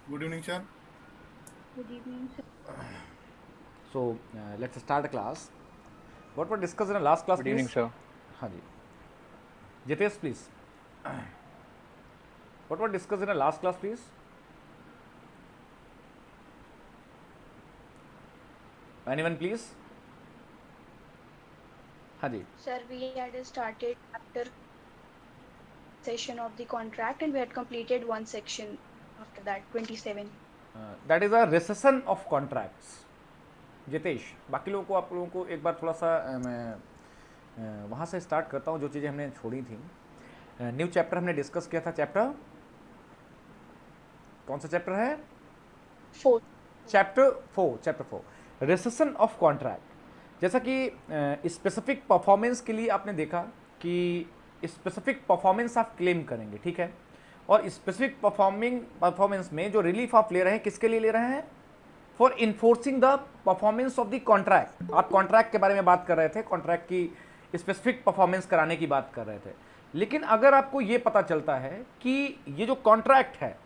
Good evening, sir. Good evening, sir. So let's start the class. What were discussed in the last class, Good evening, please? sir. हाँ जी, Jitesh, please. What were discussed in the last class, please? Anyone, please? हाँ जी. Sir, we had started after session of the contract and we had completed one section after that, 27. That is a recession of contracts. Jitesh, बाकी लोगों को आप लोगों को एक बार थोड़ा सा मैं वहाँ से स्टार्ट करता हूँ जो चीज़ें हमने छोड़ी थी. न्यू चैप्टर हमने डिस्कस किया था. चैप्टर कौन सा चैप्टर है? Fourth. Chapter 4 recession of contract. जैसा कि स्पेसिफिक परफॉर्मेंस के लिए आपने देखा कि स्पेसिफिक परफॉर्मेंस आप क्लेम करेंगे, ठीक है. और स्पेसिफिक परफॉर्मेंस में जो रिलीफ आप ले रहे हैं किसके लिए ले रहे हैं? For enforcing the performance of the contract. आप कॉन्ट्रैक्ट के बारे में बात कर रहे थे, कॉन्ट्रैक्ट की स्पेसिफिक परफॉर्मेंस कराने की बात कर रहे थे. लेकिन अगर आपको ये पता चलता है कि ये जो कॉन्ट्रैक्ट है,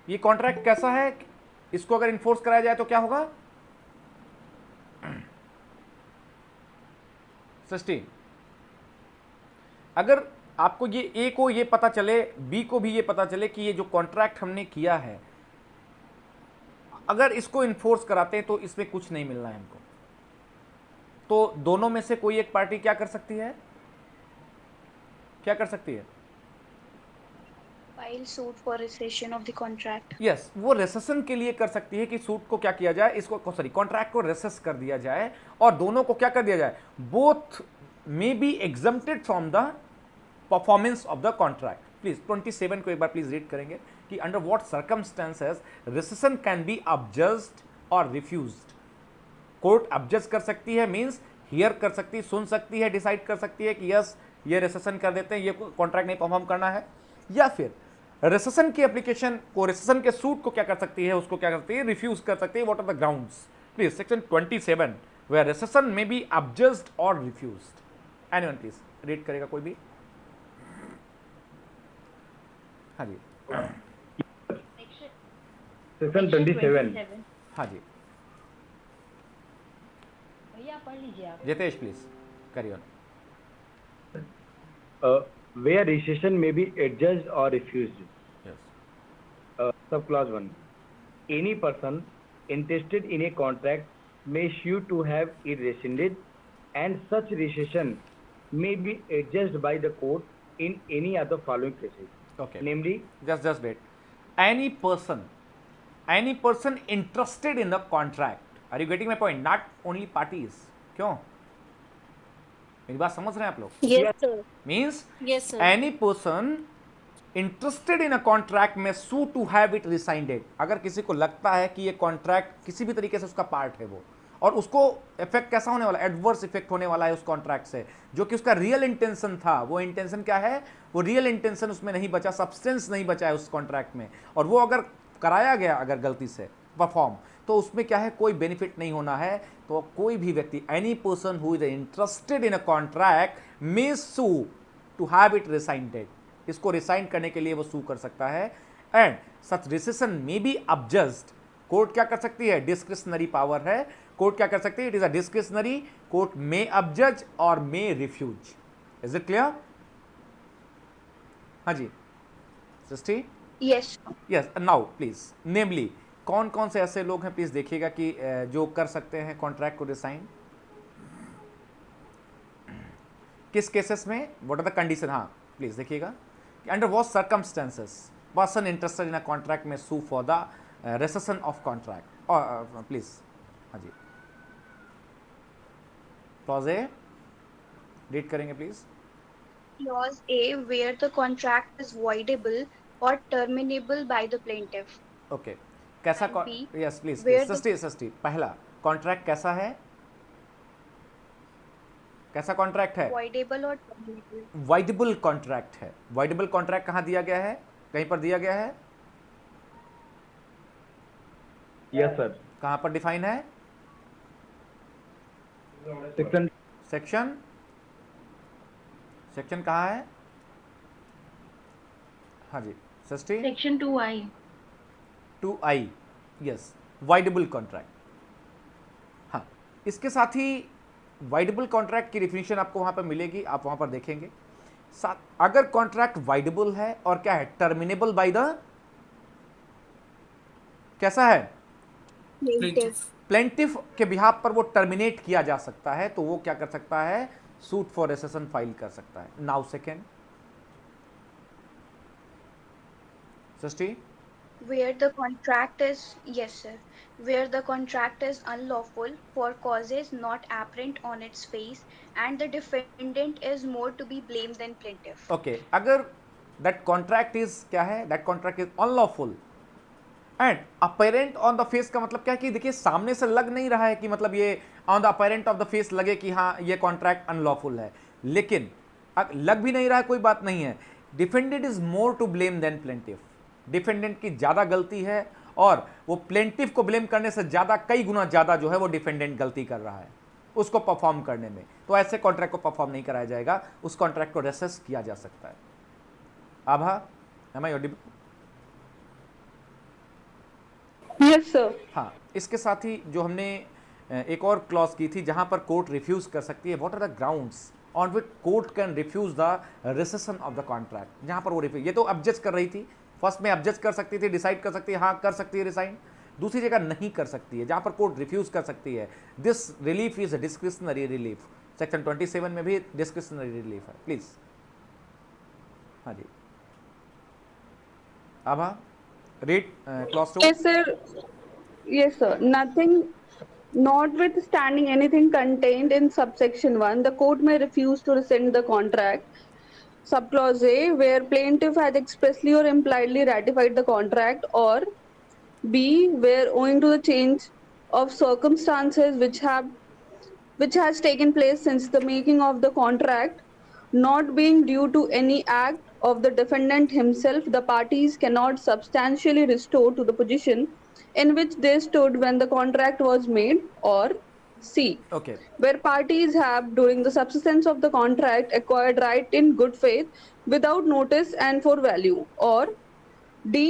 ये कॉन्ट्रैक्ट कैसा है, इसको अगर इन्फोर्स कराया जाए तो क्या होगा? सृष्टि, अगर आपको ये ए को ये पता चले, बी को भी ये पता चले कि ये जो कॉन्ट्रैक्ट हमने किया है, अगर इसको इन्फोर्स कराते हैं तो इसमें कुछ नहीं मिलना है हमको, तो दोनों में से कोई एक पार्टी क्या कर सकती है? क्या कर सकती है? File suit for rescission of the contract. Yes, वो रेसेशन के लिए कर सकती है कि सूट को क्या किया जाए, इसको सॉरी कॉन्ट्रैक्ट को रेसेस कर दिया जाए और दोनों को क्या कर दिया जाए, both may be exempted from the performance of the contract. Please 27 को एक बार प्लीज रीड करेंगे कि under what circumstances recession can be observed और रिफ्यूज्ड. कोर्ट ऑब्जर्व कर सकती है, मींस हियर कर सकती है, सुन सकती है, डिसाइड कर सकती है कि यस ये रेसेशन कर देते हैं, ये कॉन्ट्रैक्ट नहीं परफॉर्म करना है. या फिर रेसेशन की एप्लीकेशन को, रेसेशन के सूट को क्या कर सकती है, उसको क्या कर सकती है, रिफ्यूज कर सकती है. What are the grounds? Please section 27 where rescission may be observed और रिफ्यूज्ड. एनीवन प्लीज रीड करेगा कोई भी? हाँ जी. सेक्शन 27। हाँ जी, भैया पढ़ लीजिए आप. Jitesh please carry on. Where rescission may be adjudged or refused. Yes. Subclause 1. Any person interested in a contract may sue to have it rescinded, and such rescission may be adjudged by the court in any of the following cases. Okay. Namely, just wait. Any person interested in the contract. Are you getting my point? Not only parties. क्यों? मेरी बात समझ रहे हैं आप लोग? Yes, sir. Means Yes, sir. any person interested in a contract may sue to have it rescinded. अगर किसी को लगता है कि ये कॉन्ट्रैक्ट किसी भी तरीके से उसका पार्ट है वो, और उसको इफेक्ट कैसा होने वाला है, एडवर्स इफेक्ट होने वाला है उस कॉन्ट्रैक्ट से, जो कि उसका रियल इंटेंशन था, वो इंटेंशन क्या है, वो रियल इंटेंशन उसमें नहीं बचा, सब्सटेंस नहीं बचा है उस कॉन्ट्रैक्ट में, और वो अगर कराया गया अगर गलती से परफॉर्म, तो उसमें क्या है, कोई बेनिफिट नहीं होना है. तो कोई भी व्यक्ति, any person who is interested in a contract may sue to have it rescinded. इसको रिसाइन करने के लिए वो सू कर सकता है. And such recession may be observed. Court क्या कर सकती है? डिस्क्रिशनरी पावर है. कोर्ट क्या कर सकती है? It is a discretionary. Court may observe और may refuse. Is it clear? हाँ जी Srishti. Yes, sir. Yes. Now please namely कौन कौन से ऐसे लोग हैं, प्लीज देखिएगा कि जो कर सकते हैं कॉन्ट्रैक्ट को रिसाइन, किस केसेस में, व्हाट आर द कंडीशन. हाँ प्लीज देखिएगा कि under what circumstances person interested in a contract में sue for the rescission of contract. और प्लीज हाँ जी, क्लॉज ए रीड करेंगे please. Clause A, where the contract is voidable or terminable by the plaintiff. Okay. कैसा? And B, yes please where the सृष्टि पहला contract कैसा है, कैसा contract है? voidable or terminable. Voidable contract है. वाइडेबल कॉन्ट्रैक्ट कहां दिया गया है? कहीं पर दिया गया है? yes, sir. कहां पर डिफाइन है? Section section. सेक्शन कहाँ है? हाँ जी Srishti. Section 2I. Two I, yes, voidable contract. हाँ, इसके साथ ही वाइडेबल कॉन्ट्रैक्ट की डिफिनीशन आपको वहां पर मिलेगी, आप वहां पर देखेंगे। साथ अगर कॉन्ट्रैक्ट वाइडेबल है और क्या है, टर्मिनेबल बाय द, कैसा है, Plaintiff. प्लेंटिफ के बिहाफ पर वो टर्मिनेट किया जा सकता है, तो वो क्या कर सकता है, सूट फॉर रेसेशन फाइल कर सकता है। Now second Srishti, Where the contract is, yes sir, where the contract is unlawful for causes not apparent on its face and the defendant is more to be blamed than plaintiff. Okay, अगर that contract is, क्या है, that contract is unlawful and apparent on the face का मतलब क्या है कि देखिए सामने से लग नहीं रहा है कि मतलब ये on the apparent of the face लगे कि हाँ ये कॉन्ट्रैक्ट अनलॉफुल है, लेकिन लग भी नहीं रहा है, कोई बात नहीं है, defendant is more to blame than plaintiff, defendant की ज्यादा गलती है और वो प्लेंटिफ को ब्लेम करने से ज्यादा, कई गुना ज्यादा जो है वो डिफेंडेंट गलती कर रहा है उसको परफॉर्म करने में, तो ऐसे कॉन्ट्रैक्ट को परफॉर्म नहीं कराया जाएगा, उस कॉन्ट्रैक्ट को रेसेस किया जा सकता है। Abha, am I audible? Yes sir. हाँ, इसके साथ ही जो हमने एक और क्लॉज की थी जहां पर कोर्ट रिफ्यूज कर सकती है, what are the grounds on which court can refuse the rescission of the contract, जहां पर वो रिफ्यूज, ये तो अबजज कर रही थी, फर्स्ट में अबजज कर सकती थी, डिसाइड कर सकती है, हाँ कर सकती है रिसाइन, दूसरी जगह नहीं कर सकती है, जहां पर कोर्ट रिफ्यूज कर सकती है। This relief is a discretionary relief, section 27 में भी डिस्क्रिशनरी रिलीफ है। प्लीज, हाँ जी, आभा, read clause 2. Yes sir. Yes sir. Nothing, notwithstanding anything contained in subsection 1, the court may refuse to rescind the contract. Subclause A, where plaintiff has expressly or impliedly ratified the contract, or B, where owing to the change of circumstances which has taken place since the making of the contract, not being due to any act of the defendant himself, the parties cannot substantially restore to the position in which they stood when the contract was made, or C, Okay. where parties have during the subsistence of the contract acquired right in good faith without notice and for value, or D,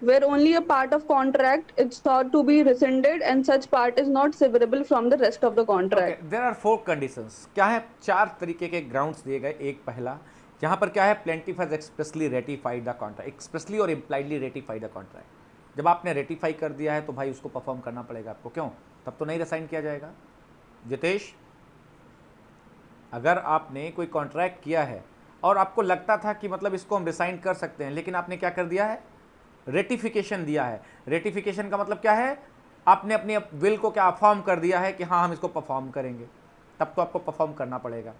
where only a part of contract is thought to be rescinded and such part is not severable from the rest of the contract. There are 4 conditions, क्या है, 4 तरीके के grounds दिए गए। एक पहला, जहां पर क्या है, plaintiff has expressly ratified the contract, expressly और इम्प्लाइडली रेटिफाइड द कॉन्ट्रैक्ट। जब आपने रेटिफाई कर दिया है तो भाई उसको परफॉर्म करना पड़ेगा आपको, क्यों, तब तो नहीं रिसाइन किया जाएगा। जितेश, अगर आपने कोई कॉन्ट्रैक्ट किया है और आपको लगता था कि मतलब इसको हम रिसाइन कर सकते हैं, लेकिन आपने क्या कर दिया है, रेटिफिकेशन दिया है। रेटिफिकेशन का मतलब क्या है, आपने अपनी विल को क्या अफर्म कर दिया है कि हाँ हम इसको परफॉर्म करेंगे, तब तो आपको परफॉर्म करना पड़ेगा।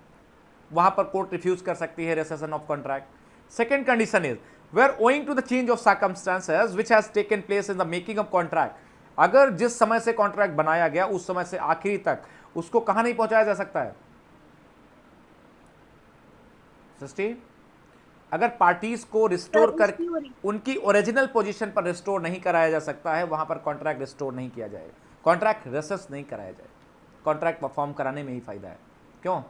वहां पर कोर्ट रिफ्यूज कर सकती है rescission of contract. Second condition is where owing to the change of circumstances which has taken place in the making of contract, अगर जिस समय से कॉन्ट्रैक्ट बनाया गया उस समय से आखिरी तक उसको कहां नहीं पहुंचाया जा सकता है, सृष्टि, अगर पार्टीज को रिस्टोर कर उनकी ओरिजिनल पोजीशन पर रिस्टोर नहीं कराया जा सकता है, वहां पर कॉन्ट्रैक्ट रिस्टोर नहीं किया जाएगा, कॉन्ट्रैक्ट रेसेस नहीं कराया जाए, कॉन्ट्रैक्ट परफॉर्म कराने में ही फायदा है। क्यों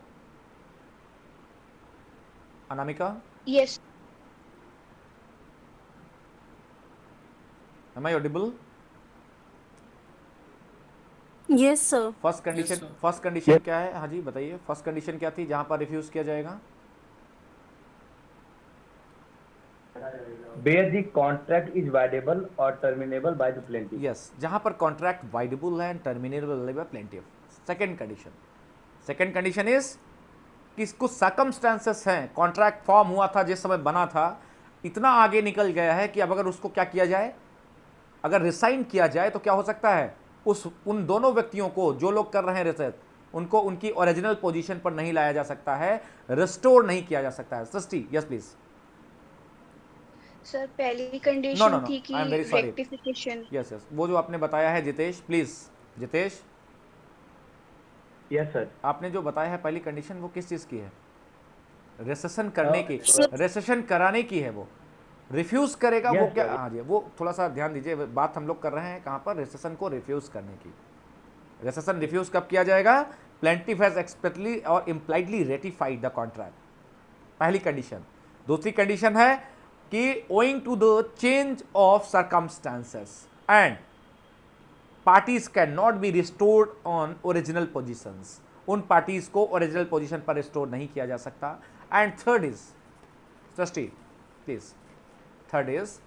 Anamika? Yes. Am I audible? Yes sir. First condition क्या है, हाँ जी बताइए, फर्स्ट कंडीशन क्या थी जहां पर रिफ्यूज किया जाएगा? where the contract is voidable or terminable by the plaintiff. Yes, जहां पर कॉन्ट्रैक्ट वाइडेबल है and terminable by plaintiff. Second condition is कि कुछ सर्कमस्टांसेस हैं, कॉन्ट्रैक्ट फॉर्म हुआ था जिस समय बना था, इतना आगे निकल गया है कि अब अगर उसको क्या किया जाए, अगर रिसाइन किया जाए तो क्या हो सकता है, उन दोनों व्यक्तियों को जो लोग कर रहे हैं रिसर्च, उनको उनकी ओरिजिनल पोजीशन पर नहीं लाया जा सकता है, रिस्टोर नहीं किया जा सकता है। सृष्टि, यस प्लीज। सर पहली No, कंडीशन no, no. थी कि I am very sorry. Rectification. Yes yes, वो जो आपने बताया है Jitesh, please Jitesh, Yes, sir. आपने जो बताया है पहली कंडीशन वो किस चीज की है, रेसेशन करने की, रेसेशन कराने की है, वो रिफ्यूज करेगा वो Yes, क्या, sir. हाँ जी, वो थोड़ा सा ध्यान दीजिए, बात हम लोग कर रहे हैं कहाँ पर, रेसेशन को रिफ्यूज करने की। रेसेशन रिफ्यूज कब किया जाएगा, प्लेंटिफ हैज एक्सप्रेसली और इम्प्लाइडली रेटिफाइड द कॉन्ट्रैक्ट, पहली कंडीशन। दूसरी कंडीशन है कि owing to the change of circumstances, and parties can not be restored on original positions, उन पार्टीज को ओरिजिनल पोजीशन पर रिस्टोर नहीं किया जा सकता। And third is, trustee please, third is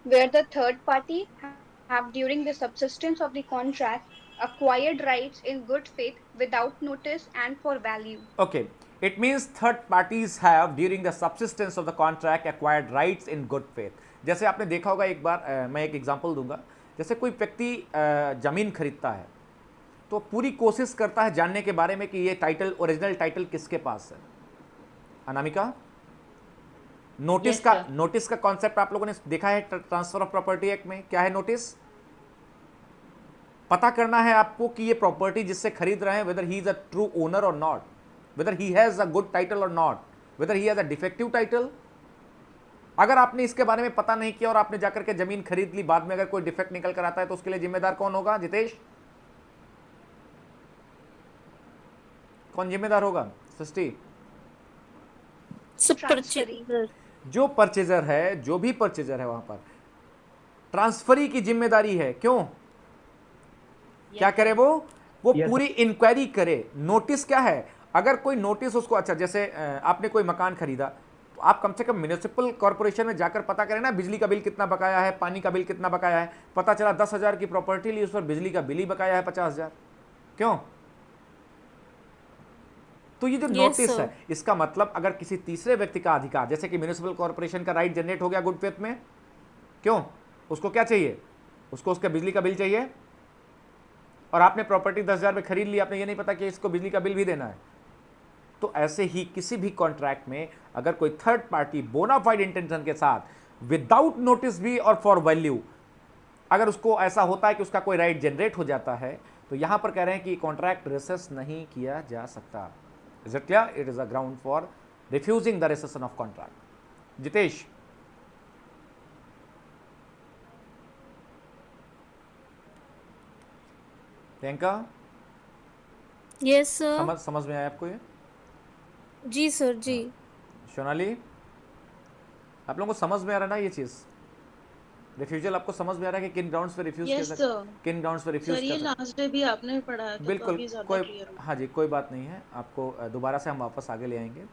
where the third party have during the subsistence of the contract acquired rights in good faith without notice and for value. okay, it means third parties have during the subsistence of the contract acquired rights in good faith। जैसे आपने देखा होगा, एक बार मैं एक example दूंगा। जैसे कोई व्यक्ति जमीन खरीदता है तो पूरी कोशिश करता है जानने के बारे में कि ये टाइटल, ओरिजिनल टाइटल किसके पास है। अनामिका, नोटिस Yes, का sir. नोटिस का कॉन्सेप्ट आप लोगों ने देखा है ट्रांसफर ऑफ प्रॉपर्टी एक्ट में। क्या है नोटिस? पता करना है आपको कि ये प्रॉपर्टी जिससे खरीद रहे हैं whether he is a true owner और not, whether he has a good title और not, whether he has a defective title. अगर आपने इसके बारे में पता नहीं किया और आपने जाकर के जमीन खरीद ली, बाद में अगर कोई डिफेक्ट निकल कर आता है तो उसके लिए जिम्मेदार कौन होगा? जितेश, कौन जिम्मेदार होगा? सृष्टि? सब Transferee. परचेजर। जो परचेजर है, जो भी परचेजर है वहां पर ट्रांसफरी की जिम्मेदारी है। क्यों? क्या करे वो Yes, पूरी इंक्वायरी करे। नोटिस क्या है? अगर कोई नोटिस उसको, अच्छा जैसे आपने कोई मकान खरीदा तो आप कम से कम म्युनिसिपल कॉर्पोरेशन में जाकर पता करें ना, बिजली का बिल कितना बकाया है, पानी का बिल कितना बकाया है। पता चला 10,000 की प्रॉपर्टी ली, उस पर बिजली का बिल ही बकाया है 50,000। क्यों? तो ये जो Yes, नोटिस sir. है, इसका मतलब अगर किसी तीसरे व्यक्ति का अधिकार, जैसे कि म्युनिसिपल कॉर्पोरेशन का राइट जनरेट हो गया गुड फेथ में, क्यों? उसको क्या चाहिए? उसको उसका बिजली का बिल चाहिए। और आपने प्रॉपर्टी 10,000 में खरीद ली, आपने ये नहीं पता कि इसको बिजली का बिल भी देना है। तो ऐसे ही किसी भी कॉन्ट्रैक्ट में अगर कोई थर्ड पार्टी बोनाफाइड इंटेंशन के साथ विदाउट नोटिस भी और फॉर वैल्यू, अगर उसको ऐसा होता है कि उसका कोई राइट जनरेट हो जाता है, तो यहां पर कह रहे हैं कि कॉन्ट्रैक्ट रेसेस नहीं किया जा सकता। Is it clear? It is a ground for refusing the rescission of contract. Jitesh, Priyanka, yes sir. समझ में आया आपको ये? जी सर जी। सोनाली, आप लोगों को समझ में आ रहा है ना ये चीज? रिफ्यूजल आपको समझ में आ रहा है कि किन ग्राउंड्स पे रिफ्यूज कर यस सकते, सर। किन ग्राउंड्स पे रिफ्यूज सर कर ये सकते? लास्ट डे भी आपने पढ़ा है तो बिल्कुल, काफी ज्यादा कोई, क्लियर हो। हाँ जी, कोई बात नहीं है, आपको दोबारा से हम वापस आगे ले आएंगे।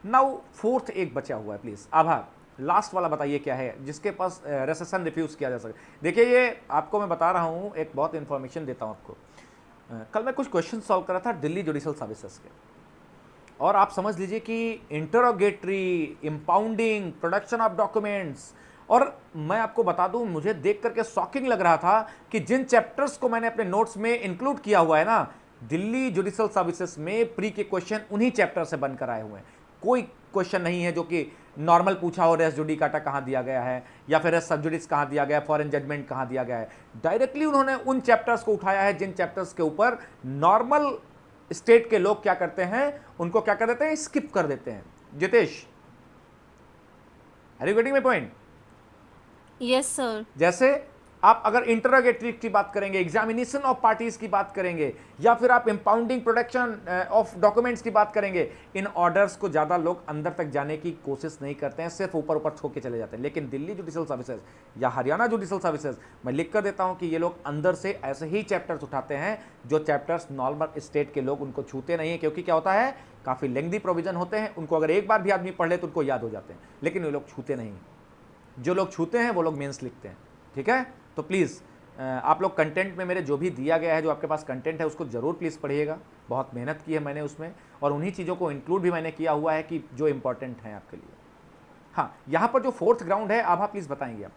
नाउ फोर्थ एक बचा हुआ है, प्लीज आभा, लास्ट वाला बताइए क्या है जिसके पास रेसेशन रिफ्यूज किया जा सके। देखिए, ये आपको मैं बता रहा हूँ, एक बहुत इंफॉर्मेशन देता हूँ आपको। कल मैं कुछ क्वेश्चन सॉल्व कर रहा था दिल्ली जुडिशल सर्विसेज के, और आप समझ लीजिए कि इंटरोगेटरी, इंपाउंडिंग, प्रोडक्शन ऑफ डॉक्यूमेंट्स, और मैं आपको बता दूं, मुझे देख करके शॉकिंग लग रहा था कि जिन चैप्टर्स को मैंने अपने नोट्स में इंक्लूड किया हुआ है ना, दिल्ली जुडिशल सर्विसेज में प्री के क्वेश्चन उन्हीं चैप्टर से बनकर आए हुए हैं। कोई क्वेश्चन नहीं है जो कि नॉर्मल पूछा हो, रेस जुडिकाटा कहाँ दिया गया है, या फिर रेस सब जुडिस कहाँ दिया गया है, फॉरेन जजमेंट कहाँ दिया गया है। डायरेक्टली उन्होंने उन चैप्टर्स को उठाया है जिन चैप्टर्स के ऊपर नॉर्मल स्टेट के लोग क्या करते हैं, उनको क्या कर देते हैं, स्किप कर देते हैं। Jitesh, are you getting my point? Yes sir. जैसे आप अगर इंटरोगेटरी की बात करेंगे, एग्जामिनेशन ऑफ पार्टीज की बात करेंगे, या फिर आप इंपाउंडिंग प्रोडक्शन ऑफ डॉक्यूमेंट्स की बात करेंगे, इन ऑर्डर्स को ज्यादा लोग अंदर तक जाने की कोशिश नहीं करते हैं, सिर्फ ऊपर ऊपर छो के चले जाते हैं। लेकिन दिल्ली जुडिशल सर्विसेज या हरियाणा जुडिशल सर्विसेज, मैं लिख कर देता हूं कि ये लोग अंदर से ऐसे ही चैप्टर्स उठाते हैं जो चैप्टर्स नॉर्मल स्टेट के लोग उनको छूते नहीं है, क्योंकि क्या होता है, काफी लेंथी प्रोविजन होते हैं, उनको अगर एक बार भी आदमी पढ़ ले तो उनको याद हो जाते हैं, लेकिन ये लोग छूते नहीं। जो लोग छूते हैं वो लोग मेंस लिखते हैं। ठीक है, तो प्लीज़ आप लोग कंटेंट में मेरे जो भी दिया गया है, जो आपके पास कंटेंट है, उसको जरूर प्लीज़ पढ़िएगा। बहुत मेहनत की है मैंने उसमें, और उन्हीं चीज़ों को इंक्लूड भी मैंने किया हुआ है कि जो इंपॉर्टेंट है आपके लिए। हाँ, यहाँ पर जो फोर्थ ग्राउंड है, आभा प्लीज़ बताएंगे आप।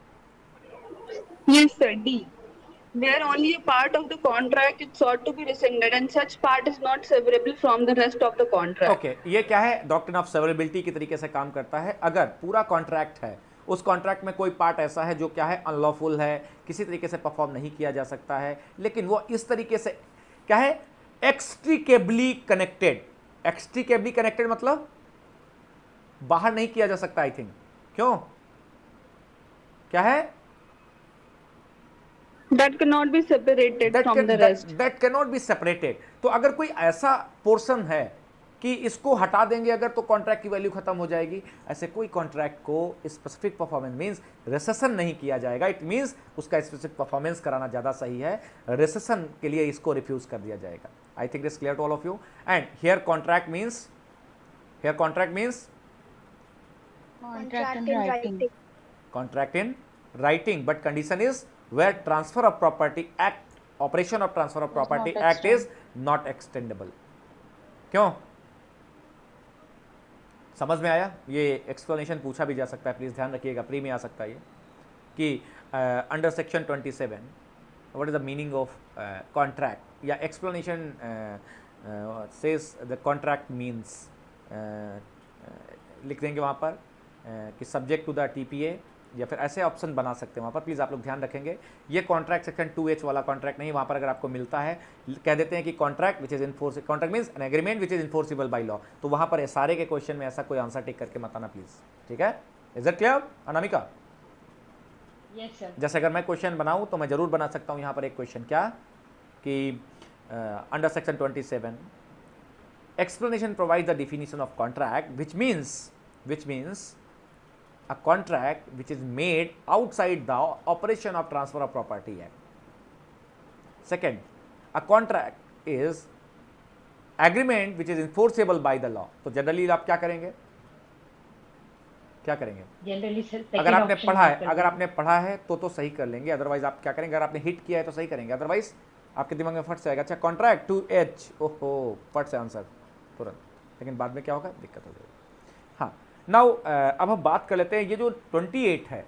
Yes, sir. D. Where only a part of the contract is sought to be rescinded and such part is not severable from the rest of the contract. Okay, ये क्या है, doctrine of severability की तरीके से काम करता है। अगर पूरा कॉन्ट्रैक्ट है, उस कॉन्ट्रैक्ट में कोई पार्ट ऐसा है जो क्या है, अनलॉफुल है, किसी तरीके से परफॉर्म नहीं किया जा सकता है, लेकिन वो इस तरीके से क्या है, एक्सट्रिकेबली कनेक्टेड। एक्सट्रिकेबली कनेक्टेड मतलब बाहर नहीं किया जा सकता। आई थिंक, क्यों, क्या है, That cannot be separated from the rest. That cannot be separated. तो अगर कोई ऐसा पोर्शन है कि इसको हटा देंगे अगर तो कॉन्ट्रैक्ट की वैल्यू खत्म हो जाएगी। ऐसे कोई कॉन्ट्रैक्ट को स्पेसिफिक परफॉर्मेंस मींस रिसेशन नहीं किया जाएगा। इट मींस उसका स्पेसिफिक परफॉर्मेंस कराना ज़्यादा सही है, रिसेशन के लिए इसको रिफ्यूज कर दिया जाएगा। I think it's clear to all of you. And here contract means Contract in writing. contract in writing, but condition is where transfer of property act, operation of transfer of property act is not extendable। क्यों? समझ में आया? ये explanation पूछा भी जा सकता है, प्लीज ध्यान रखिएगा, प्री में आ सकता है ये कि under section 27 what is the meaning of contract, या explanation says the contract means, लिख देंगे वहाँ पर कि सब्जेक्ट टू द टीपीए, या फिर ऐसे ऑप्शन बना सकते हैं वहाँ पर। प्लीज़ आप लोग ध्यान रखेंगे, ये कॉन्ट्रैक्ट सेक्शन 2H वाला कॉन्ट्रैक्ट नहीं। वहाँ पर अगर आपको मिलता है कह देते हैं कि contract which is enforce, contract means an agreement which is enforceable by law, तो वहाँ पर सारे के क्वेश्चन में ऐसा कोई आंसर टिक करके मत आना प्लीज़, ठीक है? Is it clear Anamika? Yes sir. जैसे अगर मैं क्वेश्चन बनाऊँ तो मैं जरूर बना सकता हूँ यहाँ पर एक क्वेश्चन, क्या कि under section 27 explanation provides the definition of contract which means a contract which is made outside the operation of transfer of property act. Second, a contract is agreement which is enforceable by the law. तो generally आप क्या करेंगे, generally sir अगर आपने पढ़ा है तो सही कर लेंगे, अदरवाइज आप क्या करेंगे, अगर आपने हिट किया है तो सही करेंगे, अदरवाइज आपके दिमाग में फट से आएगा अच्छा कॉन्ट्रैक्ट 2H, ओहो फट से आंसर तुरंत, लेकिन बाद में क्या होगा, दिक्कत हो जाएगी। हाँ नाउ अब हम बात कर लेते हैं, ये जो 28 है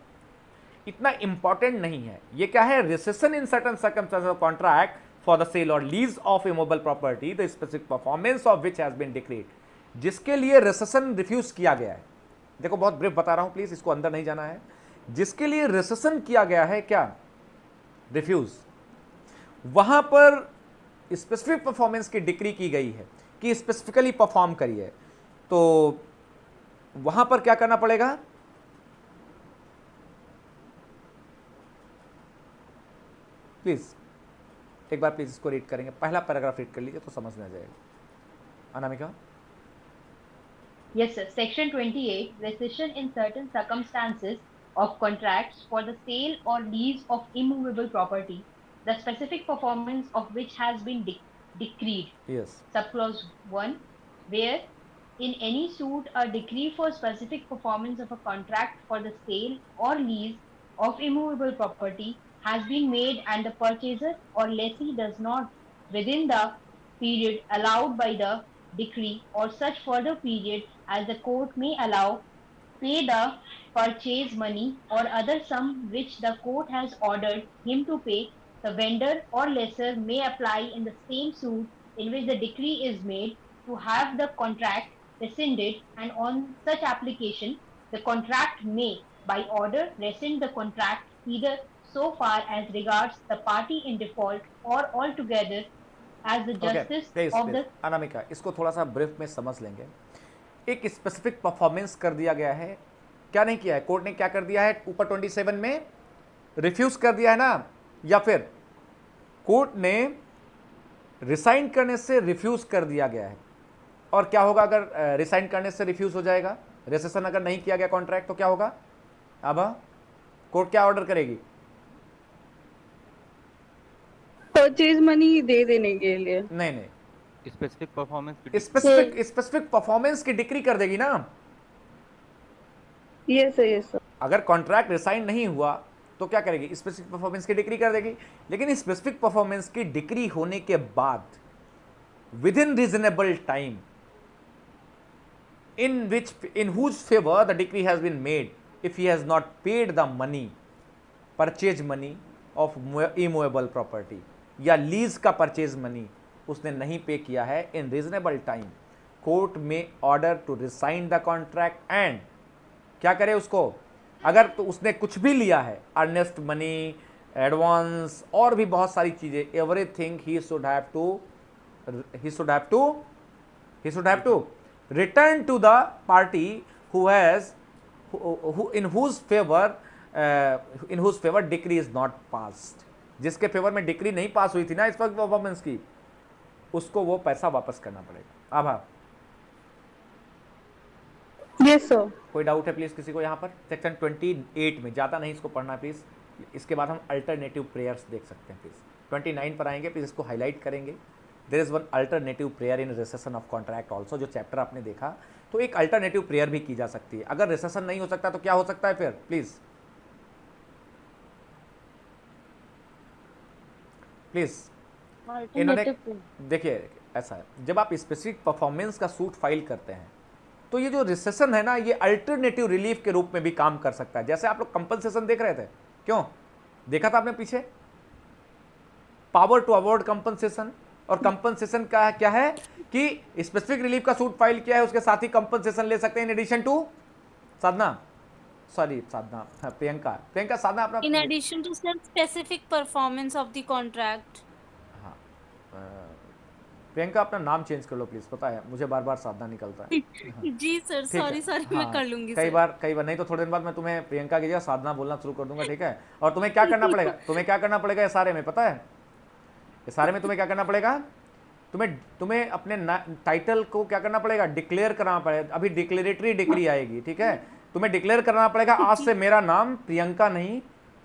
इतना इंपॉर्टेंट नहीं है। ये क्या है, rescission in certain circumstances of contract for the sale और lease of immovable property the specific performance of which has been decreed, जिसके लिए रिसेशन रिफ्यूज किया गया है। देखो बहुत ब्रीफ बता रहा हूं प्लीज, इसको अंदर नहीं जाना है। जिसके लिए रिसेशन किया गया है, क्या रिफ्यूज, वहां पर स्पेसिफिक परफॉर्मेंस की डिक्री की गई है कि स्पेसिफिकली परफॉर्म करिए, तो वहां पर क्या करना पड़ेगा, प्लीज एक बार प्लीज इसको रीड करेंगे, पहला पैराग्राफ रीड कर लीजिए तो समझ में आ जाएगा। Anamika? Yes, sir. Section 28, rescission in certain circumstances of contracts for the sale or lease of immovable property, the specific performance of which has been decreed. Yes. Subclause 1, where in any suit a decree for specific performance of a contract for the sale or lease of immovable property has been made and the purchaser or lessee does not, within the period allowed by the decree or such further period as the court may allow, pay the purchase money or other sum which the court has ordered him to pay, the vendor or lessor may apply in the same suit in which the decree is made to have the contract rescinded, and on such application the contract may by order rescind the contract either so far as regards the party in default or altogether as the justice of the। Anamika इसको थोड़ा सा brief में समझ लेंगे। एक specific performance कर दिया गया है, क्या नहीं किया है कोर्ट ने, क्या कर दिया है ऊपर 27 में रिफ्यूज कर दिया है ना, या फिर कोर्ट ने रिसाइन करने से रिफ्यूज कर दिया गया है। और क्या होगा अगर रिसाइन करने से रिफ्यूज हो जाएगा, रेसेशन अगर नहीं किया गया कॉन्ट्रैक्ट तो क्या होगा, अब कोर्ट क्या ऑर्डर करेगी, परचेज मनी दे देने के लिए, नहीं स्पेसिफिक परफॉर्मेंस की डिक्री कर देगी ना। Yes sir. अगर कॉन्ट्रैक्ट रिसाइन नहीं हुआ तो क्या करेगी, स्पेसिफिक परफॉर्मेंस की डिक्री कर देगी। लेकिन स्पेसिफिक परफॉर्मेंस की डिक्री होने के बाद with in reasonable time in whose favor the decree has been made, if he has not paid the money, purchase money of immovable property या लीज का परचेज मनी उसने नहीं पे किया है इन रीजनेबल टाइम, कोर्ट में order to rescind the contract and क्या करे उसको, अगर तो उसने कुछ भी लिया है अर्नेस्ट मनी, एडवांस और भी बहुत सारी चीजें, everything he should have to return to the party in whose favor decree is not passed, जिसके फेवर में डिक्री नहीं पास हुई थी ना इस वक्त परफॉर्मेंस की, उसको वो पैसा वापस करना पड़ेगा। अब Yes, sir. कोई डाउट है प्लीज किसी को यहाँ पर? सेक्शन 28 में, ज़्यादा नहीं इसको पढ़ना प्लीज, इसके बाद हम अल्टरनेटिव प्रेयर्स देख सकते हैं प्लीज। 29 पर आएंगे प्लीज, इसको हाईलाइट करेंगे। There is one alternative prayer in recession of contract also, जो चैप्टर आपने देखा, तो एक अल्टरनेटिव प्रेयर भी की जा सकती है। अगर रिसेशन नहीं हो सकता तो क्या हो सकता है फिर प्लीज प्लीज इन्होंने देखिए ऐसा है, जब आप स्पेसिफिक परफॉर्मेंस का सूट फाइल करते हैं तो ये जो रिसेशन है ना, ये अल्टरनेटिव रिलीफ के रूप में भी काम कर सकता है। जैसे आप लोग कंपनसेशन देख रहे थे, क्यों देखा था आपने पीछे? पावर टू अवॉर्ड कंपनसेशन, और कंपनसेशन का क्या है कि स्पेसिफिक रिलीफ का सूट फाइल किया है, उसके साथ ही कंपनसेशन ले सकते हैं in addition to Sadhana, sorry Sadhana, Priyanka Sadhana अपना In addition to specific performance of the contract. हाँ, प्रियंका अपना नाम चेंज कर लो प्लीज, पता है मुझे बार बार साधना निकलता है। जी सर, ठीक है, सॉरी मैं हाँ, कर लूंगी कई सर। बार नहीं तो थोड़े दिन बाद मैं तुम्हें प्रियंका की जगह साधना बोलना शुरू कर दूंगा, ठीक है? और तुम्हें क्या करना पड़ेगा, तुम्हें क्या करना पड़ेगा इस सारे में, पता है इस सारे में तुम्हें क्या करना पड़ेगा? तुम्हें अपने टाइटल को क्या करना पड़ेगा? डिक्लेयर करना पड़ेगा। अभी डिक्लेरेटरी डिग्री आएगी, ठीक है? तुम्हें डिक्लेयर करना पड़ेगा आज से मेरा नाम प्रियंका नहीं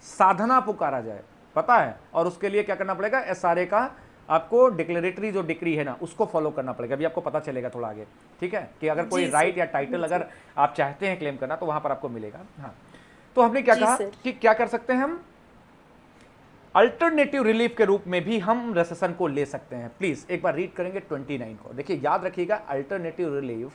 साधना पुकारा जाए, पता है? और उसके लिए क्या करना पड़ेगा? एसआरए का आपको डिक्लेरेटरी जो डिक्री है ना, उसको फॉलो करना पड़ेगा। अभी आपको पता चलेगा थोड़ा आगे, ठीक है, कि अगर कोई जी राइट सर, या टाइटल जी अगर आप चाहते हैं क्लेम करना तो वहां पर आपको मिलेगा। हाँ, तो हमने क्या जी कहा सर। कि क्या कर सकते हैं हम? अल्टरनेटिव रिलीफ के रूप में भी हम रेसेशन को ले सकते हैं। प्लीज एक बार रीड करेंगे 29 को, देखिए याद रखिएगा, alternative relief,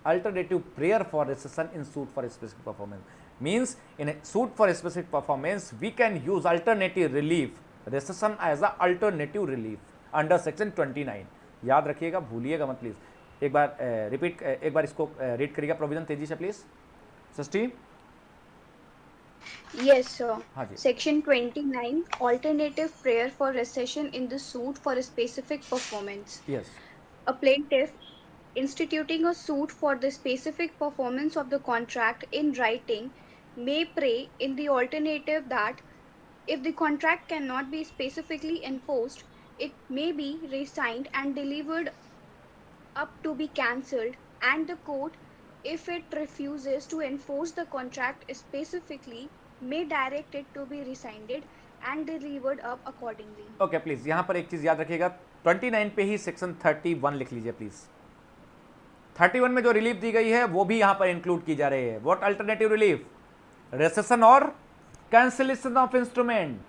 alternative prayer for recession in suit for specific performance means in a suit for a specific performance we can use alternative relief recession as a alternative relief under section 29। याद रखिएगा, भूलिएगा मत please. एक बार repeat, एक बार इसको read करिएगा provision तेजी से प्लीज सृष्टि। Yes, sir. हाँ जी। Section 29, alternative prayer for recession in the suit for a specific performance. Yes, A plaintiff instituting a suit for the specific performance of the contract in writing may pray in the alternative that if the contract cannot be specifically enforced, it may be resigned and delivered up to be cancelled, and the court, if it refuses to enforce the contract specifically, may direct it to be rescinded and delivered up accordingly. Okay please यहाँ पर एक चीज याद रखिएगा, 29 पे ही section 31 लिख लीजिए please. 31 में जो रिलीफ दी गई है वो भी यहाँ पर इंक्लूड की जा रही है। What alternative relief? रेसेशन और cancellation of instrument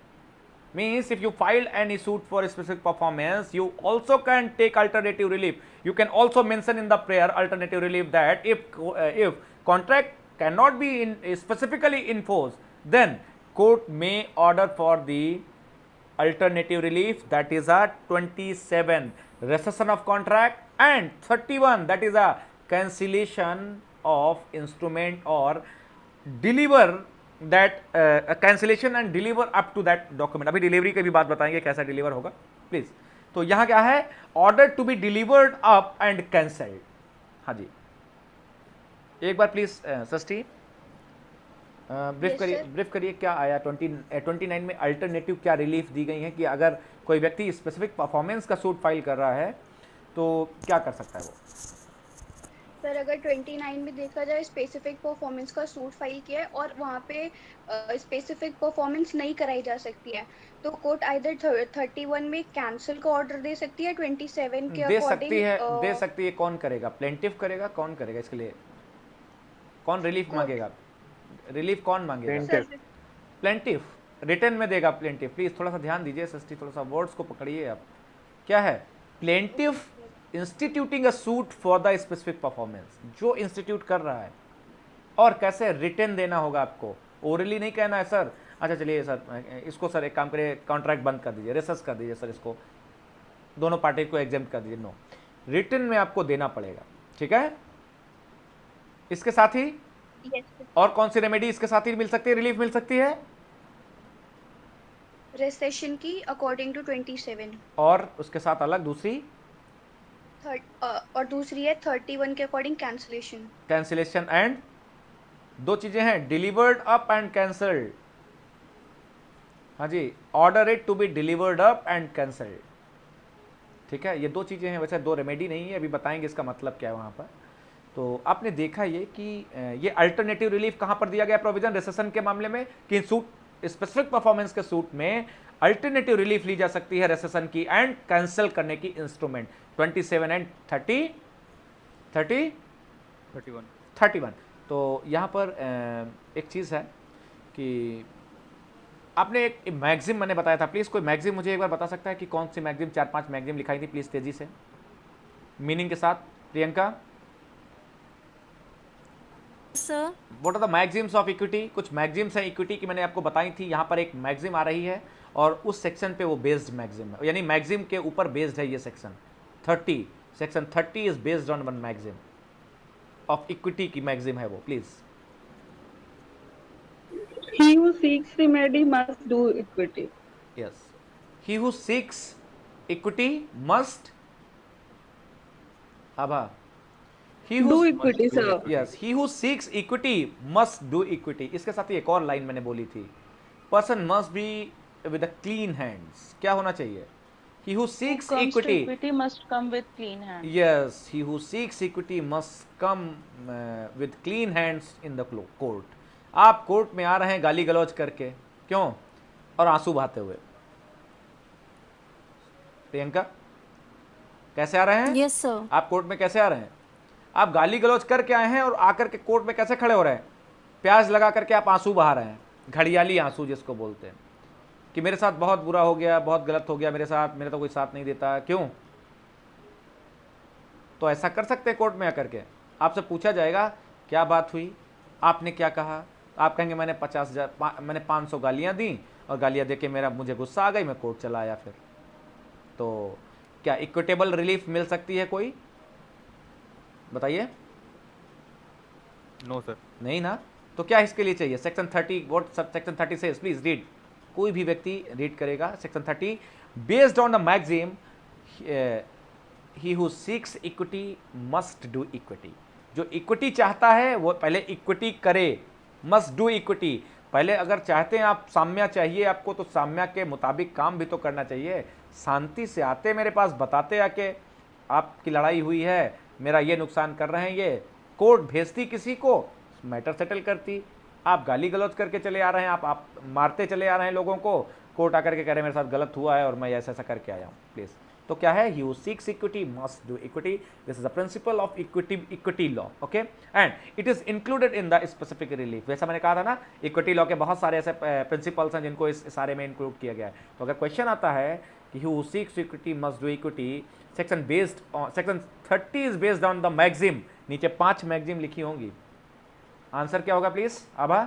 means if you filed any suit for a specific performance, you also can take alternative relief. You can also mention in the prayer alternative relief that if contract cannot be specifically enforced, then court may order for the alternative relief, that is a 27 rescission of contract, and 31 that is a cancellation of instrument or deliver that cancellation and deliver up to that document. अभी delivery की भी बात बताएंगे कैसा deliver होगा please. तो यहां क्या है? Order to be delivered up and cancelled. हाँ जी, एक बार प्लीज सृष्टि ब्रीफ करिए क्या आया 29 में, अल्टरनेटिव क्या रिलीफ दी गई है कि अगर कोई व्यक्ति स्पेसिफिक परफॉर्मेंस का सूट फाइल कर रहा है तो क्या कर सकता है वो? सर अगर 29 में देखा जाए स्पेसिफिक परफॉर्मेंस का सूट फाइल किया है और वहाँ पे स्पेसिफिक परफॉर्मेंस नहीं कराई जा सकती है, तो कोर्ट आइदर 31 में कैंसिल का ऑर्डर दे सकती है, 27 के अकॉर्डिंग दे सकती है। कौन करेगा? प्लेंटिफ करेगा? कौन करेगा इसके लिए? कौन रिलीफ मांगेगा? रिलीफ कौन मांगेगा? प्लेंटिफ रिटर्न में देगा प्लेंटिफ। प्लीज थोड़ा सा ध्यान दीजिए सृष्टि, थोड़ा सा वर्ड्स को पकड़िए आप। क्या है? Plaintiff instituting a suit for the specific performance, जो इंस्टीट्यूट कर रहा है। और कैसे? रिटर्न देना होगा आपको, ओरली नहीं कहना है सर। अच्छा चलिए सर, इसको सर एक काम करिए, कॉन्ट्रैक्ट बंद कर दीजिए, रेसेस कर दीजिए सर, इसको दोनों पार्टी को एग्जेम्प्ट कर दीजिए। नो, रिटर्न में आपको देना पड़ेगा, ठीक है? इसके साथ ही और कौन सी रेमेडी इसके साथ ही मिल सकती है, रिलीफ मिल सकती है? रेसेशन की अकॉर्डिंग टू 27, और उसके साथ अलग दूसरी और दूसरी है 31 के अकॉर्डिंग कैंसिलेशन। कैंसिलेशन एंड दो चीजें हैं, डिलीवर्ड अप एंड कैंसल्ड। हाँ जी, order it to be delivered up and cancelled, ठीक है? ये दो चीजें हैं, वैसे दो रेमेडी नहीं है, अभी बताएंगे इसका मतलब क्या है वहां पर। तो आपने देखा ये कि ये अल्टरनेटिव रिलीफ कहां पर दिया गया प्रोविजन रिसेशन के मामले में कि सूट स्पेसिफिक परफॉर्मेंस के सूट में अल्टरनेटिव रिलीफ ली जा सकती है रिसेशन की एंड कैंसिल करने की इंस्ट्रूमेंट 27 एंड 31। तो यहां पर एक चीज है कि आपने एक मैगजिम मैंने बताया था, प्लीज कोई मैगजिम मुझे एक बार बता सकता है कि कौन सी मैगजिम, 4-5 मैगजिम लिखाई थी प्लीज तेजी से मीनिंग के साथ। Priyanka, sir what are the maxims of equity? कुछ मैगजिम्स हैं इक्विटी की मैंने आपको बताई थी, यहां पर एक मैगजिम आ रही है और उस सेक्शन पे वो बेस्ड मैगजिम है, यानी मैगजिम के ऊपर बेस्ड है ये section 30। Section 30 is based on one maxim of equity की मैगजिम है वो, please. He who seeks remedy must do equity. Yes, he who seeks equity must, Abha, he Do who equity, sir. yes, he who seeks equity must do equity। इसके साथ ही एक और line मैंने बोली थी, person must be with clean hands. क्या होना चाहिए? he who seeks comes to equity, equity must come with clean hands. yes, he who seeks equity must come with clean hands in the court। आप court में आ रहे हैं गाली गलौज करके, क्यों? और आंसू बहाते हुए। प्रियंका, कैसे आ रहे हैं? Yes sir. आप कोर्ट में कैसे आ रहे हैं? आप गाली गलौज करके आए हैं और आकर के कोर्ट में कैसे खड़े हो रहे हैं? प्याज लगा करके आप आंसू बहा रहे हैं, घड़ियाली आंसू जिसको बोलते हैं, कि मेरे साथ बहुत बुरा हो गया, बहुत गलत हो गया मेरे साथ, मेरा तो कोई साथ नहीं देता। क्यों? तो ऐसा कर सकते हैं कोर्ट में आकर के, आपसे पूछा जाएगा क्या बात हुई, आपने क्या कहा, आप कहेंगे मैंने 500 गालियां दी और गालियां दे के मुझे गुस्सा आ गई, मैं कोर्ट चला आया। फिर तो क्या इक्विटेबल रिलीफ मिल सकती है कोई? बताइए। No sir. नहीं ना, तो क्या इसके लिए चाहिए? सेक्शन 30, व्हाट सब सेक्शन 30 से प्लीज रीड, कोई भी व्यक्ति रीड करेगा। Section 30, based on the maxim he who seeks equity must do equity. जो इक्विटी चाहता है वो पहले इक्विटी करे, मस्ट डू इक्विटी। पहले अगर चाहते हैं आप, साम्या चाहिए आपको, तो साम्या के मुताबिक काम भी तो करना चाहिए। शांति से आते मेरे पास, बताते आके आपकी लड़ाई हुई है, मेरा ये नुकसान कर रहे हैं, ये कोर्ट भेजती किसी को, मैटर सेटल करती। आप गाली गलौज करके चले आ रहे हैं, आप मारते चले आ रहे हैं लोगों को, कोर्ट आकर के कह रहे हैं मेरे साथ गलत हुआ है और मैं ऐसा ऐसा करके आया हूँ। प्लीज, तो क्या है? He who seeks equity must do equity. This is the principle of equity law, okay, and it is included in the specific relief. वैसा मैंने कहा था ना, इक्विटी लॉ के बहुत सारे ऐसे प्रिंसिपल्स हैं जिनको इस सारे में इंक्लूड किया गया है। तो अगर क्वेश्चन आता है कि who seeks equity must do equity, section 30 is based on the maxim, नीचे 5 मैगजिम लिखी होंगी। आंसर क्या होगा please, Abha?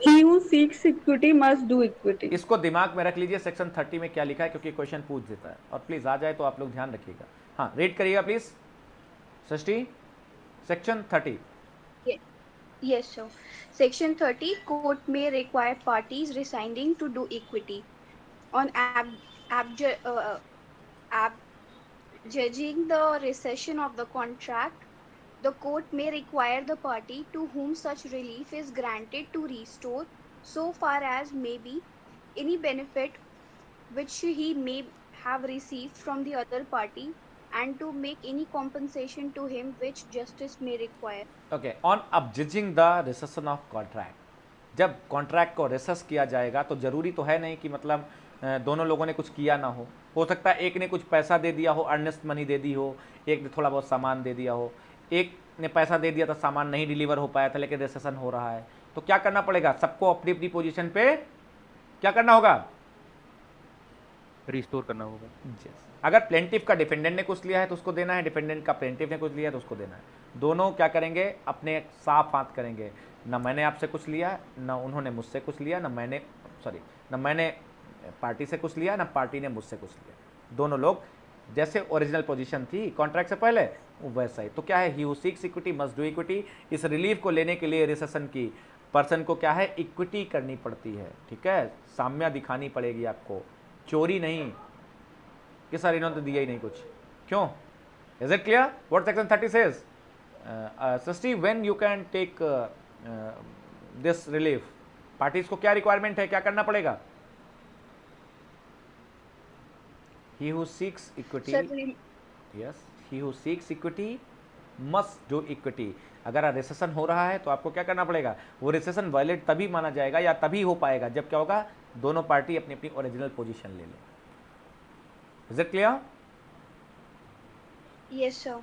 He who seeks equity must do equity. इसको दिमाग में रख लीजिए, सेक्शन 30 में क्या लिखा है, क्योंकि क्वेश्चन पूछ देता है। और प्लीज आ जाए तो आप लोग ध्यान रखिएगा। हाँ, रीड करिएगा please Srishti, section 30। Yes, sir. Section 30, court may require parties resigning to do equity. On judging the rescission of the contract, the court may require the party to whom such relief is granted to restore, so far as may be, any benefit which he may have received from the other party, and to make any compensation to him which justice may require. Okay, on judging the recession of contract, जब contract को recess किया जाएगा तो जरूरी तो है नहीं कि मतलब दोनों लोगों ने कुछ किया ना हो सकता है एक ने कुछ पैसा दे दिया हो, अर्नेस्ट मनी दे दी हो, एक ने थोड़ा बहुत सामान दे दिया हो, एक ने पैसा दे दिया था, सामान नहीं डिलीवर हो पाया था, लेकिन रिसेशन हो रहा है। तो क्या करना पड़ेगा? सबको अपनी अपनी पोजीशन पे क्या करना होगा? रिस्टोर करना होगा। yes. अगर प्लेंटिफ का डिफेंडेंट ने कुछ लिया है तो उसको देना है, डिफेंडेंट का प्लेंटिफ ने कुछ लिया है तो उसको देना है। दोनों क्या करेंगे? अपने साफ हाथ करेंगे, ना मैंने आपसे कुछ लिया, ना उन्होंने मुझसे कुछ लिया, ना मैंने पार्टी से कुछ लिया, ना पार्टी ने मुझसे कुछ लिया। दोनों लोग जैसे ओरिजिनल पोजीशन थी कॉन्ट्रैक्ट से पहले वैसा ही। तो क्या है? He who seeks equity must do equity. इस रिलीफ को लेने के लिए रिसेशन की पर्सन को क्या है? इक्विटी करनी पड़ती है, ठीक है, साम्या दिखानी पड़ेगी आपको, चोरी नहीं कि सर इन्होंने तो दिया ही नहीं कुछ। क्यों? Is it clear what section 30 says? Srishti, when you can take this relief, parties को क्या रिक्वायरमेंट है, क्या करना पड़ेगा? He who seeks equity, Sir, yes, he who seeks equity must do equity. अगर रिसेशन हो रहा है तो आपको क्या करना पड़ेगा, वो रिसेशन वायलेट तभी माना जाएगा या तभी हो पाएगा जब क्या होगा, दोनों पार्टी अपनी अपनी ओरिजिनल पोजीशन ले लें। Is it clear? Yes, sir.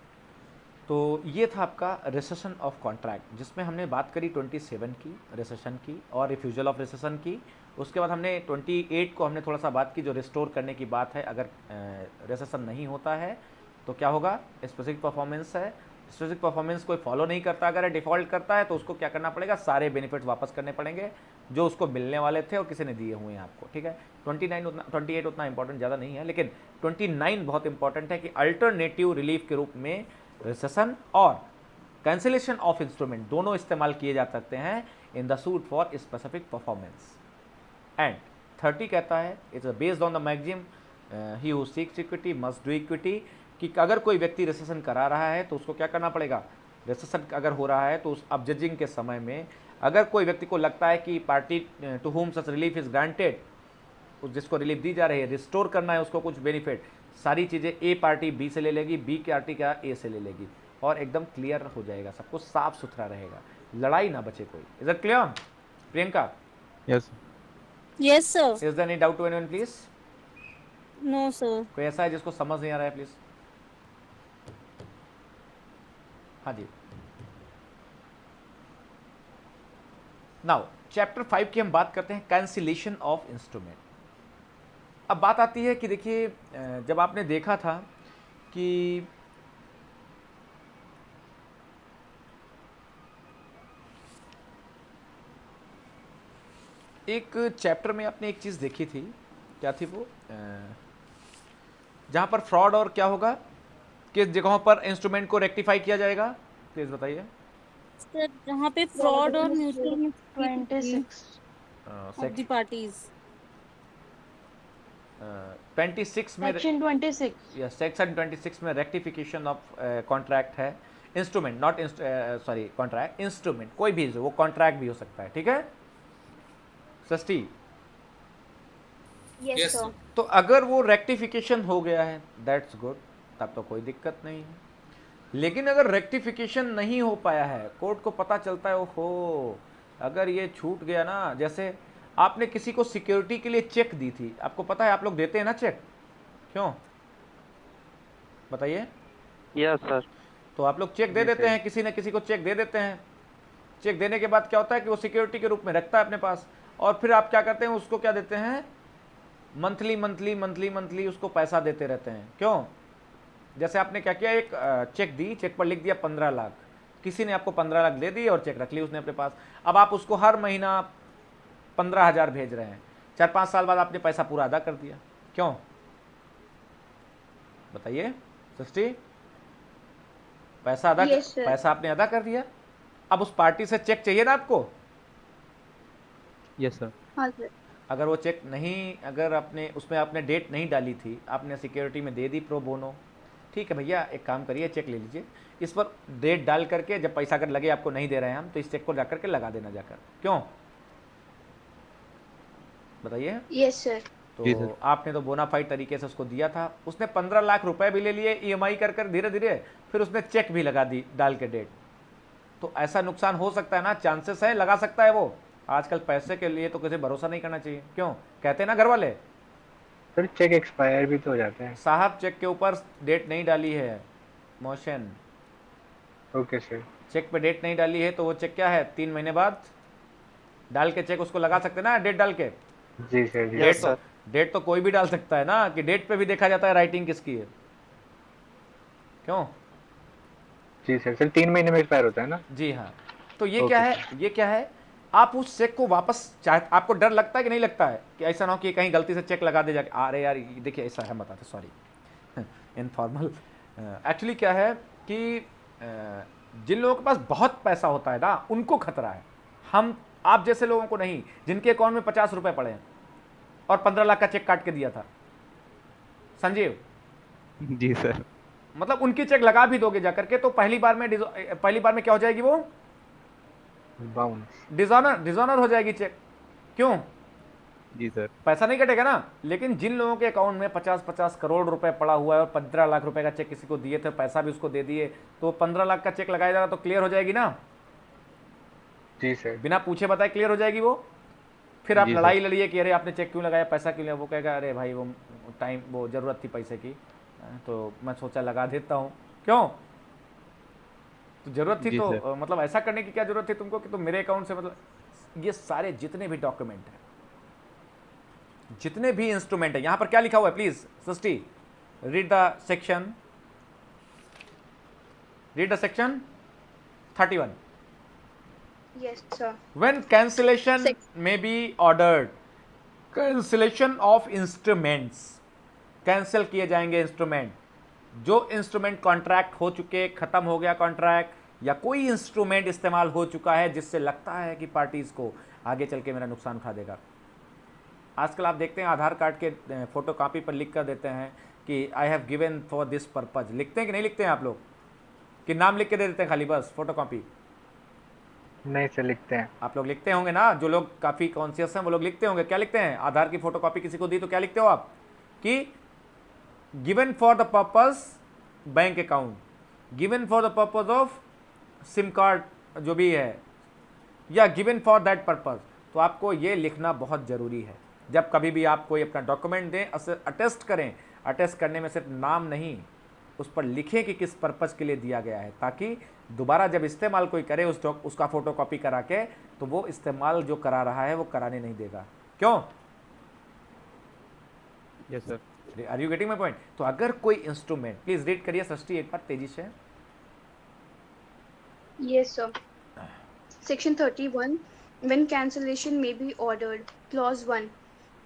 तो ये था आपका रिसेशन ऑफ कॉन्ट्रैक्ट, जिसमें हमने बात करी 27 की रिसेशन की और रिफ्यूजल ऑफ रिसेशन की। उसके बाद हमने 28 को हमने थोड़ा सा बात की, जो रिस्टोर करने की बात है। अगर रिसेशन नहीं होता है तो क्या होगा, स्पेसिफिक परफॉर्मेंस है, स्पेसिफिक परफॉर्मेंस कोई फॉलो नहीं करता, अगर डिफ़ॉल्ट करता है तो उसको क्या करना पड़ेगा, सारे बेनिफिट्स वापस करने पड़ेंगे जो उसको मिलने वाले थे और किसी ने दिए हुए हैं आपको, ठीक है। 28 उतना इंपॉर्टेंट ज़्यादा नहीं है, लेकिन 29 बहुत इंपॉर्टेंट है कि अल्टरनेटिव रिलीफ के रूप में रिसेशन और कैंसिलेशन ऑफ इंस्ट्रूमेंट दोनों इस्तेमाल किए जा सकते हैं in the suit for specific performance. And 30 कहता है it's based on the maxim he who seeks equity must do equity, कि अगर कोई व्यक्ति रिसेशन करा रहा है तो उसको क्या करना पड़ेगा, रिसेशन अगर हो रहा है तो उस अब जजिंग के समय में अगर कोई व्यक्ति को लगता है कि party to whom such relief is granted, जिसको रिलीफ दी जा रही है, रिस्टोर करना है उसको कुछ बेनिफिट, सारी चीज़ें ए पार्टी बी से ले लेगी, बी पार्टी क्या ए से ले लेगी, और एकदम क्लियर हो जाएगा, सब कुछ साफ सुथरा रहेगा, लड़ाई ना बचे कोई। Is it clear Priyanka? Yes Yes, sir. Is there any doubt to anyone please? No, sir. कोई ऐसा है जिसको समझ नहीं आ रहा है प्लीज? हाँ जी। नाउ चैप्टर 5 की हम बात करते हैं, कैंसिलेशन ऑफ इंस्ट्रूमेंट। अब बात आती है कि देखिए, जब आपने देखा था कि एक चैप्टर में आपने एक चीज़ देखी थी, क्या थी वो, जहाँ पर फ्रॉड और क्या होगा, किस जगहों पर इंस्ट्रूमेंट को रेक्टिफाई किया जाएगा, प्लीज बताइए। Sir, जहाँ पे fraud और mutual 26. of the parties. 26 में Section 26. सेक्शन 26 में रेक्टिफिकेशन ऑफ कॉन्ट्रैक्ट है, instrument not sorry contract, instrument कोई भी वो कॉन्ट्रैक्ट भी हो सकता है, ठीक है सस्ती। Yes, sir. तो अगर वो रेक्टिफिकेशन हो गया है दैट्स गुड, तब तो कोई दिक्कत नहीं है। लेकिन अगर रेक्टिफिकेशन नहीं हो पाया है, कोर्ट को पता चलता है ओहो अगर ये छूट गया ना, जैसे आपने किसी को सिक्योरिटी के लिए चेक दी थी, आपको पता है आप लोग देते हैं ना चेक, क्यों बताइए? Yes sir. तो आप लोग चेक दे देते हैं, किसी न किसी को चेक दे देते हैं। चेक देने के बाद क्या होता है कि वो सिक्योरिटी के रूप में रखता है अपने पास, और फिर आप क्या करते हैं, उसको क्या देते हैं, मंथली मंथली मंथली मंथली उसको पैसा देते रहते हैं। क्यों? जैसे आपने क्या किया, एक चेक दी, चेक पर लिख दिया 15 लाख, किसी ने आपको 15 लाख दे दिए और चेक रख ली उसने अपने पास। अब आप उसको हर महीना 15,000 भेज रहे हैं, 4-5 साल बाद आपने पैसा पूरा अदा कर दिया। क्यों बताइए सृष्टि? पैसा अदा Yes, sir. पैसा आपने अदा कर दिया, अब उस पार्टी से चेक चाहिए ना आपको। Yes sir. हाँ सर। अगर वो चेक नहीं, अगर आपने उसमें आपने डेट नहीं डाली थी, आपने सिक्योरिटी में दे दी प्रो बोनो, ठीक है भैया एक काम करिए चेक ले लीजिए, इस पर डेट डाल करके जब पैसा अगर लगे आपको नहीं दे रहे हैं हम, तो इस चेक को जाकर के लगा देना जाकर। क्यों बताइए? Yes, sir. जी तो सर। आपने तो बोनाफाइड तरीके से उसको दिया था, उसने 15 लाख रुपए भी ले लिए ईएमआई कर कर धीरे धीरे, फिर उसने चेक भी लगा दी डाल के डेट। तो ऐसा नुकसान हो सकता है ना, चांसेस है लगा सकता है वो। आजकल पैसे के लिए तो किसी भरोसा नहीं करना चाहिए, क्यों कहते हैं ना घर वाले। सर चेक एक्सपायर भी तो हो जाते हैं। साहब चेक के ऊपर डेट नहीं डाली है मोशन, ओके सर। चेक पे डेट नहीं डाली है तो वो चेक क्या है, 3 महीने बाद डाल के चेक उसको लगा सकते हैं ना, डेट डाल के। जी सर जी। डेट तो कोई भी डाल सकता है ना, कि डेट पे भी देखा जाता है राइटिंग किसकी है। क्यों? जी सर। सर 3 महीने में एक्सपायर होता है ना? जी हाँ। तो ये Okay. क्या है, ये क्या है, आप उस चेक को वापस आपको डर लगता है कि नहीं लगता है कि ऐसा ना हो कि कहीं गलती से चेक लगा दे जाके, अरे यार देखिए ऐसा है, बताते सॉरी इनफॉर्मल। एक्चुअली क्या है कि जिन लोगों के पास बहुत पैसा होता है ना उनको खतरा है, हम आप जैसे लोगों को नहीं, जिनके अकाउंट में 50 रुपए पड़े हैं और 15 लाख का चेक काट के दिया था। संजीव जी सर। मतलब उनकी चेक लगा भी दोगे जाकर के तो पहली बार में क्या हो जाएगी, वो बाउंस। डिजॉनर हो जाएगी चेक। क्यों? जी सर। पैसा नहीं कटेगा ना, लेकिन जिन लोगों के अकाउंट में 50-50 करोड़ रुपए पड़ा हुआ है और 15 लाख रुपए का चेक किसी को दिए थे, पैसा भी उसको दे दिए, तो 15 लाख का चेक लगाया जाएगा तो क्लियर हो जाएगी ना, जी सर। बिना पूछे बताए क्लियर हो जाएगी वो। फिर आप जी लड़ाई सर। लड़िए कि अरे आपने चेक क्यों लगाया, पैसा क्यों लिया, वो कहेगा अरे भाई वो टाइम, वो ज़रूरत थी पैसे की, तो मैं सोचा लगा देता हूँ। क्यों? तो ज़रूरत थी जी तो सर। मतलब ऐसा करने की क्या ज़रूरत थी तुमको कि तुम मेरे अकाउंट से, मतलब ये सारे जितने भी डॉक्यूमेंट हैं, जितने भी इंस्ट्रूमेंट है, यहां पर क्या लिखा हुआ है please Srishti, read the section, read the section 31। Yes, sir. When cancellation may be ordered, cancellation of instruments, cancel किए जाएंगे इंस्ट्रूमेंट, जो इंस्ट्रूमेंट कॉन्ट्रैक्ट हो चुके, खत्म हो गया कॉन्ट्रैक्ट, या कोई इंस्ट्रूमेंट इस्तेमाल हो चुका है जिससे लगता है कि पार्टीज को आगे चल के मेरा नुकसान उठा देगा। आजकल आप देखते हैं आधार कार्ड के फोटो कॉपी पर लिख कर देते हैं कि I have given for this purpose, लिखते हैं कि नहीं लिखते हैं आप लोग, कि नाम लिख के दे देते हैं खाली बस फोटो कॉपी? नहीं सर, लिखते हैं। आप लोग लिखते होंगे ना, जो लोग काफ़ी कॉन्शियस हैं वो लोग लिखते होंगे। क्या लिखते हैं? आधार की फोटो कॉपी किसी को दी तो क्या लिखते हो आप कि given for the purpose bank account, given for the purpose of SIM card जो भी है, या गिवन फॉर दैट पर्पज। तो आपको ये लिखना बहुत ज़रूरी है। जब कभी भी आप कोई अपना डॉक्यूमेंट दें, अटेस्ट करें, अटेस्ट करने में सिर्फ नाम नहीं, उस पर लिखें कि किस पर्पज़ के लिए दिया गया है, ताकि दोबारा जब इस्तेमाल कोई करे उसका फोटो कॉपी करा के, तो वो इस्तेमाल जो करा रहा है वो कराने नहीं देगा। क्यों? Yes sir. Are you getting my point? तो अगर कोई इंस्ट्रूमेंट, प्लीज रीड करिए सृष्टि एक बार तेजी से। Yes, sir. Section 31. When cancellation may be ordered. Clause 1.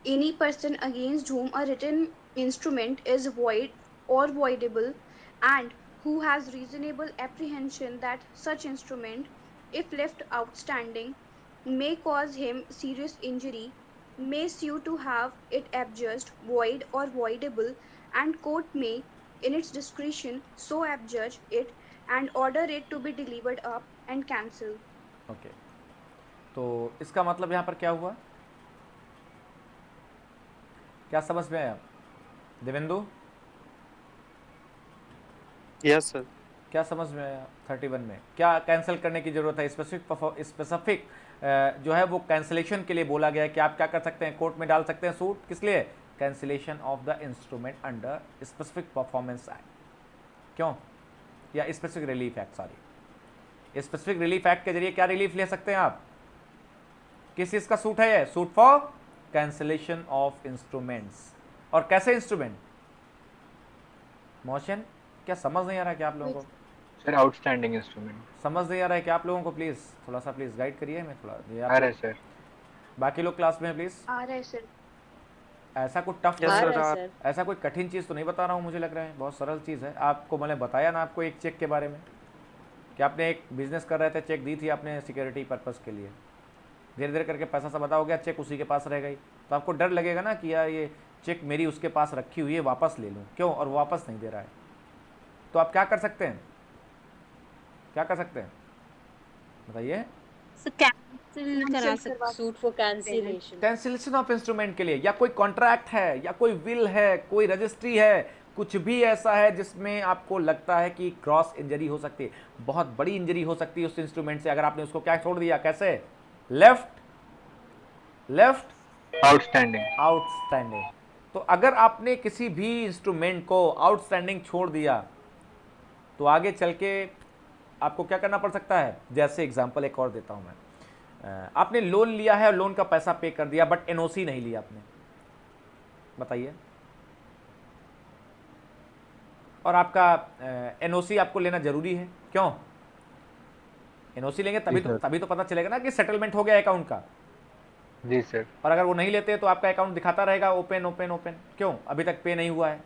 Any person against whom a written instrument is void or voidable and who has reasonable apprehension that such instrument, if left outstanding, may cause him serious injury, may sue to have it adjudged void or voidable, and court may, in its discretion, so adjudge it and order it to be delivered up and cancelled. Okay, तो इसका मतलब यहाँ पर क्या हुआ, क्या समझ में आया देवेंदु? Yes sir. क्या समझ में आया? 31 में क्या कैंसिल करने की जरूरत है? स्पेसिफिक जो है वो कैंसिलेशन के लिए बोला गया है कि आप क्या कर सकते हैं, कोर्ट में डाल सकते हैं सूट, किस लिए? Cancellation of the instrument under specific performance act. क्यों? या specific relief act, sorry, specific relief act के जरिए क्या रिलीफ ले सकते हैं आप? किस चीज का सूट है ये? Suit for cancellation of instruments. और कैसे इंस्ट्रूमेंट? मोशन, क्या समझ नहीं आ रहा है क्या आप लोगों को? सर आउटस्टैंडिंग इंस्ट्रूमेंट समझ नहीं आ रहा है क्या आप लोगों को? प्लीज थोड़ा सा प्लीज गाइड करिए, मैं थोड़ा ये आ रहा है सर। बाकी लोग क्लास में प्लीज। आ रहा है सर। ऐसा कोई टफ, आ रहा है सर। ऐसा कोई कठिन चीज़ तो नहीं बता रहा हूँ, मुझे लग रहा है बहुत सरल चीज़ है। आपको मैंने बताया ना आपको एक चेक के बारे में, कि आपने एक बिजनेस कर रहे थे, चेक दी थी आपने सिक्योरिटी पर्पज़ के लिए, धीरे धीरे करके पैसा सब अदा हो गया, चेक उसी के पास रह गई, तो आपको डर लगेगा ना कि यार ये चेक मेरी उसके पास रखी हुई है, वापस ले लूँ, क्यों? और वो वापस नहीं दे रहा है, तो आप क्या कर सकते हैं? क्या कर सकते हैं बताइए? Suit for cancellation. Cancellation of instrument के लिए, या कोई कॉन्ट्रैक्ट है, या कोई विल है, कोई रजिस्ट्री है, कुछ भी ऐसा है जिसमें आपको लगता है कि क्रॉस इंजरी हो सकती है, बहुत बड़ी इंजरी हो सकती है उस इंस्ट्रूमेंट से, अगर आपने उसको क्या छोड़ दिया, कैसे? Left outstanding. तो अगर आपने किसी भी इंस्ट्रूमेंट को आउटस्टैंडिंग छोड़ दिया, तो आगे चल के आपको क्या करना पड़ सकता है? जैसे एग्जांपल एक और देता हूं मैं, आपने लोन लिया है और लोन का पैसा पे कर दिया, बट एनओसी नहीं लिया आपने, बताइए। और आपका एनओसी आपको लेना जरूरी है, क्यों? एनओसी लेंगे तभी तो पता चलेगा ना कि सेटलमेंट हो गया अकाउंट का। जी सर। और अगर वो नहीं लेते तो आपका अकाउंट दिखाता रहेगा ओपन ओपन ओपन, क्यों? अभी तक पे नहीं हुआ है,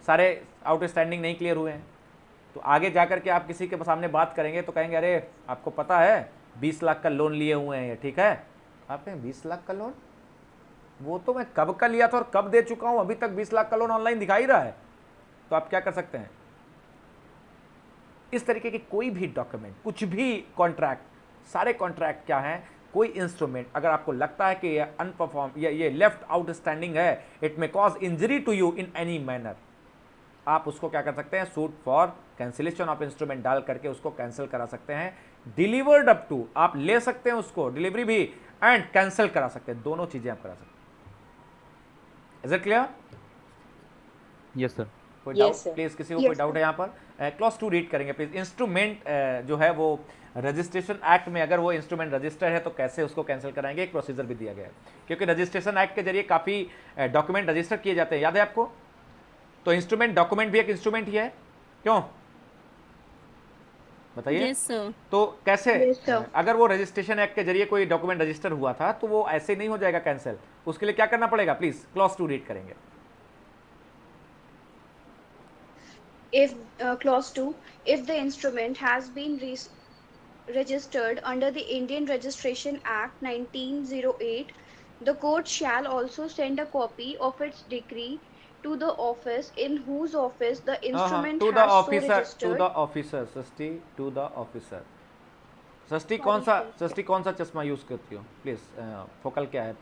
सारे आउटस्टैंडिंग नहीं क्लियर हुए हैं। तो आगे जाकर के आप किसी के सामने बात करेंगे तो कहेंगे अरे आपको पता है 20 लाख का लोन लिए हुए हैं ये, ठीक है? आप कहें 20 लाख का लोन, वो तो मैं कब का लिया था और कब दे चुका हूं, अभी तक 20 लाख का लोन ऑनलाइन दिखा ही रहा है। तो आप क्या कर सकते हैं? इस तरीके की कोई भी डॉक्यूमेंट, कुछ भी कॉन्ट्रैक्ट, सारे कॉन्ट्रैक्ट क्या हैं? कोई इंस्ट्रूमेंट अगर आपको लगता है कि ये अनपरफॉर्म या ये लेफ्ट आउटस्टैंडिंग है, it may cause injury to you in any manner, आप उसको क्या कर सकते हैं, suit for cancellation of instrument डाल करके उसको कैंसिल करा सकते हैं। डिलीवर्ड अप टू, आप ले सकते हैं उसको, डिलीवरी भी एंड कैंसिल करा सकते हैं, दोनों चीजें आप करा सकते हैं। Is it clear? Yes sir. कोई Yes, डाउट sir. प्लीज, किसी को कोई Yes, डाउट है यहाँ पर? क्लॉज 2 रीड करेंगे प्लीज। इंस्ट्रूमेंट जो है वो रजिस्ट्रेशन एक्ट में अगर वो इंस्ट्रूमेंट रजिस्टर है तो कैसे उसको कैंसिल कराएंगे, एक प्रोसीजर भी दिया गया है, क्योंकि रजिस्ट्रेशन एक्ट के जरिए काफी डॉक्यूमेंट रजिस्टर किए जाते हैं, याद है आपको? तो इंस्ट्रूमेंट, डॉक्यूमेंट भी एक इंस्ट्रूमेंट ही है, क्यों बताइए? Yes, sir. तो कैसे Yes, sir. अगर वो रजिस्ट्रेशन एक्ट के जरिए कोई डॉक्यूमेंट रजिस्टर हुआ था तो वो ऐसे नहीं हो जाएगा कैंसिल, उसके लिए क्या करना पड़ेगा? प्लीज क्लॉज 2 रीड करेंगे। If clause 2, if the instrument has been registered under the Indian Registration Act 1908, the court shall also send a copy of its decree to the office in whose office the instrument to the has so officer, to registered. The officer, Srishti to the officer. Srishti Sorry, कौन सा, sir. सृष्टि कौन सा चश्मा use करती हो please? Focal क्या है,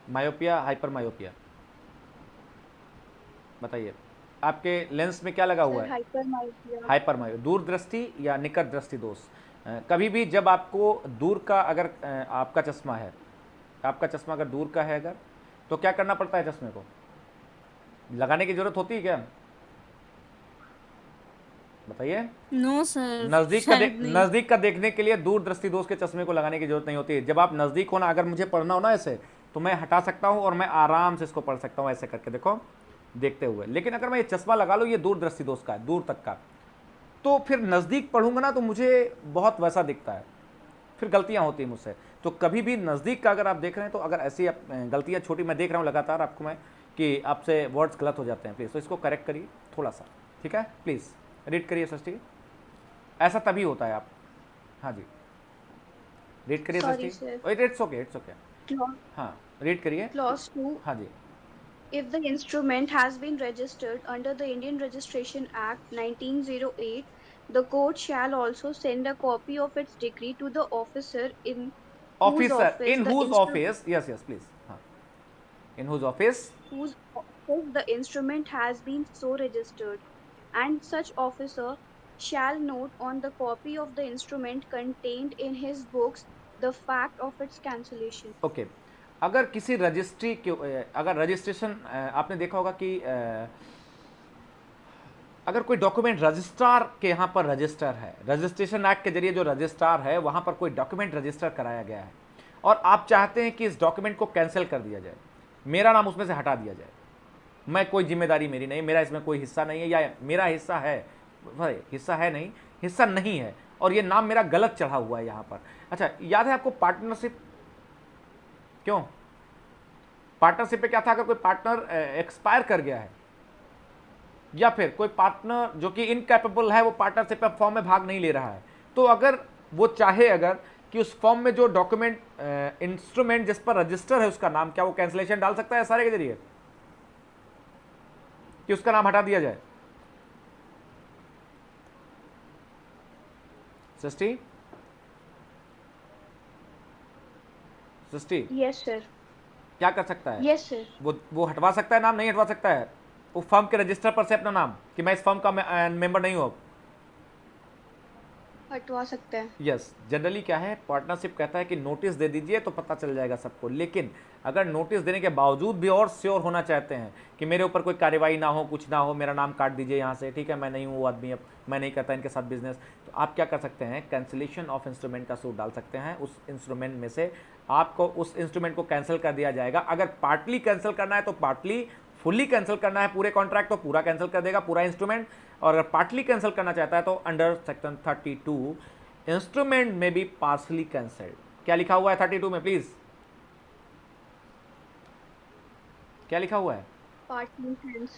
myopia, hyper myopia, बताइए आपके लेंस में क्या लगा हुआ है? Hypermyopia. हाइपर मायो, दूरदृष्टि या निकट दृष्टि दोष। कभी भी जब आपको दूर का अगर आपका चश्मा है, आपका चश्मा अगर दूर का है अगर, तो क्या करना पड़ता है? चश्मे को लगाने की जरूरत होती है क्या, बताइए? No, sir. शायद नहीं। नजदीक का देखने के लिए दूरदृष्टि दोष के चश्मे को लगाने की जरूरत नहीं होती है। जब आप नजदीक होना, अगर मुझे पढ़ना हो ना ऐसे, तो मैं हटा सकता हूं और मैं आराम से इसको पढ़ सकता हूं ऐसे करके, देखो देखते हुए। लेकिन अगर मैं ये चश्मा लगा लूँ, ये दूरदृष्टि दोष का है, दूर तक का, तो फिर नज़दीक पढ़ूंगा ना तो मुझे बहुत वैसा दिखता है, फिर गलतियां होती हैं मुझसे। तो कभी भी नज़दीक का अगर आप देख रहे हैं तो अगर ऐसी गलतियां छोटी, मैं देख रहा हूँ लगातार आपको मैं कि आपसे वर्ड्स गलत हो जाते हैं, प्लीज़ तो इसको करेक्ट करिए थोड़ा सा, ठीक है? प्लीज़ रीड करिए सृष्टि, ऐसा तभी होता है आप, हाँ जी रीड करिए Sorry, Srishti. sir. It's okay, it's okay, Clause, हाँ रीड करिए। clause 2. हाँ जी। If the instrument has been registered under the Indian Registration Act 1908, the court shall also send a copy of its decree to the officer in whose officer, office in the whose instrument office, yes yes please, हाँ, in whose office whose office the instrument has been so registered, and such officer shall note on the copy of the instrument contained in his books the fact of its cancellation. Okay. अगर किसी registry के अगर registration, आपने देखा होगा कि अगर कोई डॉक्यूमेंट रजिस्ट्रार के यहाँ पर रजिस्टर है, रजिस्ट्रेशन एक्ट के जरिए जो रजिस्ट्रार है वहाँ पर कोई डॉक्यूमेंट रजिस्टर कराया गया है और आप चाहते हैं कि इस डॉक्यूमेंट को कैंसिल कर दिया जाए, मेरा नाम उसमें से हटा दिया जाए, मैं कोई जिम्मेदारी मेरी नहीं, मेरा इसमें कोई हिस्सा नहीं है, या मेरा हिस्सा है, हिस्सा है नहीं, हिस्सा नहीं है, और ये नाम मेरा गलत चढ़ा हुआ है यहाँ पर। अच्छा, याद है आपको पार्टनरशिप? क्यों पार्टनरशिप पे क्या था? अगर कोई पार्टनर एक्सपायर कर गया है या फिर कोई पार्टनर जो कि इनकैपेबल है, वो पार्टनरशिप फॉर्म में भाग नहीं ले रहा है, तो अगर वो चाहे अगर कि उस फॉर्म में जो डॉक्यूमेंट इंस्ट्रूमेंट जिस पर रजिस्टर है उसका नाम, क्या वो कैंसिलेशन डाल सकता है सारे के जरिए कि उसका नाम हटा दिया जाए? सृष्टि, सृष्टि Yes, sir. क्या कर सकता है? Yes, sir. वो हटवा सकता है नाम, नहीं हटवा सकता है वो फर्म के रजिस्टर पर से अपना नाम कि मैं इस फर्म का मेंबर नहीं हूं। हटवा सकते हैं। यस, जनरली क्या है, पार्टनरशिप कहता है कि नोटिस दे दीजिए तो पता चल जाएगा सबको, लेकिन अगर नोटिस देने के बावजूद भी और श्योर होना चाहते हैं कि मेरे ऊपर कोई कार्रवाई ना हो, कुछ ना हो, मेरा नाम काट दीजिए यहाँ से, ठीक है, मैं नहीं हूँ वो आदमी, अब मैं नहीं करता इनके साथ बिजनेस, तो आप क्या कर सकते हैं, कैंसिलेशन ऑफ इंस्ट्रूमेंट का सूट डाल सकते हैं। उस इंस्ट्रूमेंट में से आपको उस इंस्ट्रूमेंट को कैंसिल कर दिया जाएगा। अगर पार्टली कैंसिल करना है तो पार्टली, फुल्ली कैंसिल करना है पूरे कॉन्ट्रैक्ट तो पूरा कैंसिल कर देगा पूरा इंस्ट्रूमेंट, और अगर पार्टली कैंसिल करना चाहता है तो अंडर सेक्शन 32 इंस्ट्रूमेंट में भी पार्सली कैंसिल्ड। क्या लिखा हुआ है 32 में प्लीज? क्या लिखा हुआ है?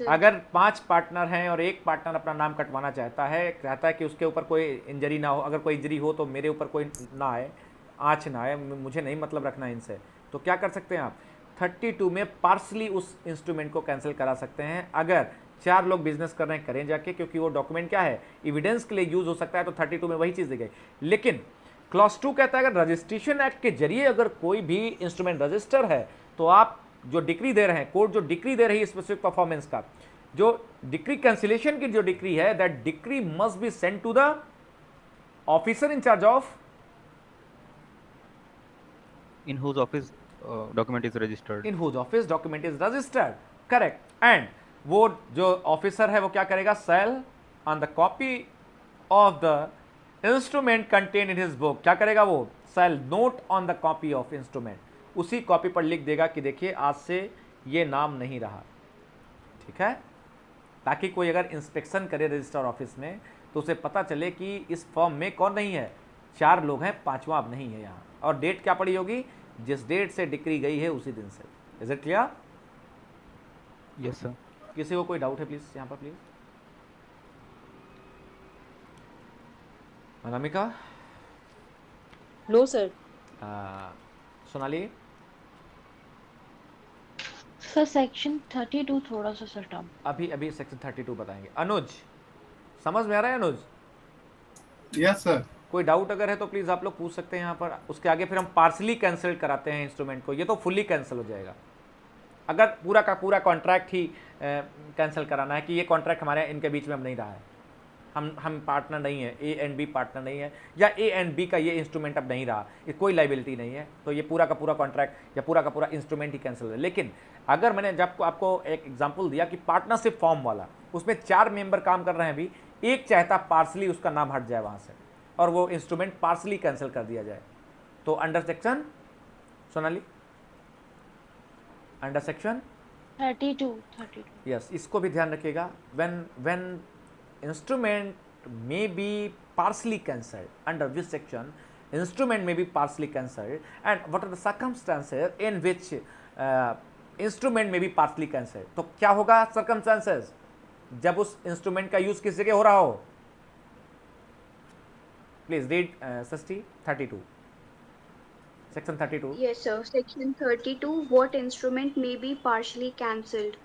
अगर 5 पार्टनर हैं और एक पार्टनर अपना नाम कटवाना चाहता है कि उसके ऊपर कोई इंजरी ना हो, अगर कोई इंजरी हो तो मेरे ऊपर कोई ना आए, आँच ना आए, मुझे नहीं मतलब रखना इनसे, तो क्या कर सकते हैं आप 32 में पार्सली उस इंस्ट्रूमेंट को कैंसिल करा सकते हैं। अगर 4 लोग बिजनेस कर रहे हैं करें जाके, क्योंकि वो डॉक्यूमेंट क्या है, एविडेंस के लिए यूज हो सकता है, तो 32 में वही चीज़ दी गई। लेकिन क्लॉज 2 कहता है अगर रजिस्ट्रेशन एक्ट के जरिए अगर कोई भी इंस्ट्रूमेंट रजिस्टर है तो आप जो डिक्री दे रहे हैं, कोर्ट जो डिक्री दे रही है स्पेसिफिक परफॉर्मेंस का, जो डिक्री कैंसिलेशन की जो डिक्री है, that decree must be send to the officer in charge of In whose office document is registered. इन whose office document is registered, correct. And वो जो ऑफिसर है वो क्या करेगा, shall on the copy of the instrument contain in his book, क्या करेगा वो, shall note on the copy of instrument, उसी कॉपी पर लिख देगा कि देखिए आज से ये नाम नहीं रहा, ठीक है, ताकि कोई अगर इंस्पेक्शन करे रजिस्टर ऑफिस में तो उसे पता चले कि इस फॉर्म में कौन नहीं है, 4 लोग हैं, 5वां अब नहीं है यहाँ, और डेट क्या पड़ी होगी, जिस डेट से डिक्री गई है उसी दिन से। Is it clear? Yes, sir. किसी को कोई डाउट है प्लीज यहाँ पर, please Anamika? No, sir. Sonali? Sir section 32 थोड़ा सा सर टर्म। अभी अभी सेक्शन 32 बताएंगे। अनुज, समझ में आ रहा है अनुज? Yes sir. कोई डाउट अगर है तो प्लीज आप लोग पूछ सकते हैं यहाँ पर। उसके आगे फिर हम पार्सली कैंसिल कराते हैं इंस्ट्रूमेंट को, ये तो फुल्ली कैंसिल हो जाएगा। अगर पूरा का पूरा कॉन्ट्रैक्ट ही कैंसिल कराना है कि ये कॉन्ट्रैक्ट हमारे इनके बीच में अब नहीं रहा है, हम पार्टनर नहीं है, ए एंड बी पार्टनर नहीं है, या ए एंड बी का ये इंस्ट्रूमेंट अब नहीं रहा, ये कोई लाइबिलिटी नहीं है, तो ये पूरा का पूरा कॉन्ट्रैक्ट या पूरा का पूरा इंस्ट्रूमेंट ही कैंसिल हो जाए। लेकिन अगर मैंने जब आपको एक एग्जांपल दिया कि पार्टनरशिप फॉर्म वाला, उसमें 4 मेंबर काम कर रहे हैं, अभी एक चाहता पार्सली उसका नाम हट जाए वहाँ से और वो इंस्ट्रूमेंट पार्सली कैंसिल कर दिया जाए, तो under section, Sonali, under section 32 yes, इसको भी ध्यान रखिएगा। When instrument may be partially cancelled, under which section instrument may be partially cancelled, and what are the circumstances in which instrument may be partially cancelled। तो क्या होगा circumstances जब उस instrument का यूज किस जगह हो रहा हो। प्लीज रीड सस्ती 32, section 32। Yes, sir. Section 32. What instrument may be partially cancelled?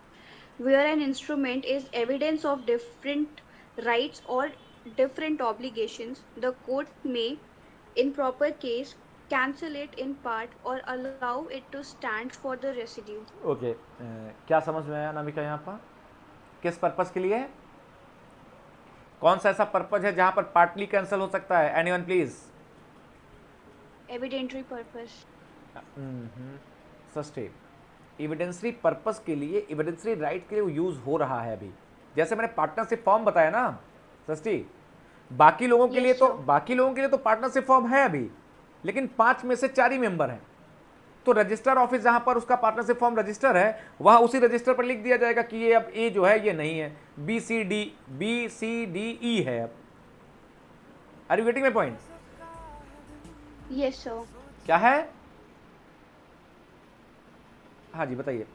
Where an instrument is evidence of different rights or different obligations, the court may, in proper case, cancel it in part or allow it to stand for the residue. Okay, क्या समझ में आया नामिका यहाँ पर? किस purpose के लिए, कौन सा ऐसा पर्पस है जहाँ पर पार्टली कैंसिल हो सकता है? Anyone please? Evidentiary purpose. सस्टे एविडेंसरी पर्पस के लिए, एविडेंसरी राइट के लिए यूज हो रहा है अभी। जैसे मैंने पार्टनरशिप फॉर्म बताया ना सस्टी, बाकी लोगों के लिए तो पार्टनरशिप फॉर्म है अभी, लेकिन 5 में से 4 ही मेंबर हैं, तो रजिस्टर ऑफिस जहां पर उसका पार्टनरशिप फॉर्म रजिस्टर है, वहां उसी रजिस्टर पर लिख दिया जाएगा कि ये अब ए जो है ये नहीं है, बी सी डी ई है। अब are you getting my point? Yes, sir. क्या है? हाँ जी बताइए।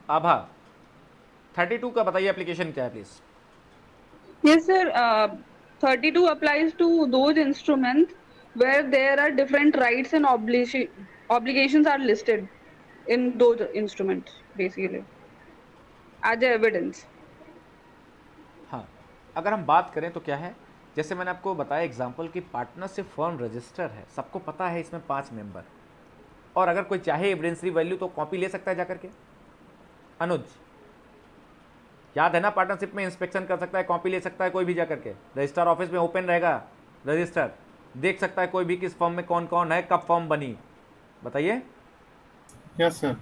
आभा 32 का बताइए एप्लीकेशन क्या है please. Yes, sir. 32 applies to those instruments where there are different rights and obligations are listed in those instruments, basically, as evidence. हाँ, अगर हम बात करें तो क्या है, जैसे मैंने आपको बताया एग्जांपल कि पार्टनरशिप फर्म रजिस्टर है, सबको पता है इसमें 5 मेंबर, और अगर कोई चाहे एविडेंसरी वैल्यू तो कॉपी ले सकता है जाकर के। अनुज याद है ना, पार्टनरशिप में इंस्पेक्शन कर सकता है, कॉपी ले सकता है कोई भी जाकर के, रजिस्टर ऑफिस में ओपन रहेगा रजिस्टर, देख सकता है कोई भी किस फॉर्म में कौन कौन है, कब फॉर्म बनी, बताइए। Yes sir.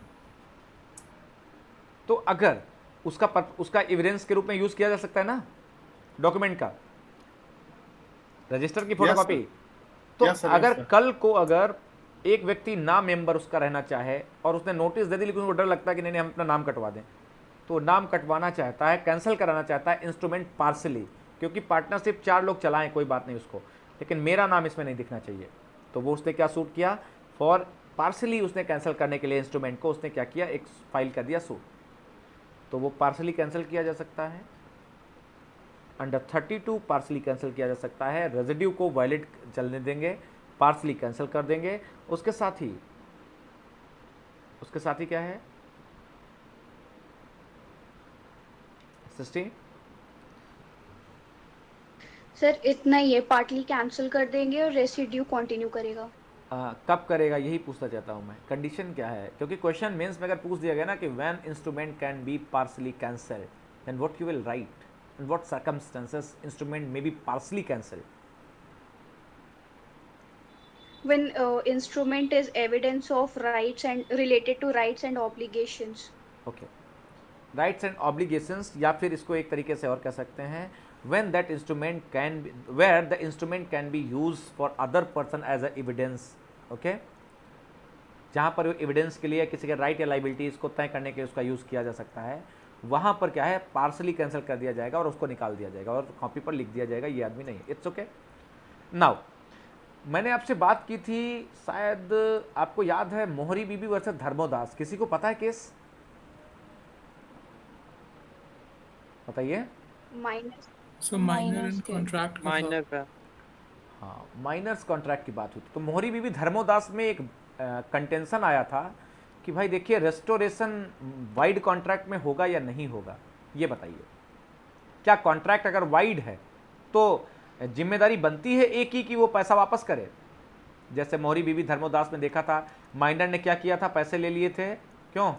तो अगर उसका एविडेंस के रूप में यूज किया जा सकता है ना डॉक्यूमेंट का, रजिस्टर की फोटोकॉपी। तो अगर कल को अगर एक व्यक्ति ना मेंबर उसका रहना चाहे और उसने नोटिस दे दी, लेकिन उसको डर लगता है कि नहीं हम अपना नाम कटवा दें, तो नाम कटवाना चाहता है, कैंसिल कराना चाहता है इंस्ट्रूमेंट पार्सली, क्योंकि पार्टनरशिप 4 लोग चलाएं कोई बात नहीं उसको, लेकिन मेरा नाम इसमें नहीं दिखना चाहिए, तो वो उसने क्या सूट किया, फॉर पार्सली उसने कैंसिल करने के लिए इंस्ट्रूमेंट को उसने क्या किया, एक फाइल कर दिया सूट, तो वो पार्सली कैंसिल किया जा सकता है। अंडर 32 पार्सली कैंसिल किया जा सकता है, रेजिड्यू को वैलिड चलने देंगे, पार्सली कैंसिल कर देंगे। उसके साथ ही क्या है, सृष्टि? सर इतना ही है, पार्टली कैंसिल कर देंगे और रेसिड्यू कंटिन्यू करेगा। कब करेगा यही पूछना चाहता हूँ मैं, कंडीशन क्या है? क्योंकि क्वेश्चन मेंस में अगर पूछ दिया गया ना कि when instrument can be partly cancelled, then what you will write, in what circumstances instrument may be partly cancelled? When instrument is evidence of rights and related to rights and obligations. Okay, rights and obligations, या फिर इसको एक तरीके से और कह सकते हैं when that instrument can be, where the instrument can be use for other person as a evidence. Okay, जहाँ पर एविडेंस के लिए किसी के राइट या लाइबिलिटीज को तय करने के लिए उसका यूज़ किया जा सकता है, वहाँ पर क्या है, पार्सली कैंसिल कर दिया जाएगा और उसको निकाल दिया जाएगा और कॉपी पर लिख दिया जाएगा ये आदमी नहीं। It's okay. नाउ मैंने आपसे बात की थी, शायद आपको याद है, मोहरी बीबी वर्सेस धर्मोदास। किसी को पता है केस? बताइए। Minus So minor and contract का माइनर का हाँ, माइनर्स कॉन्ट्रैक्ट की बात हुई थी। तो मोहरी बीबी धर्मोदास में एक कंटेंशन आया था कि भाई देखिए रेस्टोरेशन वाइड कॉन्ट्रैक्ट में होगा या नहीं होगा, ये बताइए। क्या कॉन्ट्रैक्ट अगर वाइड है तो जिम्मेदारी बनती है एक ही कि वो पैसा वापस करे? जैसे मोहरी बीबी धर्मोदास में देखा था, माइनर ने क्या किया था, पैसे ले लिए थे, क्यों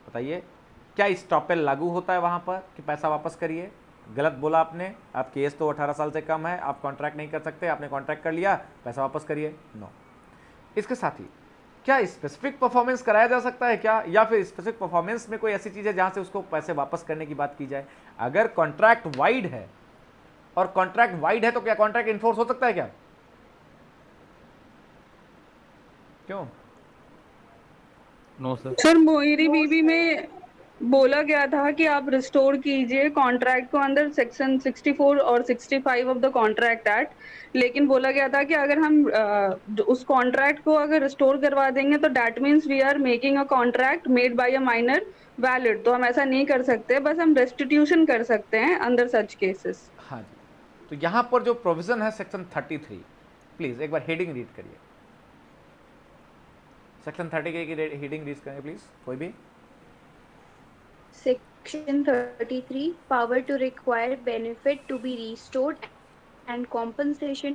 बताइए? क्या स्टॉपेल लागू होता है वहाँ पर कि पैसा वापस करिए? गलत बोला आपने, आपकी एज तो 18 साल से कम है, आप कॉन्ट्रैक्ट नहीं कर सकते, आपने कॉन्ट्रैक्ट कर लिया, पैसा वापस करिए, नो। इसके साथ ही क्या स्पेसिफिक परफॉर्मेंस कराया जा सकता है क्या, या फिर स्पेसिफिक परफॉर्मेंस में कोई ऐसी चीज़ है जहाँ से उसको पैसे वापस करने की बात की जाए? अगर कॉन्ट्रैक्ट वाइड है, और कॉन्ट्रैक्ट वाइड है तो क्या कॉन्ट्रैक्ट इन्फोर्स हो सकता है क्या? क्यों? No sir. Sir Mohori Bibi में बोला गया था कि आप रिस्टोर कीजिए कॉन्ट्रैक्ट को अंडर सेक्शन 64 और 65 ऑफ द कॉन्ट्रैक्ट एक्ट, लेकिन बोला गया था कि अगर हम उस कॉन्ट्रैक्ट को अगर रिस्टोर करवा देंगे तो that means we are making a contract made by a minor valid, तो हम ऐसा नहीं कर सकते, बस हम रेस्टिट्यूशन कर सकते हैं अंडर सच केसेस। हाँ जी, तो यहाँ पर जो प्रोविजन है सेक्शन 33, प्लीज एक बार हेडिंग रीड करिए। सेक्शन 30 की हेडिंग रीड करें प्लीज, कोई भी। Section 33, power to require benefit to be restored and compensation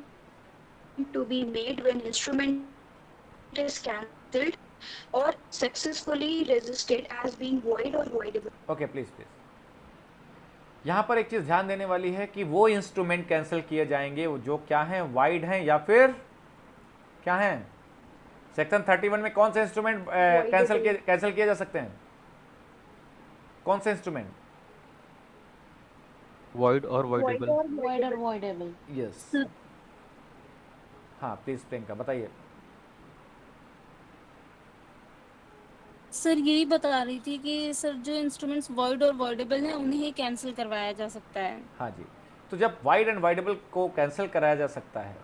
to be made when instrument is cancelled or successfully resisted as being void or voidable. Okay please please, यहाँ पर एक चीज ध्यान देने वाली है कि वो इंस्ट्रूमेंट कैंसिल किए जाएंगे वो जो क्या हैं, वाइड हैं या फिर क्या हैं? सेक्शन 31 में कौन से इंस्ट्रूमेंट कैंसिल किए जा सकते हैं? कौन से इंस्ट्रूमेंट? वॉइड और voidable. void or voidable. Yes. हाँ प्लीज प्रियंका बताइए। सर यही बता रही थी कि सर जो इंस्ट्रूमेंट्स वॉइड और वॉइडेबल हैं उन्हें ही कैंसिल करवाया जा सकता है। हाँ जी, तो जब वाइड एंड वाइडेबल को कैंसिल कराया जा सकता है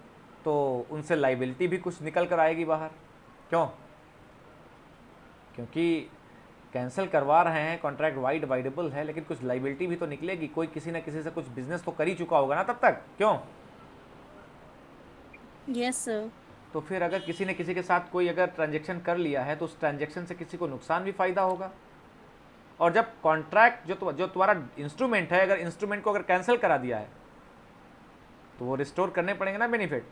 तो उनसे लाइबिलिटी भी कुछ निकल कर आएगी बाहर, क्यों? क्योंकि कैंसिल करवा रहे हैं, कॉन्ट्रैक्ट वाइड वाइडेबल है, लेकिन कुछ लाइबिलिटी भी तो निकलेगी, कोई किसी ना किसी से कुछ बिजनेस तो कर ही चुका होगा ना तब तक, क्यों? Yes sir. तो फिर अगर किसी ने किसी के साथ कोई अगर ट्रांजेक्शन कर लिया है तो उस ट्रांजेक्शन से किसी को नुकसान भी फायदा होगा। और जब कॉन्ट्रैक्ट जो तुम्हारा इंस्ट्रूमेंट है, अगर इंस्ट्रूमेंट को अगर कैंसिल करा दिया है तो वो रिस्टोर करने पड़ेंगे ना बेनिफिट,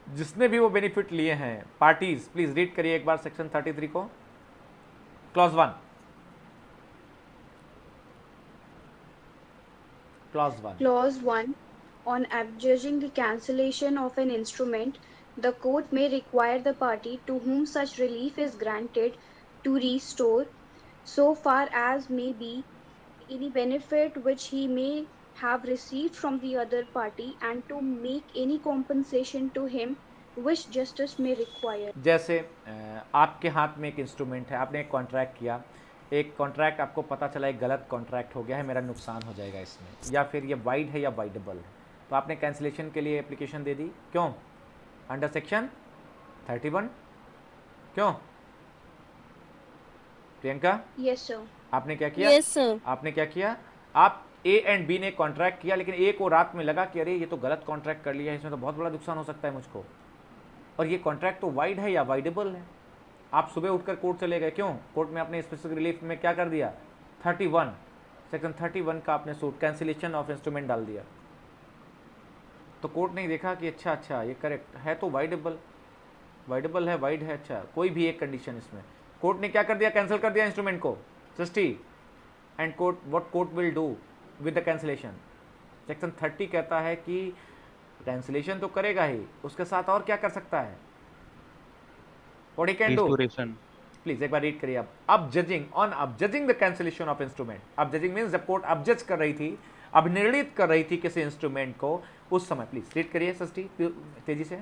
जिसने भी वो बेनिफिट लिए हैं पार्टीज। प्लीज रीड करिए एक बार सेक्शन 33 को, clause 1। Clause 1. On adjudging the cancellation of an instrument, the court may require the party to whom such relief is granted to restore, so far as may be, any benefit which he may have received from the other party, and to make any compensation to him which justice may require. जैसे आपके हाथ में एक instrument है, आपने एक contract किया, एक कॉन्ट्रैक्ट आपको पता चला एक गलत कॉन्ट्रैक्ट हो गया है, मेरा नुकसान हो जाएगा इसमें, या फिर ये वाइड है या वाइडेबल है, तो आपने कैंसिलेशन के लिए एप्लीकेशन दे दी, क्यों? अंडर सेक्शन 31, क्यों प्रियंका? Yes sir. आपने क्या किया? Yes sir. आपने क्या किया? आप ए एंड बी ने कॉन्ट्रैक्ट किया, लेकिन ए को रात में लगा कि अरे ये तो गलत कॉन्ट्रैक्ट कर लिया है, इसमें तो बहुत बड़ा नुकसान हो सकता है मुझको, और ये कॉन्ट्रैक्ट तो वाइड है या वाइडेबल है। आप सुबह उठकर कोर्ट चले गए, क्यों? कोर्ट में आपने स्पेसिफिक रिलीफ में क्या कर दिया? 31, सेक्शन 31 का आपने सूट कैंसिलेशन ऑफ इंस्ट्रूमेंट डाल दिया, तो कोर्ट ने देखा कि अच्छा ये करेक्ट है, तो वाइडेबल है, वाइड है, अच्छा कोई भी एक कंडीशन इसमें, कोर्ट ने क्या कर दिया, कैंसिल कर दिया इंस्ट्रूमेंट को, Srishti. And court, what court will do with the cancellation, section 30 कहता है कि कैंसिलेशन तो करेगा ही, उसके साथ और क्या कर सकता है, what he can do, restoration. Please एक बार रीड करिए आप। अब judging the cancellation of instrument, अब जजिंग मींस जब कोर्ट अब जज कर रही थी, अब निर्णित कर रही थी किसी इंस्ट्रूमेंट को, उस समय प्लीज रीड करिए सृष्टि तेजी से।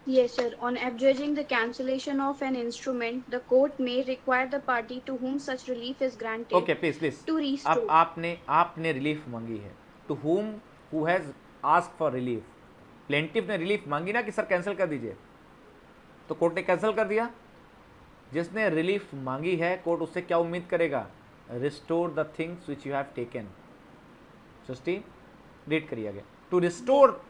Yes, sir. On adjudging the cancellation of an instrument, the court may require the party to whom such relief is granted okay please to अब restore. आपने रिलीफ मांगी है, to whom who has asked for relief, plaintiff ने रिलीफ मांगी ना कि सर कैंसिल कर दीजिए, तो कोर्ट ने कैंसिल कर दिया। जिसने रिलीफ मांगी है, कोर्ट उससे क्या उम्मीद करेगा, restore the things which you have taken. Srishti read करिए आगे। To restore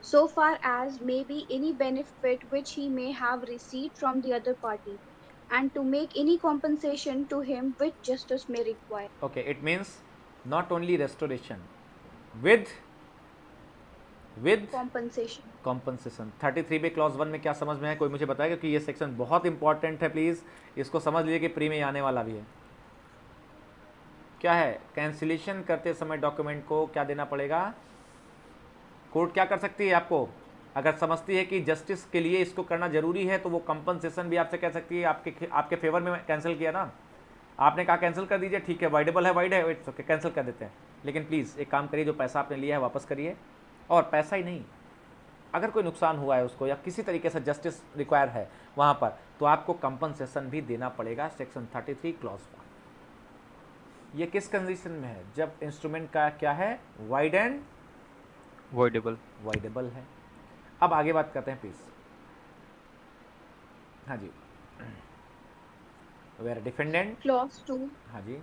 so far as may be any benefit which he may have received from the other party, and to make any compensation to him which justice may require. Okay, it means not only restoration, with compensation। 33 में clause 1 में क्या समझ में है, कोई मुझे बताएगा, कि ये सेक्शन बहुत इंपॉर्टेंट है, प्लीज इसको समझ लीजिए कि प्री में आने वाला भी है। क्या है, कैंसिलेशन करते समय डॉक्यूमेंट को क्या देना पड़ेगा, कोर्ट क्या कर सकती है आपको, अगर समझती है कि जस्टिस के लिए इसको करना जरूरी है, तो वो कंपनसेशन भी आपसे कह सकती है, आपके फेवर में कैंसिल किया ना, आपने कहा कैंसिल कर दीजिए, ठीक है, वाइडेबल है, वाइड है, इट्स ओके, कैंसिल कर देते हैं, लेकिन प्लीज़ एक काम करिए, जो पैसा आपने लिया है वापस करिए, और पैसा ही नहीं, अगर कोई नुकसान हुआ है उसको, या किसी तरीके से जस्टिस रिक्वायर है वहाँ पर, तो आपको कंपनसेशन भी देना पड़ेगा, सेक्शन 33 क्लॉज 1। ये किस कंडीशन में है, जब इंस्ट्रूमेंट का क्या है, वाइड एंड वाइडेबल है। अब आगे बात करते हैं प्लीज। हाँ जी, वेयर डिफेंडेंट, Clause 2. हाँ जी,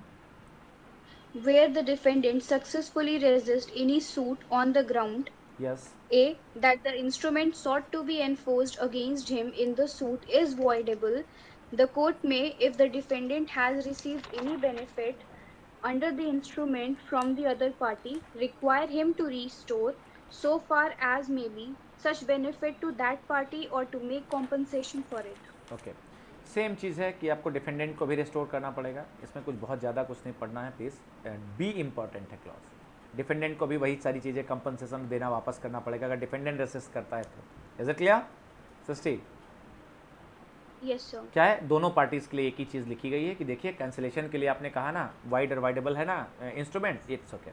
Where the defendant successfully resists any suit on the ground yes, A. That the instrument sought to be enforced against him in the suit is voidable, the court may, if the defendant has received any benefit under the instrument from the other party, require him to restore, so far as may be, such benefit to that party or to make compensation for it. Okay, same चीज़ है कि आपको defendant को भी restore करना पड़ेगा, इसमें कुछ बहुत ज़्यादा कुछ नहीं पढ़ना है प्लीज़, बी इम्पॉर्टेंट है क्लॉज, डिफेंडेंट को भी वही सारी चीज़ें कंपनसेशन देना वापस करना पड़ेगा अगर डिफेंडेंट रेसिस्ट करता है तो। Is it clear Srishti? Yes, sir. क्या है, दोनों पार्टीज के लिए एक ही चीज़ लिखी गई है कि देखिए कैंसिलेशन के लिए आपने कहा ना वाइड और वाइडेबल है ना इंस्ट्रूमेंट, इट्स ओके,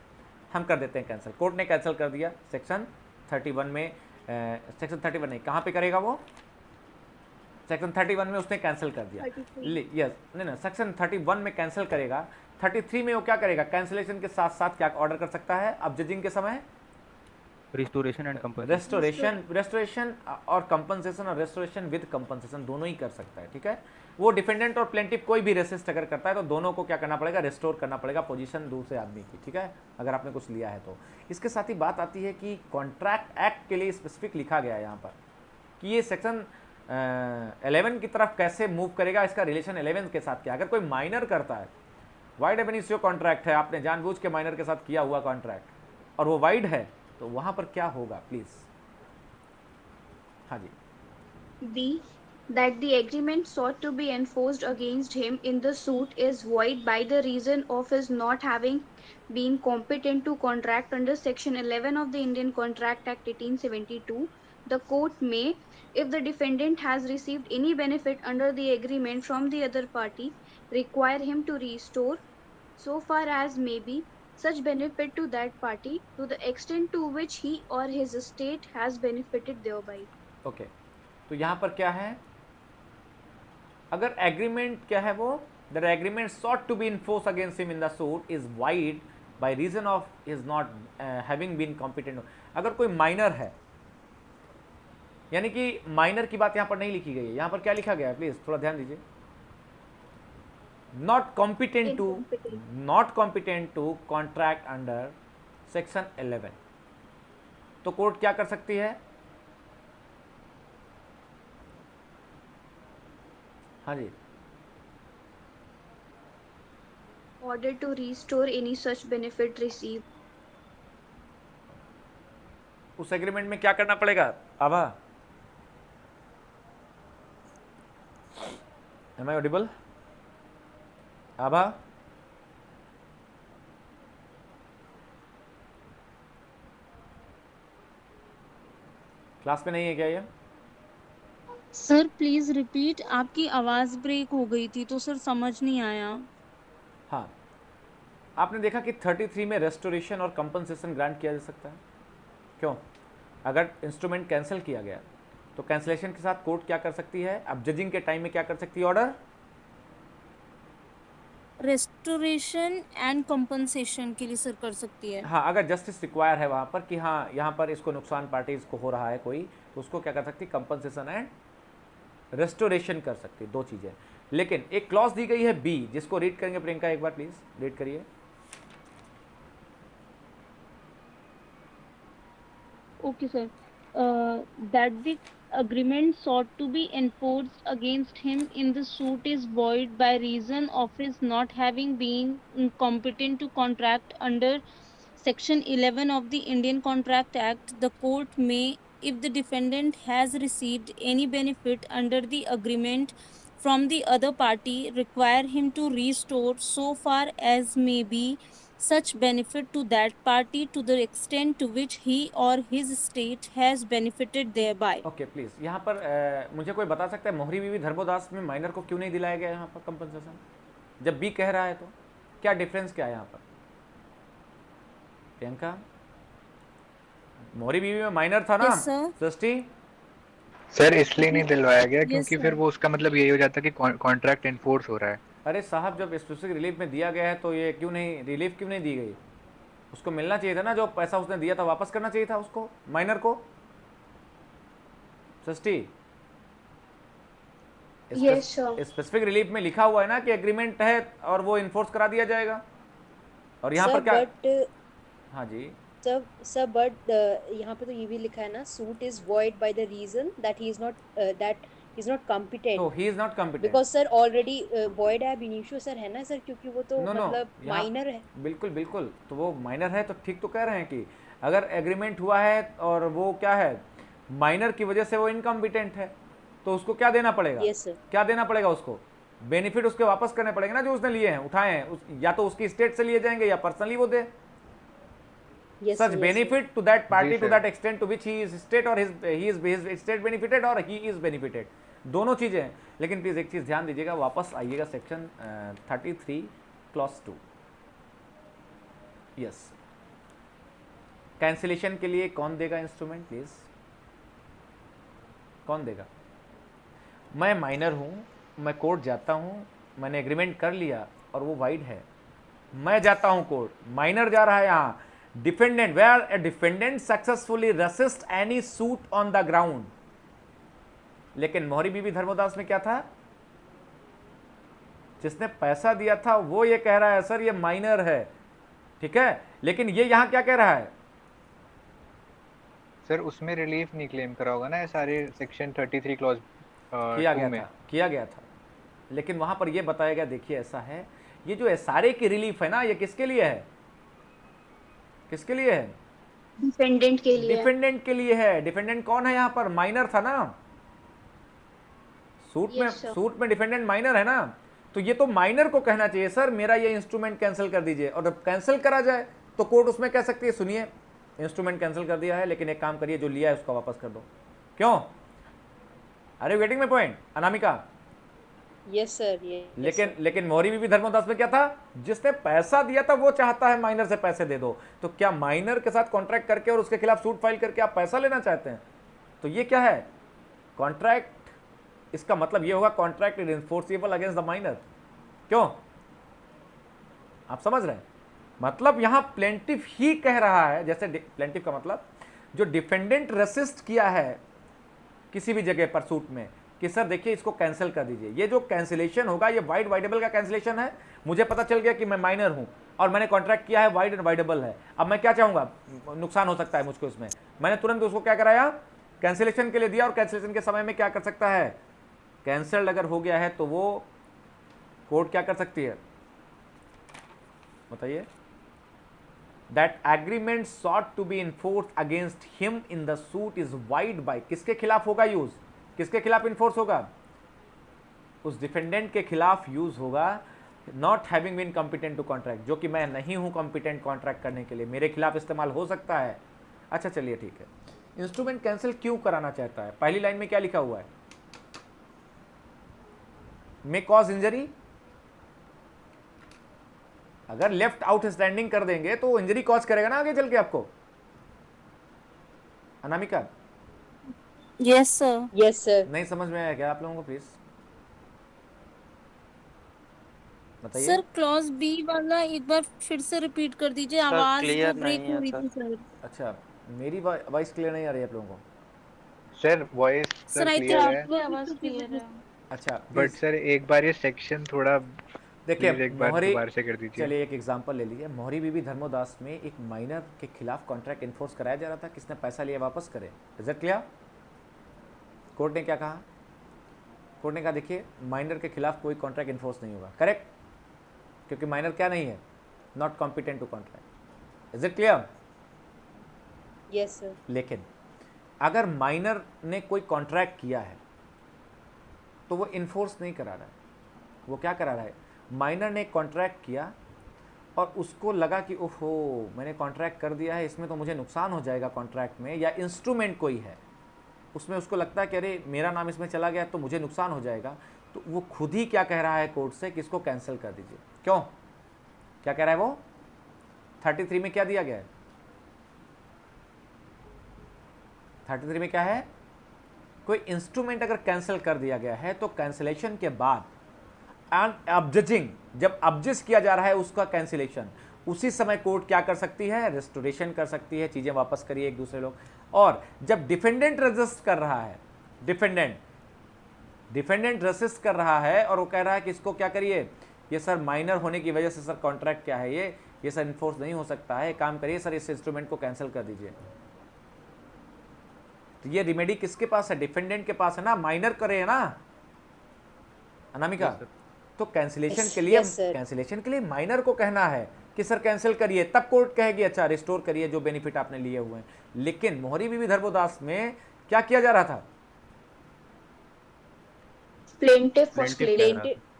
हम कर देते हैं कैंसिल, कोर्ट ने कैंसिल कर दिया सेक्शन 31 में, सेक्शन 31 नहीं, कहाँ पे करेगा वो, सेक्शन 31 में उसने कैंसिल कर दिया, यस नहीं, सेक्शन 31 में कैंसिल करेगा, 33 में वो क्या करेगा, कैंसिलेशन के साथ साथ क्या ऑर्डर कर सकता है अब जजिंग के समय, रिस्टोरेशन एंड कंपनसेशन, रेस्टोरेशन और कंपनसेशन, और रेस्टोरेशन विद कंपनसेशन दोनों ही कर सकता है, ठीक है। वो डिफेंडेंट और प्लेंटिफ कोई भी रेसिस्ट अगर करता है तो दोनों को क्या करना पड़ेगा, रेस्टोर करना पड़ेगा पोजीशन दूसरे आदमी की, ठीक है, अगर आपने कुछ लिया है तो। इसके साथ ही बात आती है कि कॉन्ट्रैक्ट एक्ट के लिए स्पेसिफिक लिखा गया है यहाँ पर कि ये सेक्शन 11 की तरफ कैसे मूव करेगा, इसका रिलेशन 11 के साथ क्या, अगर कोई माइनर करता है, वाइड एबेनिसियो कॉन्ट्रैक्ट है, आपने जानबूझ के माइनर के साथ किया हुआ कॉन्ट्रैक्ट और वो वाइड है, तो वहां पर क्या होगा प्लीज। हाँ जी, B. That the agreement sought to be enforced against him in the suit is void by the reason of his not having been competent to contract under Section 11 of the Indian Contract Act 1872. The court may, if the defendant has received any benefit under the agreement from the other party, require him to restore, so far as may be, such benefit to that party to the extent to which he or his estate has benefited thereby. Okay, तो यहाँ पर क्या है, अगर agreement क्या है वो, the agreement sought to be enforced against him in the suit is void by reason of his not having been competent। अगर कोई माइनर है, यानी कि माइनर की बात यहाँ पर नहीं लिखी गई है, यहाँ पर क्या लिखा गया है प्लीज थोड़ा ध्यान दीजिए, not competent to contract under section 11, तो कोर्ट क्या कर सकती है, हाँ जी, Order to restore any such benefit received. उस एग्रीमेंट में क्या करना पड़ेगा Abha? Am I audible Abha? Class में नहीं है क्या ये? सर प्लीज रिपीट, आपकी आवाज ब्रेक हो गई थी तो सर समझ नहीं आया। हाँ, आपने देखा कि 33 में रेस्टोरेशन और कंपनसेशन ग्रांट किया जा सकता है। क्यों? अगर इंस्ट्रूमेंट कैंसिल किया गया तो कैंसिलेशन के साथ कोर्ट क्या कर सकती है? अब जजिंग के टाइम में क्या कर सकती है ऑर्डर? रेस्टोरेशन एंड कंपनसेशन के लिए सर कर सकती है। हाँ, अगर जस्टिस रिक्वायर है वहाँ पर कि हाँ यहाँ पर इसको नुकसान पार्टीज को हो रहा है कोई, तो उसको क्या कर सकती है? कंपनसेशन एंड रेस्टोरेशन कर सकती है, दो चीज़ें। लेकिन एक क्लॉज दी गई है बी, जिसको रीड करेंगे प्रियंका एक बार प्लीज रीड करिए। Okay, sir. That the agreement sought to be enforced against him in the suit is void by reason of his not having been competent to contract under Section 11 of the Indian Contract Act. The court may, if the defendant has received any benefit under the agreement from the other party, require him to restore so far as may be such benefit to that party to the extent to which he or his state has benefited thereby. Okay please, यहाँ पर मुझे कोई बता सकता है मोहरी बीवी धर्मोदास में माइनर को क्यों नहीं दिलाया गया यहाँ पर कंपनसेशन? जब बी कह रहा है तो क्या डिफरेंस क्या है यहाँ पर? प्रियंका, मोहरी बीवी में माइनर था ना Yes, sir. सृष्टि? सर इसलिए नहीं दिलवाया गया Yes, क्योंकि sir. फिर वो उसका मतलब यही हो जाता कि कॉन्ट्रैक्ट एनफोर्स हो रहा है। अरे साहब, जब स्पेसिफिक रिलीफ में दिया गया है तो ये क्यों नहीं, रिलीफ क्यों नहीं दी गई? उसको मिलना चाहिए था ना, जो पैसा उसने दिया था वापस करना चाहिए था उसको, माइनर को। सृष्टि, Yes, sir. स्पेसिफिक रिलीफ में लिखा हुआ है ना कि एग्रीमेंट है और वो इन्फोर्स करा दिया जाएगा। और यहाँ पर क्या? बट हाँ जी, सर बट यहाँ पे तो ये भी लिखा है ना, suit is void by the reason that he is not तो competent he is not competent. Because sir already void ab initio sir है ना सर, क्योंकि वो तो नो नो, मतलब माइनर है। बिल्कुल बिल्कुल, तो वो माइनर है तो ठीक तो कह रहे हैं कि अगर एग्रीमेंट हुआ है और वो क्या है, माइनर की वजह से वो इनकॉम्पिटेंट है, तो उसको क्या देना पड़ेगा? Yes sir. क्या देना पड़ेगा उसको? बेनिफिट उसके वापस करने पड़ेंगे ना जो उसने लिए हैं, उठाए हैं या तो उसकी स्टेट से लिए जाएंगे या पर्सनली वो दे। Such benefit to that party to that extent to which he is state or his state benefited or he is benefited, दोनों चीजें हैं। लेकिन प्लीज एक चीज ध्यान दीजिएगा, वापस आइएगा सेक्शन 33 क्लॉज 2। यस, कैंसिलेशन के लिए कौन देगा इंस्ट्रूमेंट प्लीज? कौन देगा? मैं माइनर हूं, मैं कोर्ट जाता हूं, मैंने एग्रीमेंट कर लिया और वो वाइड है, मैं जाता हूं कोर्ट, माइनर जा रहा है यहां, defendant, where a defendant successfully resist any suit on the ground. लेकिन मोहरी बीबी धर्मोदास में क्या था? जिसने पैसा दिया था वो ये कह रहा है सर ये माइनर है, ठीक है, लेकिन ये यहां क्या कह रहा है? सर उसमें रिलीफ नहीं क्लेम करा होगा ना, ये सारे सेक्शन 33 क्लॉज किया गया था, लेकिन वहां पर ये बताया गया, देखिए ऐसा है, ये जो एसआरए की रिलीफ है ना, ये किसके लिए है? किसके लिए है? डिफेंडेंट के लिए। डिफेंडेंट के लिए है। डिफेंडेंट कौन है यहाँ पर? माइनर था ना, सूट में डिफेंडेंट माइनर है ना, तो ये तो माइनर को कहना चाहिए सर मेरा ये इंस्ट्रूमेंट कैंसिल कर दीजिए, और जब कैंसिल करा जाए तो कोर्ट उसमें कह सकती है सुनिए इंस्ट्रूमेंट कैंसिल कर दिया है, लेकिन एक काम करिए जो लिया है उसका वापस कर दो। क्यों? अरे वेटिंग में पॉइंट अनामिका। Yes sir. लेकिन मोहरी बीबी धर्मोदास में क्या था? जिसने पैसा दिया था वो चाहता है माइनर से पैसे दे दो, तो क्या माइनर के साथ कॉन्ट्रैक्ट करके और उसके खिलाफ सूट फाइल करके आप पैसा लेना चाहते हैं? तो ये क्या है? कॉन्ट्रैक्ट, इसका मतलब ये होगा contract is enforceable against the minor. क्यों? आप समझ रहे हैं? मतलब यहां प्लेंटिफ ही कह रहा है, जैसे प्लेंटिफ का मतलब जो डिफेंडेंट रेसिस्ट किया है किसी भी जगह पर सूट में कि सर देखिए इसको कैंसिल कर दीजिए, ये जो कैंसिलेशन होगा ये वाइड वाइडेबल का कैंसिलेशन है। मुझे पता चल गया कि मैं माइनर हूं और मैंने कॉन्ट्रैक्ट किया है, वाइड एंड वाइडेबल है, अब मैं क्या चाहूंगा? नुकसान हो सकता है मुझको इसमें, मैंने तुरंत उसको क्या कराया? कैंसिलेशन के लिए दिया, और कैंसिलेशन के समय में क्या कर सकता है? कैंसल्ड अगर हो गया है तो वो कोर्ट क्या कर सकती है, बताइए। That agreement sought to be enforce against him in the suit is void by, किसके खिलाफ होगा यूज, किसके खिलाफ इन्फोर्स होगा, उस डिफेंडेंट के खिलाफ यूज होगा, not having been competent to contract, जो कि मैं नहीं हूं कॉम्पिटेंट कॉन्ट्रैक्ट करने के लिए, मेरे खिलाफ इस्तेमाल हो सकता है। अच्छा चलिए ठीक है, इंस्ट्रूमेंट कैंसिल क्यों कराना चाहता है, पहली लाइन में क्या लिखा हुआ है, मे कॉज इंजरी, अगर लेफ्ट आउट स्टैंडिंग कर देंगे तो इंजरी कॉज करेगा ना आगे चल के आपको, Anamika. Yes sir. Yes sir. नहीं समझ में आया क्या आप लोगों को, प्लीज बताइए। सर क्लॉज बी वाला एक बार फिर से रिपीट कर दीजिए, आवाज वो ब्रेक हो रही थी सर। अच्छा, मेरी वॉइस क्लियर नहीं आ रही है आप लोगों को? Sir voice sir sir I clear think है, आपकी आवाज क्लियर है। अच्छा बट please, सर एक बार ये सेक्शन थोड़ा देखिए प्लीज एक बार मोहरी, दोबारा से कर दीजिए। चलिए एक एग्जांपल ले लीजिए, मोहरी बीबी धर्मोदास में एक माइनर के खिलाफ कॉन्ट्रैक्ट इन्फोर्स कराया जा रहा था, किसने पैसा लिया वापस करे, इज इट क्लियर? कोर्ट ने क्या कहा, कोर्ट ने कहा देखिए माइनर के खिलाफ कोई कॉन्ट्रैक्ट इन्फोर्स नहीं होगा, करेक्ट, क्योंकि माइनर क्या नहीं है, not competent to contract, is it clear? Yes sir. लेकिन अगर माइनर ने कोई कॉन्ट्रैक्ट किया है तो वो इन्फोर्स नहीं करा रहा है, वो क्या करा रहा है, माइनर ने कॉन्ट्रैक्ट किया और उसको लगा कि ओहो मैंने कॉन्ट्रैक्ट कर दिया है, इसमें तो मुझे नुकसान हो जाएगा कॉन्ट्रैक्ट में, या इंस्ट्रूमेंट कोई है उसमें उसको लगता है कि अरे मेरा नाम इसमें चला गया तो मुझे नुकसान हो जाएगा, तो वो खुद ही क्या कह रहा है कोर्ट से कि इसको कैंसिल कर दीजिए। क्यों, क्या कह रहा है वो, 33 में क्या दिया गया है, 33 में क्या है, कोई इंस्ट्रूमेंट अगर कैंसिल कर दिया गया है तो कैंसिलेशन के बाद एंड ऑब्जेक्टिंग, जब ऑब्जेक्ट किया जा रहा है उसका कैंसिलेशन, उसी समय कोर्ट क्या कर सकती है, रेस्टोरेशन कर सकती है, चीजें वापस करिए एक दूसरे लोग। और जब डिफेंडेंट रेजिस्ट कर रहा है, डिफेंडेंट रेजिस्ट कर रहा है और वो कह रहा है कि इसको क्या करिए, ये सर माइनर होने की वजह से सर कॉन्ट्रैक्ट क्या है ये सर इन्फोर्स नहीं हो सकता है, काम करिए सर इस इंस्ट्रूमेंट को कैंसिल कर दीजिए, तो ये रिमेडी किसके पास है, डिफेंडेंट के पास है ना, माइनर करे ना अनामिका। तो कैंसिलेशन के लिए, कैंसिलेशन के लिए माइनर को कहना है कि सर कैंसिल करिए, तब कोर्ट कहेगी अच्छा रिस्टोर करिए जो बेनिफिट आपने लिए हुए हैं। लेकिन मोहरी बीबी धर्मोदास में क्या किया जा रहा था, प्लेंटिफ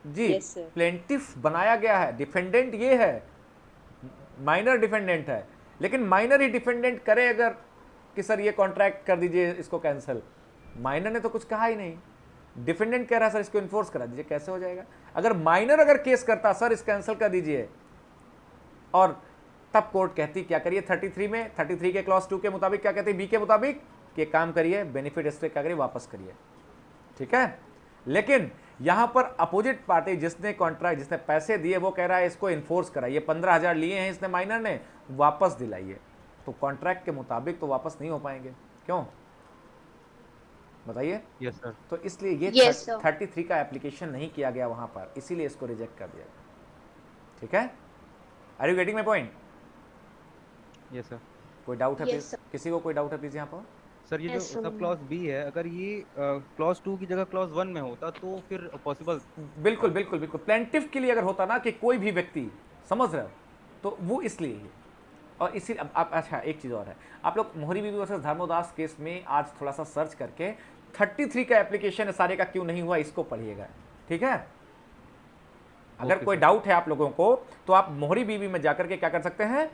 जी प्लेंटिफ बनाया गया है, डिफेंडेंट ये है, माइनर डिफेंडेंट है, लेकिन माइनर ही डिफेंडेंट करे अगर कि सर ये कॉन्ट्रैक्ट कर दीजिए इसको कैंसिल, माइनर ने तो कुछ कहा ही नहीं, डिफेंडेंट कह रहा है सर इसको इन्फोर्स करा दीजिए, कैसे हो जाएगा? अगर माइनर अगर केस करता सर इस कैंसिल कर दीजिए, और तब कोर्ट कहती क्या करिए 33 में, 33 के क्लॉज 2 के मुताबिक क्या कहती है, बी के मुताबिक कि काम करिए बेनिफिट इससे क्या करिए वापस करिए, ठीक है। लेकिन यहां पर अपोजिट पार्टी जिसने कॉन्ट्रैक्ट, जिसने पैसे दिए वो कह रहा है इसको इन्फोर्स कराइए, 15,000 लिए हैं इसने माइनर ने, वापस दिलाइए, तो कॉन्ट्रैक्ट के मुताबिक तो वापस नहीं हो पाएंगे, क्यों बताइए? Yes sir. तो इसलिए ये 33 का एप्लीकेशन नहीं किया गया वहां पर, इसीलिए इसको रिजेक्ट कर दिया गया, ठीक है। Are you getting my point? Yes sir. कोई डाउट है प्लीज, किसी को कोई डाउट है प्लीज यहाँ पर? सर ये जो सब क्लॉज बी है, अगर ये क्लॉज 2 की जगह क्लॉज 1 में होता तो फिर पॉसिबल? बिल्कुल बिल्कुल बिल्कुल, प्लेंटिफ के लिए अगर होता ना कि कोई भी व्यक्ति, समझ रहे हो, तो वो इसलिए ही, और इसी आप अच्छा एक चीज़ और है, आप लोग मोहरी बीबी वर्सेस धर्मोदास केस में आज थोड़ा सा सर्च करके 33 का एप्लीकेशन सारे का क्यों नहीं हुआ इसको पढ़िएगा, ठीक है। अगर कोई डाउट है आप लोगों को तो आप मोहरी बीबी में जाकर के क्या कर सकते हैं,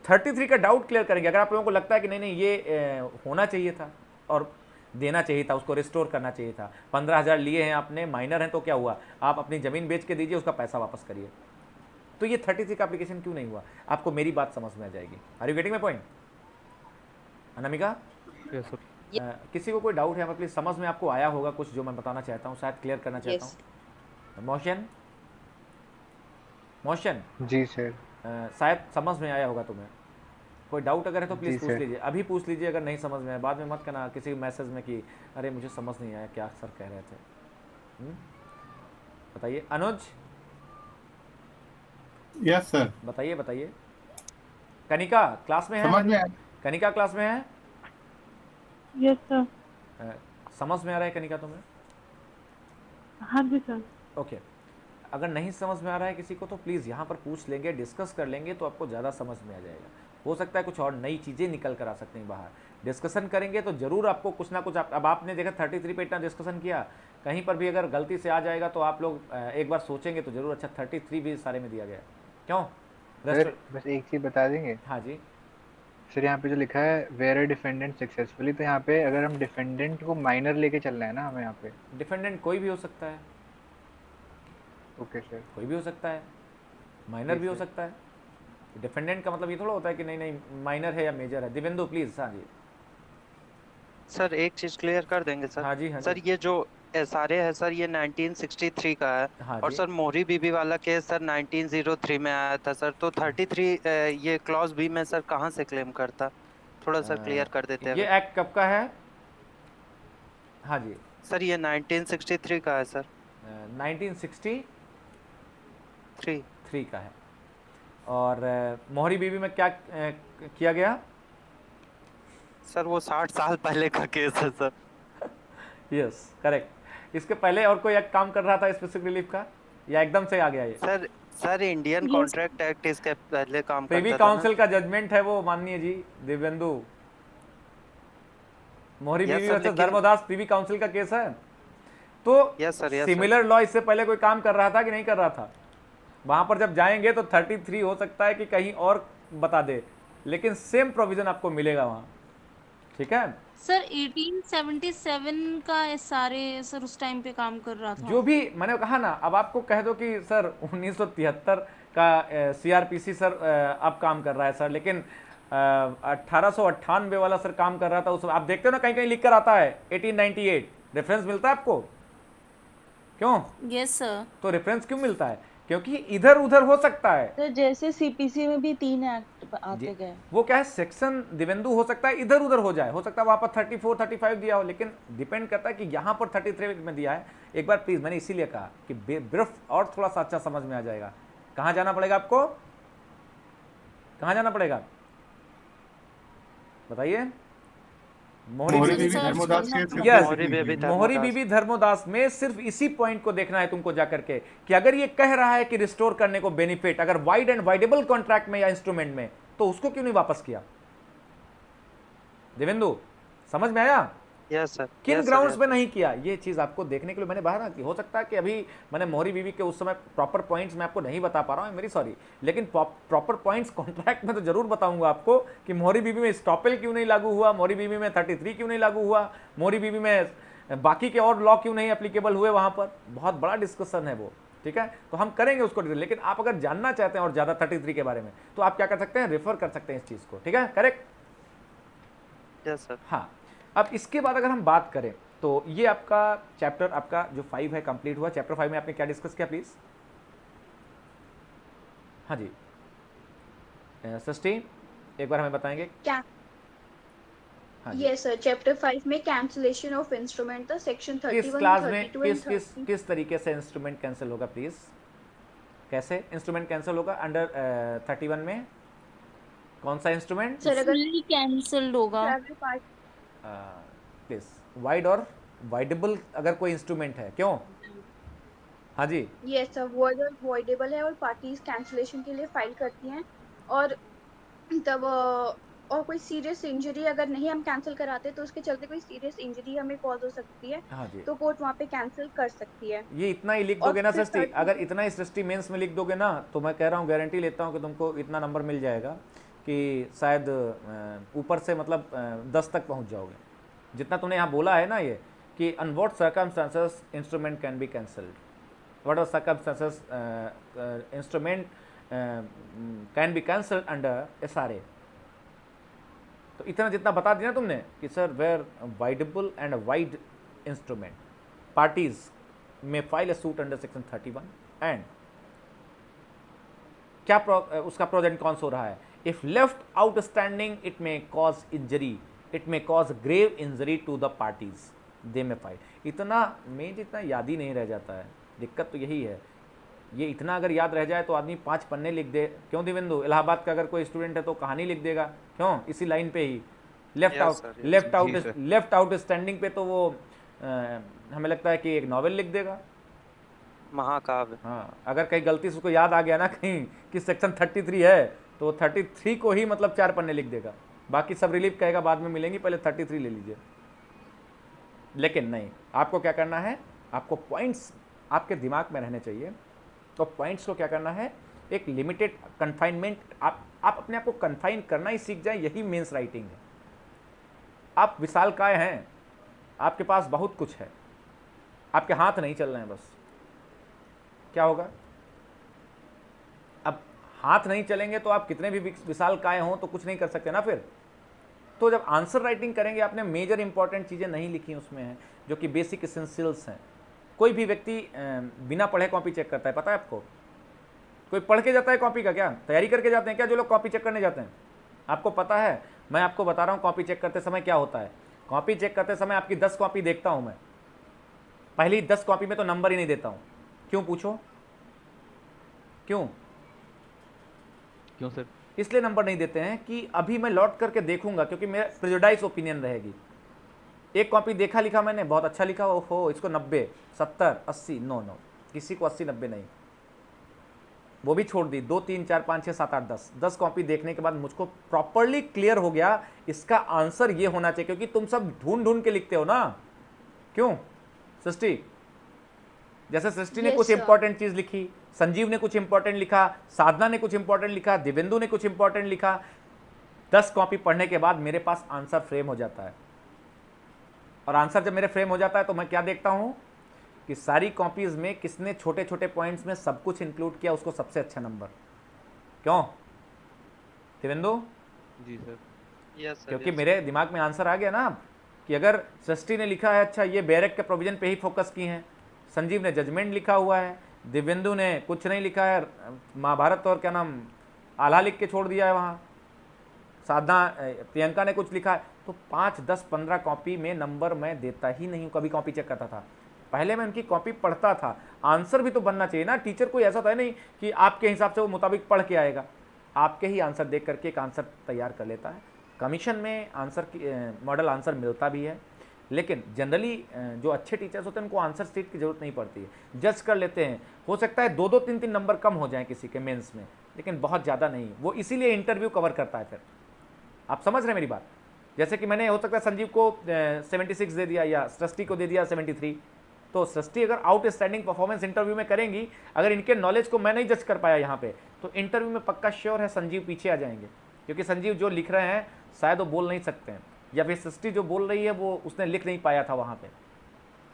33 का डाउट क्लियर करेंगे। अगर आप लोगों को लगता है कि नहीं ये होना चाहिए था और देना चाहिए था, उसको रिस्टोर करना चाहिए था, 15,000 लिए हैं आपने, माइनर हैं, तो क्या हुआ, आप अपनी जमीन बेच के दीजिए, उसका पैसा वापस करिए, तो ये 33 का एप्लीकेशन क्यों नहीं हुआ, आपको मेरी बात समझ में आ जाएगी। Are you getting my point Anamika? Yes sir. किसी को कोई डाउट है प्लीज, समझ में आपको आया होगा कुछ जो मैं बताना चाहता हूँ, शायद क्लियर करना चाहता हूँ। मोशन जी सर, शायद समझ में आया होगा तुम्हें, कोई डाउट अगर है तो प्लीज़ पूछ लीजिए, अभी पूछ लीजिए, अगर नहीं समझ में आया बाद में मत करना किसी मैसेज में कि अरे मुझे समझ नहीं आया क्या सर कह रहे थे। बताइए अनुज। Yes sir. बताइए बताइए। कनिका क्लास में है? समझ में आया। कनिका क्लास में है? Yes sir. समझ में आ रहा है कनिका तुम्हें? हाँ जी सर। ओके, अगर नहीं समझ में आ रहा है किसी को तो प्लीज़ यहाँ पर पूछ लेंगे, डिस्कस कर लेंगे तो आपको ज़्यादा समझ में आ जाएगा। हो सकता है कुछ और नई चीज़ें निकल कर आ सकती हैं बाहर, डिस्कशन करेंगे तो ज़रूर आपको कुछ ना कुछ अब आपने देखा 33 पे इतना डिस्कशन किया, कहीं पर भी अगर गलती से आ जाएगा तो आप लोग एक बार सोचेंगे तो ज़रूर। अच्छा 33 भी सारे में दिया गया, क्यों सर बस एक चीज़ बता देंगे। हाँ जी सर यहाँ पे जो लिखा है वेयर डिफेंडेंट सक्सेसफुली, तो यहाँ पे अगर हम डिफेंडेंट को माइनर लेके चलना है ना हमें यहाँ पे। डिफेंडेंट कोई भी हो सकता है, ओके सर। कोई भी हो सकता है, माइनर भी हो सकता है। डिफेंडेंट का मतलब ये थोड़ा होता है कि नहीं नहीं माइनर है या मेजर है। दिवेंदु प्लीज। हाँ जी सर एक चीज क्लियर कर देंगे सर। हाँ जी हाँ सर जी ये जो एसआरए है सर ये 1963 का है। हाँ और जी। सर मोहरी बीबी वाला केस सर 1903 में आया था सर। तो 33 ये क्लॉज बी में सर कहाँ से क्लेम करता, थोड़ा सर क्लियर कर देते ये अगर। एक्ट कब का है? हाँ जी सर ये 1963 का है सर। 1963 का है। और मोहरी बीबी में क्या किया गया? सर वो 60 साल पहले का केस है सर। Yes correct. इसके पहले और कोई एक काम कर रहा था स्पेसिफिक रिलीफ का या एकदम से आ गया ये? सर इंडियन कॉन्ट्रैक्ट एक्ट इसके पहले काम करता था। प्रिवी काउंसिल का जजमेंट है वो, माननीय जी दिव्येंदु। मोहरी बीवी वर्सेस धर्मदास प्रिवी काउंसिल का केस है। तो सिमिलर लॉ इससे पहले कोई काम कर रहा था कि नहीं कर रहा था? वहां पर जब जाएंगे तो 33 हो सकता है कि कहीं और बता दे, लेकिन सेम प्रोविजन आपको मिलेगा वहां। ठीक है सर 1877 का एसआरए सर उस टाइम पे काम कर रहा था। जो भी मैंने कहा ना, अब आपको कह दो कि सर 1973 का सीआरपीसी सर अब काम कर रहा है सर, लेकिन 1898 वाला सर काम कर रहा था उस। आप देखते हो ना कहीं कहीं लिख कर आता है 1898, रेफरेंस मिलता है आपको? क्यों? Yes sir. तो रेफरेंस क्यों मिलता है? क्योंकि इधर उधर हो सकता है। तो जैसे सीपीसी में भी 3 एक्ट आते गए, वो क्या है सेक्शन दिवेंदु हो सकता है इधर उधर हो जाए, हो सकता है वहां पर 34 35 दिया हो, लेकिन डिपेंड करता है कि यहाँ पर 33 में दिया है। एक बार प्लीज, मैंने इसीलिए कहा कि ब्रीफ और थोड़ा सा अच्छा समझ में आ जाएगा। कहाँ जाना पड़ेगा आपको? कहाँ जाना पड़ेगा बताइए? मोहरी बीबी धर्मदास में सिर्फ इसी पॉइंट को देखना है तुमको जाकर के कि अगर ये कह रहा है कि रिस्टोर करने को बेनिफिट अगर वाइड एंड वाइडेबल कॉन्ट्रैक्ट में या इंस्ट्रूमेंट में, तो उसको क्यों नहीं वापस किया? देवेंदु समझ में आया? Yes sir. किन ग्राउंड्स पे नहीं किया, ये चीज आपको देखने के लिए मैंने बाहर की। हो सकता है कि अभी मैंने मोहरी बीबी के उस समय प्रॉपर पॉइंट्स मैं आपको नहीं बता पा रहा हूँ, वेरी सॉरी, लेकिन प्रॉपर पॉइंट्स कॉन्ट्रैक्ट में तो जरूर बताऊंगा आपको कि मोहरी बीबी में स्टॉपेल क्यों नहीं लागू हुआ, मोहरी बीबी में 33 क्यों नहीं लागू हुआ, मोहरी बीबी में बाकी के और लॉ क्यों नहीं एप्लीकेबल हुए। वहां पर बहुत बड़ा डिस्कशन है वो। ठीक है, तो हम करेंगे उसको डिटेल, लेकिन आप अगर जानना चाहते हैं और ज्यादा 33 के बारे में तो आप क्या कर सकते हैं, रेफर कर सकते हैं इस चीज को। ठीक है, करेक्ट? Yes sir. हाँ, अब इसके बाद अगर हम बात करें तो ये आपका चैप्टर आपका जो 5 है कंप्लीट हुआ। चैप्टर 5 में आपने क्या डिस्कस किया प्लीज? हाँ जी सृष्टि एक बार हमें बताएंगे क्या? यस सर, चैप्टर 5 में कैंसिलेशन ऑफ इंस्ट्रूमेंट था, सेक्शन 31 किस क्लास में 32 एंड 30। किस तरीके से इंस्ट्रूमेंट कैंसिल होगा प्लीज? कैसे इंस्ट्रूमेंट कैंसिल होगा अंडर 31 में? कौन सा इंस्ट्रूमेंट सर अगर कैंसिल्ड होगा? प्लीज वाइड और वाइडेबल अगर कोई इंस्ट्रूमेंट है, क्यों? हाँ जी यस सर, वॉइड और वॉइडेबल है और पार्टीज कैंसिलेशन के लिए फाइल करती हैं, और तब और कोई सीरियस इंजरी अगर नहीं हम कैंसिल कराते तो उसके चलते कोई सीरियस इंजरी हमें कॉज हो सकती है। हाँ जी, तो कोर्ट वहाँ पे कैंसिल कर सकती है। ये इतना ही लिख दोगे ना सृष्टि? अगर इतना ही सृष्टि मेंस में लिख दोगे ना तो मैं कह रहा हूँ, गारंटी लेता हूँ कि तुमको इतना नंबर मिल जाएगा कि शायद ऊपर से मतलब 10 तक पहुँच जाओगे। जितना तुमने यहाँ बोला है ना ये कि on what circumstances instrument can be cancelled, what are circumstances instrument can be cancelled under SRA. तो इतना जितना बता दिया तुमने कि sir where voidable and void instrument parties may file a suit under section 31 and क्या उसका प्रोज एंड कॉन्स हो रहा है। If left outstanding it may cause injury, it may cause grave injury to the parties they may file. इतना में जितना याद ही नहीं रह जाता है, दिक्कत तो यही है। ये इतना अगर याद रह जाए तो आदमी 5 पन्ने लिख दे। क्यों दिवेंदु? इलाहाबाद का अगर कोई स्टूडेंट है तो कहानी लिख देगा। क्यों? इसी लाइन पे ही लेफ्ट आउट स्टैंडिंग पे तो वो हमें लगता है कि एक नॉवेल लिख देगा। महाकाव्य। हाँ, अगर कहीं गलती से उसको याद आ गया ना कहीं कि सेक्शन 33 है, तो वो 33 को ही मतलब 4 पन्ने लिख देगा, बाकी सब रिलीफ कहेगा बाद में मिलेंगी, पहले 33 ले लीजिए। लेकिन नहीं, आपको क्या करना है, आपको पॉइंट्स आपके दिमाग में रहने चाहिए। तो पॉइंट्स को क्या करना है, एक लिमिटेड कन्फाइनमेंट, आप अपने आप को कन्फाइन करना ही सीख जाए, यही मेंस राइटिंग है। आप विशालकाय हैं, आपके पास बहुत कुछ है, आपके हाथ नहीं चल रहे हैं, बस क्या होगा, अब हाथ नहीं चलेंगे तो आप कितने भी विशालकाय हों तो कुछ नहीं कर सकते ना फिर। तो जब आंसर राइटिंग करेंगे, आपने मेजर इंपॉर्टेंट चीज़ें नहीं लिखी उसमें हैं, जो कि बेसिक एसेंशियल्स हैं। कोई भी व्यक्ति बिना पढ़े कॉपी चेक करता है, पता है आपको? कोई पढ़ के जाता है कॉपी का? क्या तैयारी करके जाते हैं क्या जो लोग कॉपी चेक करने जाते हैं? आपको पता है, मैं आपको बता रहा हूँ कॉपी चेक करते समय क्या होता है। कॉपी चेक करते समय आपकी 10 कॉपी देखता हूँ मैं, पहली 10 कॉपी में तो नंबर ही नहीं देता हूँ। क्यों पूछो? क्यों सर? इसलिए नंबर नहीं देते हैं कि अभी मैं लौट करके देखूंगा, क्योंकि मेरा प्रेजुडाइज ओपिनियन रहेगी। एक कॉपी देखा लिखा मैंने, बहुत अच्छा लिखा, ओहो इसको 90, 70, 80, नो, किसी को 80, 90 नहीं, वो भी छोड़ दी। 2, 3, 4, 5, 6, 7, 8, 10 कॉपी देखने के बाद मुझको प्रॉपरली क्लियर हो गया इसका आंसर ये होना चाहिए, क्योंकि तुम सब ढूंढ के लिखते हो ना। क्यों सृष्टि? जैसे सृष्टि ने कुछ इंपॉर्टेंट चीज लिखी, संजीव ने कुछ इंपॉर्टेंट लिखा, साधना ने कुछ इंपॉर्टेंट लिखा, दिव्येंदु ने कुछ इंपॉर्टेंट लिखा। 10 कॉपी पढ़ने के बाद मेरे पास आंसर फ्रेम हो जाता है, और आंसर जब मेरे फ्रेम हो जाता है तो मैं क्या देखता हूं कि सारी कॉपीज में किसने छोटे छोटे पॉइंट्स में सब कुछ इंक्लूड किया, उसको सबसे अच्छा नंबर। क्यों दिव्येंदु? जी सर। Yes sir. क्योंकि मेरे दिमाग में आंसर आ गया ना कि अगर सृष्टि ने लिखा है अच्छा ये बैरक के प्रोविजन पे ही फोकस की हैं, संजीव ने जजमेंट लिखा हुआ है, दिव्येंदु ने कुछ नहीं लिखा है, महाभारत और क्या नाम आल्हा लिख के छोड़ दिया है वहाँ, साधना प्रियंका ने कुछ लिखा है, तो 5, 10, 15 कॉपी में नंबर मैं देता ही नहीं हूँ। कभी कॉपी चेक करता था, पहले मैं उनकी कॉपी पढ़ता था। आंसर भी तो बनना चाहिए ना, टीचर कोई ऐसा तो है नहीं कि आपके हिसाब से वो मुताबिक पढ़ के आएगा, आपके ही आंसर देख करके एक आंसर तैयार कर लेता है। कमीशन में आंसर की मॉडल आंसर मिलता भी है, लेकिन जनरली जो अच्छे टीचर्स होते हैं उनको आंसर शीट की जरूरत नहीं पड़ती है, जज कर लेते हैं। हो सकता है 2-2, 3-3 नंबर कम हो जाए किसी के मेंस में, लेकिन बहुत ज़्यादा नहीं। वो इसीलिए इंटरव्यू कवर करता है। फिर आप समझ रहे हैं मेरी बात? जैसे कि मैंने हो सकता है संजीव को 76 दे दिया या सृष्टि को दे दिया 73, तो सृष्टि अगर आउटस्टैंडिंग परफॉर्मेंस इंटरव्यू में करेंगी, अगर इनके नॉलेज को मैं नहीं जज कर पाया यहाँ पे, तो इंटरव्यू में पक्का श्योर है संजीव पीछे आ जाएंगे, क्योंकि संजीव जो लिख रहे हैं शायद वो बोल नहीं सकते हैं, या फिर सृष्टि जो बोल रही है वो उसने लिख नहीं पाया था वहाँ पे।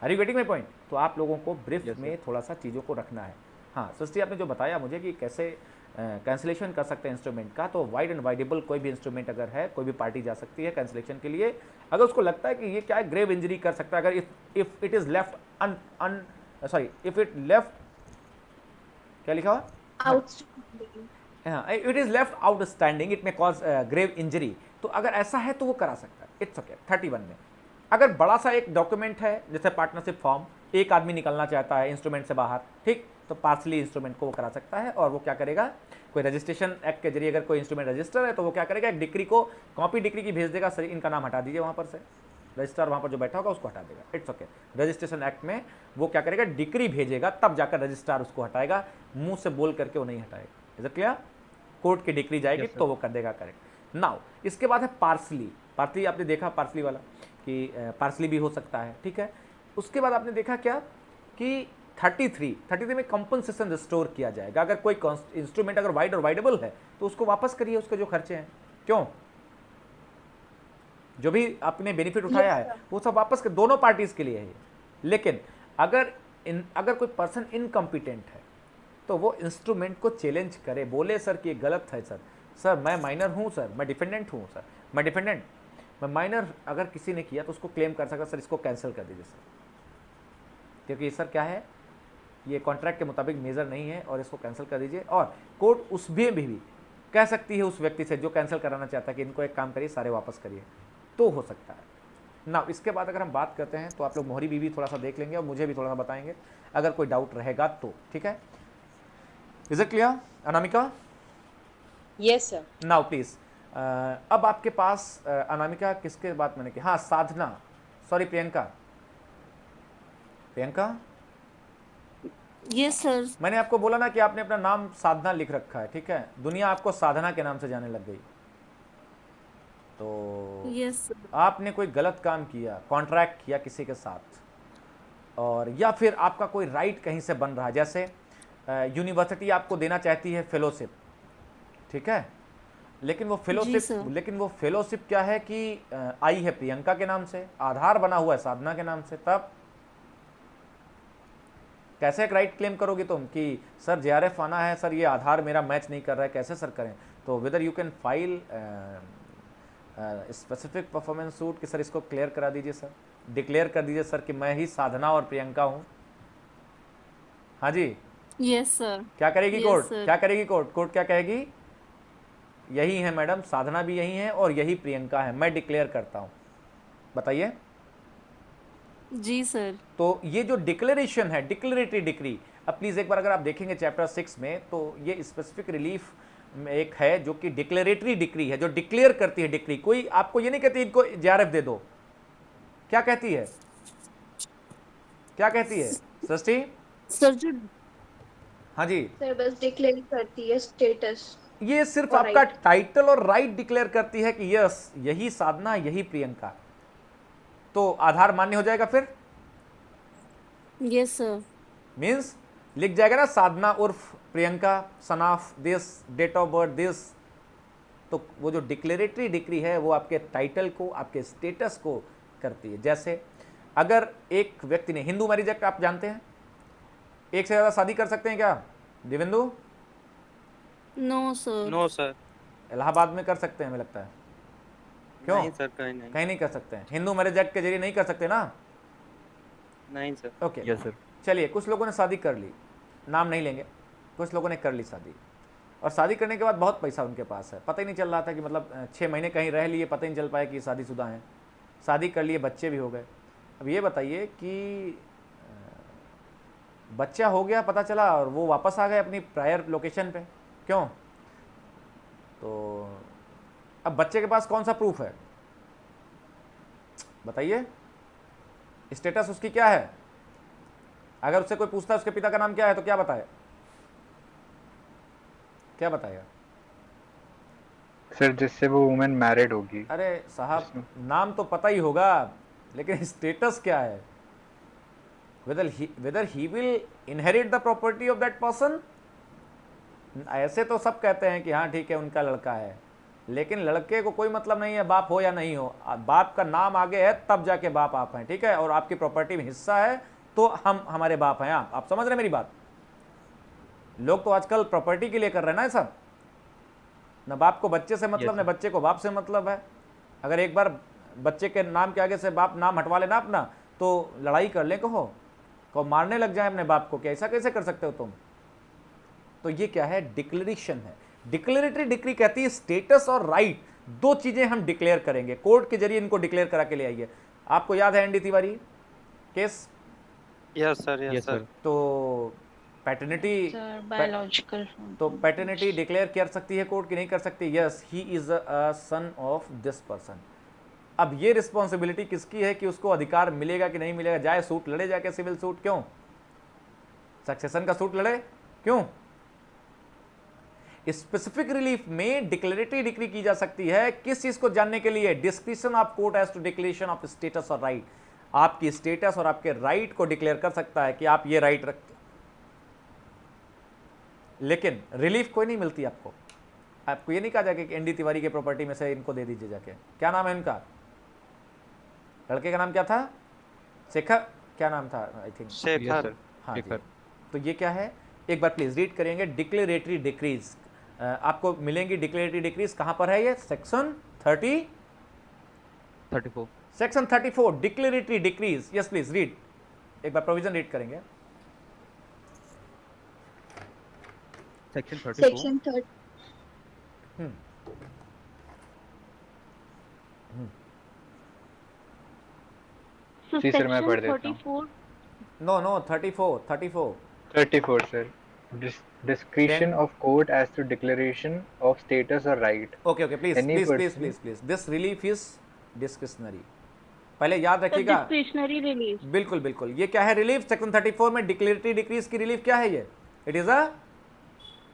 Are you getting my point? तो आप लोगों को ब्रीफ में थोड़ा सा चीज़ों को रखना है। हाँ सृष्टि, आपने जो बताया मुझे कि कैसे कैंसिलेशन कर सकते हैं इंस्ट्रूमेंट का, तो वाइड एंड वाइडेबल कोई भी इंस्ट्रूमेंट अगर है, कोई भी पार्टी जा सकती है कैंसिलेशन के लिए, अगर उसको लगता है कि ये क्या है, ग्रेव इंजरी कर सकता है। अगर if it is left if it left क्या लिखा हुआ, it is left outstanding, it may cause grave injury, तो अगर ऐसा है तो वो करा सकता है। It's okay. 31 में अगर बड़ा सा एक डॉक्यूमेंट है जैसे पार्टनरशिप फॉर्म, एक आदमी निकलना चाहता है इंस्ट्रूमेंट से बाहर, ठीक, तो पार्सली इंस्ट्रूमेंट को वो करा सकता है। और वो क्या करेगा, कोई रजिस्ट्रेशन एक्ट के जरिए अगर कोई इंस्ट्रूमेंट रजिस्टर है तो वो क्या करेगा, एक डिक्री को कॉपी डिक्री की भेज देगा, सर इनका नाम हटा दीजिए वहाँ पर से, रजिस्ट्रार वहाँ पर जो बैठा होगा उसको हटा देगा। It's okay. रजिस्ट्रेशन एक्ट में वो क्या करेगा, डिक्री भेजेगा, तब जाकर रजिस्ट्रार उसको हटाएगा, मुंह से बोल करके वो नहीं हटाएगा। Is it clear? कोर्ट की डिक्री जाएगी तो वो कर देगा करेक्ट। नाउ इसके बाद है पार्सली। पार्सली आपने देखा, पार्सली वाला कि पार्सली भी हो सकता है, ठीक है। उसके बाद आपने देखा क्या कि 33 में कंपनसेशन रिस्टोर किया जाएगा। अगर कोई इंस्ट्रूमेंट अगर वाइड और वाइडेबल है तो उसको वापस करिए, उसके जो खर्चे हैं, क्यों, जो भी आपने बेनिफिट उठाया है वो सब वापस कर, दोनों पार्टीज के लिए है। लेकिन अगर कोई पर्सन इनकम्पिटेंट है तो वो इंस्ट्रूमेंट को चैलेंज करे, बोले सर कि ये गलत है, सर मैं माइनर हूँ, सर मैं डिफेंडेंट हूँ, सर मैं डिफेंडेंट, मैं माइनर, अगर किसी ने किया तो उसको क्लेम कर सकता, सर इसको कैंसिल कर दीजिए सर, क्योंकि सर क्या है, ये कॉन्ट्रैक्ट के मुताबिक मेजर नहीं है और इसको कैंसिल कर दीजिए। और कोर्ट उसमें भी कह सकती है उस व्यक्ति से जो कैंसिल कराना चाहता है कि इनको एक काम करिए, सारे वापस करिए, तो हो सकता है ना। इसके बाद अगर हम बात करते हैं तो आप लोग मोहरी बीवी थोड़ा सा देख लेंगे और मुझे भी थोड़ा सा बताएंगे अगर कोई डाउट रहेगा तो, ठीक है। Is it clear Anamika? Yes sir. Now please अब आपके पास अनामिका किसके बात मैंने की, हाँ साधना, सॉरी प्रियंका यस सर। मैंने आपको बोला ना कि आपने अपना नाम साधना लिख रखा है, ठीक है, दुनिया आपको साधना के नाम से जाने लग गई। तो यस सर। आपने कोई गलत काम किया, कॉन्ट्रैक्ट किया किसी के साथ, और या फिर आपका कोई राइट कहीं से बन रहा है, जैसे यूनिवर्सिटी आपको देना चाहती है फेलोशिप, ठीक है, लेकिन वो फेलोशिप क्या है कि आई है प्रियंका के नाम से, आधार बना हुआ है साधना के नाम से, तब कैसे एक राइट क्लेम करोगे तुम कि सर जेआरएफ आना है, सर ये आधार मेरा मैच नहीं कर रहा है, कैसे सर करें? तो whether you can file specific performance suit कि सर इसको क्लियर करा दीजिए, सर डिक्लेयर कर दीजिए सर कि मैं ही साधना और प्रियंका हूं। हाँ जी, यस सर। क्या करेगी Yes, कोर्ट? sir. क्या करेगी कोर्ट? कोर्ट क्या कहेगी? यही है मैडम, साधना भी यही है और यही प्रियंका है, मैं डिक्लेयर करता हूं। बताइए। जी सर। तो ये जो डिक्लेरेशन है, डिक्लेरेटरी डिक्री, अब प्लीज एक बार अगर आप देखेंगे चैप्टर 6 में, तो ये स्पेसिफिक रिलीफ एक है जो कि डिक्लेरेटरी डिक्री है, जो डिक्लेयर करती है डिक्री। कोई आपको ये नहीं कहती इनको जेआरएफ दे दो, क्या कहती है? क्या कहती है सृष्टि? सर जो हाँ जी सर बस डिक्लेयर करती है स्टेटस। ये सिर्फ और आपका right. टाइटल और राइट डिक्लेयर करती है कि यस यही साधना यही प्रियंका, तो आधार मान्य हो जाएगा फिर। Yes sir. मीन्स लिख जाएगा ना साधना उर्फ Priyanka, son of this, date of birth this. तो वो जो डिक्लेरेटरी डिक्री है वो आपके टाइटल को, आपके स्टेटस को करती है। जैसे अगर एक व्यक्ति ने, हिंदू मैरिज एक्ट आप जानते हैं, एक से ज्यादा शादी कर सकते हैं क्या Divendu? No sir. No sir. Allahabad में कर सकते हैं हमें लगता है, क्यों? नहीं सर, कहीं नहीं कर सकते हैं, हिंदू मैरिज एक्ट के जरिए नहीं कर सकते ना? नहीं सर। Okay yes sir. चलिए, कुछ लोगों ने शादी कर ली, नाम नहीं लेंगे, कुछ लोगों ने कर ली शादी, और शादी करने के बाद बहुत पैसा उनके पास है, पता ही नहीं चल रहा था कि मतलब 6 महीने कहीं रह लिए, पता ही नहीं चल पाया कि शादीशुदा हैं, शादी कर लिए, बच्चे भी हो गए। अब ये बताइए कि बच्चा हो गया, पता चला, और वो वापस आ गए अपनी प्रायर लोकेशन पे, क्यों? तो अब बच्चे के पास कौन सा प्रूफ है बताइए? स्टेटस उसकी क्या है? अगर उससे कोई पूछता है उसके पिता का नाम क्या है तो क्या बताए? क्या बताएगा? सर जिससे वो वुमेन मैरिड होगी। अरे साहब, नाम तो पता ही होगा, लेकिन स्टेटस क्या है? whether he will inherit the property of that person। ऐसे तो सब कहते हैं कि हाँ ठीक है उनका लड़का है, लेकिन लड़के को कोई मतलब नहीं है बाप हो या नहीं हो, बाप का नाम आगे है तब जाके बाप आप हैं, ठीक है, और आपकी प्रॉपर्टी में हिस्सा है तो हम हमारे बाप हैं। आप समझ रहे मेरी बात? लोग तो आजकल प्रॉपर्टी के लिए कर रहे हैं ना ये सब, न बाप को बच्चे से मतलब, न बच्चे को बाप से मतलब है। अगर एक बार बच्चे के नाम के आगे से बाप नाम हटवा लेना अपना, तो लड़ाई कर ले, कहो मारने लग जाए अपने बाप को, क्या ऐसा कैसे कर सकते हो तुम? तो ये क्या है? डिक्लेरेशन है। डिक्लेरेटरी डिक्री कहती है स्टेटस और राइट दो चीजें हम डिक्लेयर करेंगे, कोर्ट के जरिए इनको डिक्लेयर करा के ले आइए। आपको याद है ND Tiwari case? Yes sir, yes sir. तो पैटर्निटी, बायोलॉजिकल, तो पैटर्निटी डिक्लेयर कर सकती है कोर्ट की, नहीं कर सकती? Yes, he is a son of this person. अब ये रिस्पॉन्सिबिलिटी किसकी है कि उसको अधिकार मिलेगा कि नहीं मिलेगा? जाए सूट लड़े, जाके सिविल सूट, क्यों? सक्सेशन का सूट लड़े, क्यों? स्पेसिफिक रिलीफ में डिक्लेरेटरी डिक्री की जा सकती है, किस चीज को जानने के लिए? Description of court as to declaration of status और राइट। आपकी स्टेटस और आपके राइट को डिक्लेयर कर सकता है कि आप ये राइट रखते, लेकिन रिलीफ कोई नहीं मिलती आपको। आपको ये नहीं कहा जाएगा कि एनडी तिवारी के प्रॉपर्टी में से इनको दे दीजिए जाके। क्या नाम है इनका? लड़के का नाम क्या था? शेखर, क्या नाम था? I think Shekhar. हाँ जी। तो ये क्या है? एक बार प्लीज रीड करेंगे। डिक्लेरेटरी डिक्रीज आपको मिलेंगी। डिक्लेरेटरी डिक्रीज कहां पर है? ये section 34। Section 34 declaratory decrees. Yes please read, एक बार प्रोविजन रीड करेंगे। सेक्शन 34। सेक्शन 30। जी सर, मैं पढ़ देता हूँ। No 34 sir. Discretion of court as to declaration of status or right. Okay, please. This relief is discretionary. पहले याद रखिएगा, डिस्क्रिशनरी रिलीफ। बिल्कुल बिल्कुल। ये क्या है रिलीफ? सेक्शन 34 में डिक्लेरेटरी डिक्रीज की रिलीफ क्या है? ये it is a